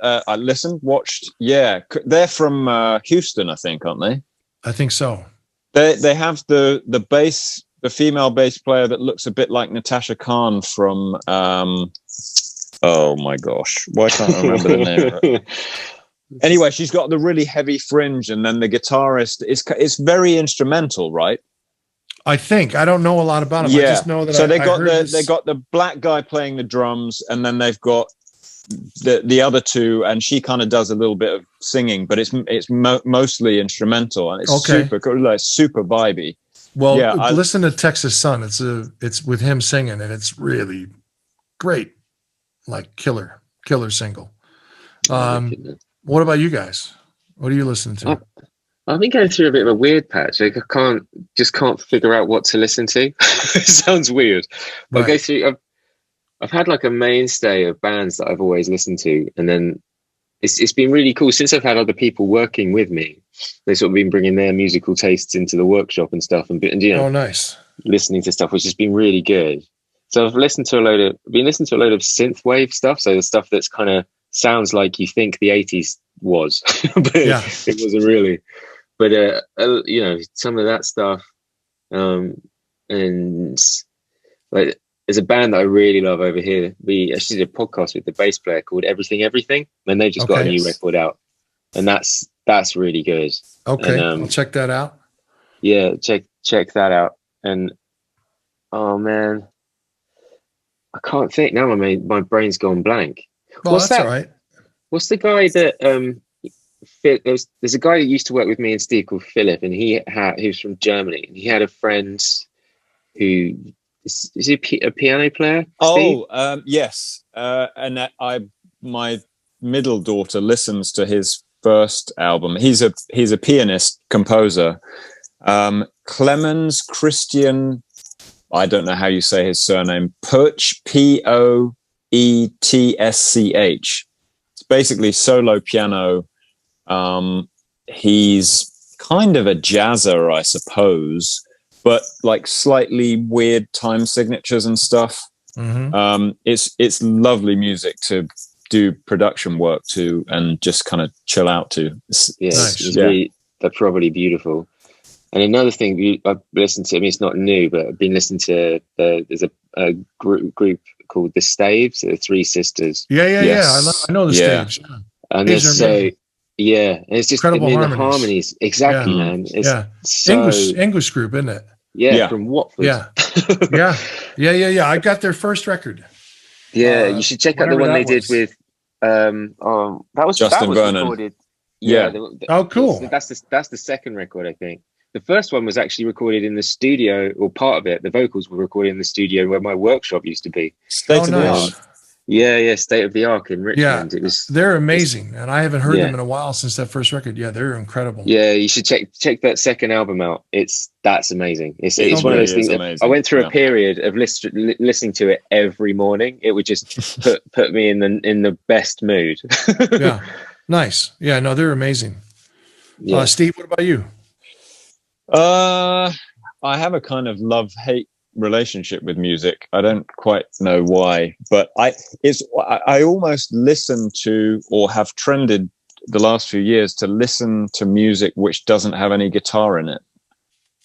Watched. Yeah, they're from Houston, I think, aren't they? I think so. They have the bass the female bass player that looks a bit like Natasha Khan from oh my gosh, why can't I remember the name of it? Anyway, she's got the really heavy fringe, and then the guitarist is very instrumental, right? I think I don't know a lot about them. Yeah. I just know that. So they I got the black guy playing the drums, and then they've got the other two, and she kind of does a little bit of singing, but it's mostly instrumental, and it's super cool, like super vibey. Well, yeah, listen to Texas Sun. It's with him singing, and it's really great, like killer single. What about you guys? What are you listening to? I've been going through a bit of a weird patch. Like I can't figure out what to listen to. It sounds weird. But I go through. I've had like a mainstay of bands that I've always listened to, and then it's been really cool since I've had other people working with me. They've sort of been bringing their musical tastes into the workshop and stuff, and you know, nice, listening to stuff, which has been really good. So I've been listening to a load of synthwave stuff. So the stuff that's kind of sounds like you think the 80s was, but it wasn't really. But you know, some of that stuff, and like. There's a band that I really love over here. We actually did a podcast with the bass player called Everything Everything, and they just got a new record out, and that's really good. Okay, and, I'll check that out. Yeah, check that out. And oh man, I can't think now. My brain's gone blank. Oh, what's that? All right. What's the guy that there's a guy that used to work with me and Steve called Philip, and he was from Germany, and he had a friend who. Is he a piano player? Steve? Yes. And my middle daughter listens to his first album. He's a pianist, composer. Clemens Christian, I don't know how you say his surname. Poetsch, Poetsch. It's basically solo piano. He's kind of a jazzer, I suppose. But like slightly weird time signatures and stuff. Mm-hmm. It's lovely music to do production work to and just kind of chill out to. Really, they're probably beautiful. And another thing I've listened to, I mean, it's not new, but I've been listening to, there's a group called The Staves, the Three Sisters. Yeah. I know The Staves. Yeah. And they're so, and it's just incredible harmonies. Exactly, man. It's so, English group, isn't it? Yeah, from Watford. Yeah. I got their first record. Yeah, you should check out the one they did with that was Justin Vernon. Recorded. Cool. That's the second record, I think. The first one was actually recorded in the studio, or part of it. The vocals were recorded in the studio where my workshop used to be. State of the Art. Yeah, State of the Art in Richmond. Yeah, they're amazing, and I haven't heard them in a while since that first record. Yeah, they're incredible. Yeah, you should check that second album out. That's amazing. It's one of those things. I went through a period of listening to it every morning. It would just put me in the best mood. Yeah, nice. Yeah, no, they're amazing. Yeah. Steve, what about you? I have a kind of love-hate relationship with music. I don't quite know why, but I almost listen to, or have trended the last few years to listen to music which doesn't have any guitar in it,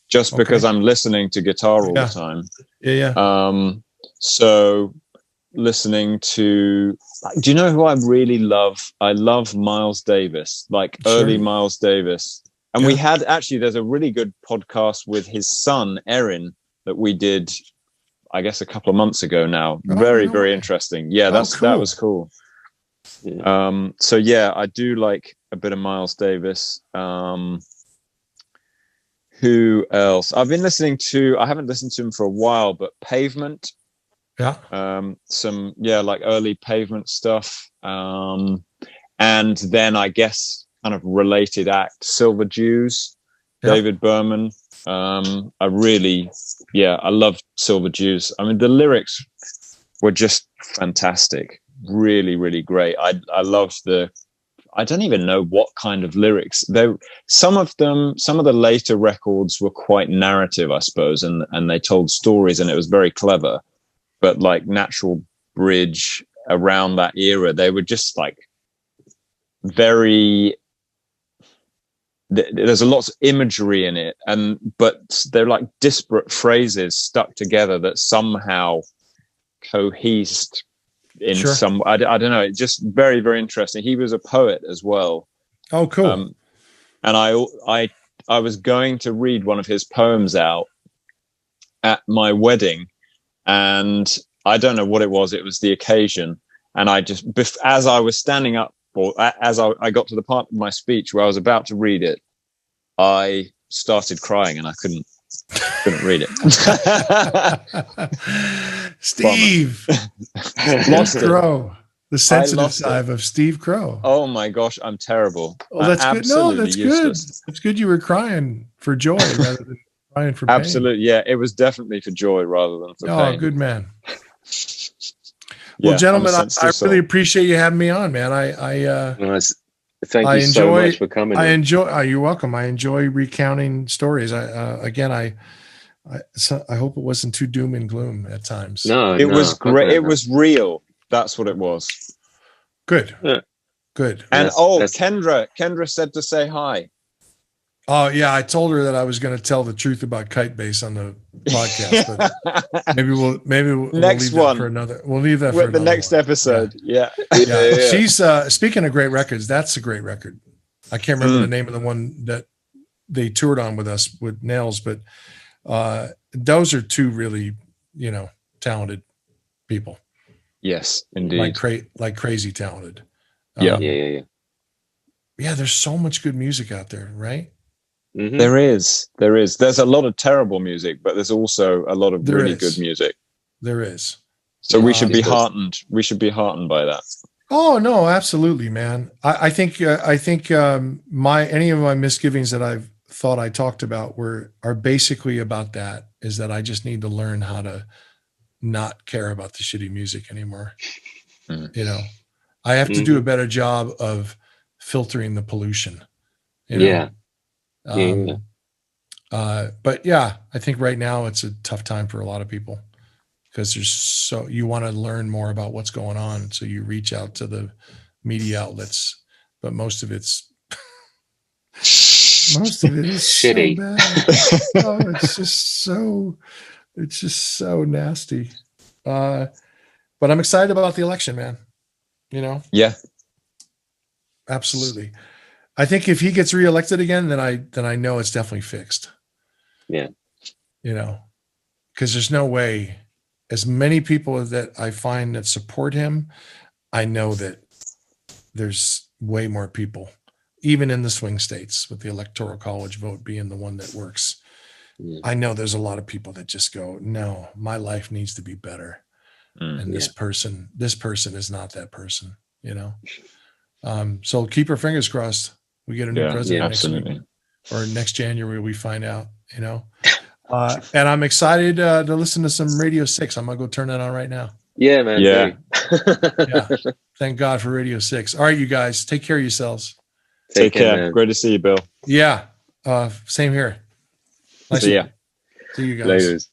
just because I'm listening to guitar all the time. So listening to, do you know who I really love? I love Miles Davis, like early Miles Davis. And we had there's a really good podcast with his son Erin that we did, I guess, a couple of months ago now. Very interesting. Yeah, that was cool. Yeah. So I do like a bit of Miles Davis. Who else? I've been listening to, I haven't listened to him for a while, but Pavement. Yeah. Some like early Pavement stuff. And then I guess kind of related act, Silver Jews, David Berman. I loved Silver Jews. I mean, the lyrics were just fantastic. Really, really great. I loved I don't even know what kind of lyrics. Some of the later records were quite narrative, I suppose, and they told stories, and it was very clever. But like Natural Bridge around that era, they were just like very there's a lots of imagery in it, but they're like disparate phrases stuck together that somehow cohesed in some. I don't know. It's just very, very interesting. He was a poet as well. Oh, cool. And I was going to read one of his poems out at my wedding, and I don't know what it was. It was the occasion, and I just, as I was standing up, or as I got to the part of my speech where I was about to read it, I started crying and I couldn't read it. Steve Crow, the sensitive side of Steve Crow. Oh my gosh, I'm terrible. Oh, that's good. No, that's useless. Good. It's good you were crying for joy rather than crying for pain. Absolutely, yeah. It was definitely for joy rather than for pain. Oh, good man. Well, gentlemen, I really appreciate you having me on, man. Thank you so much for coming. You're welcome. I enjoy recounting stories. I hope it wasn't too doom and gloom at times. No, it was great. It was real. That's what it was. Good. Good. And Kendra said to say hi. Oh yeah, I told her that I was going to tell the truth about kite base on the podcast, but maybe we'll next leave that for another. We'll leave that for the next episode. Yeah. She's speaking of great records. That's a great record. I can't remember the name of the one that they toured on with us with Nails, but those are two really, talented people. Yes, indeed. Like crazy talented. Yeah. Yeah, there's so much good music out there, right? Mm-hmm. There is. There's a lot of terrible music, but there's also a lot of really good music. There is. So we should be heartened. We should be heartened by that. Oh no, absolutely, man. I think any of my misgivings that I've thought I talked about are basically about that. Is that I just need to learn how to not care about the shitty music anymore. I have to do a better job of filtering the pollution. But yeah, I think right now it's a tough time for a lot of people because you want to learn more about what's going on. So you reach out to the media outlets, but most of it's shitty. So bad. Oh, it's just so nasty. But I'm excited about the election, man. Yeah, absolutely. I think if he gets reelected again, then I know it's definitely fixed. Yeah. Because there's no way, as many people that I find that support him, I know that there's way more people, even in the swing states with the electoral college vote being the one that works. Yeah. I know there's a lot of people that just go, no, my life needs to be better. And this person is not that person, so keep our fingers crossed. We get a new president next week, or next January. We find out, and I'm excited to listen to some Radio 6. I'm gonna go turn that on right now. Yeah, man. Yeah. Thank God for Radio 6. All right, you guys, take care of yourselves. Take care. Man. Great to see you, Bill. Yeah. Same here. Nice see ya. See you guys. Laters.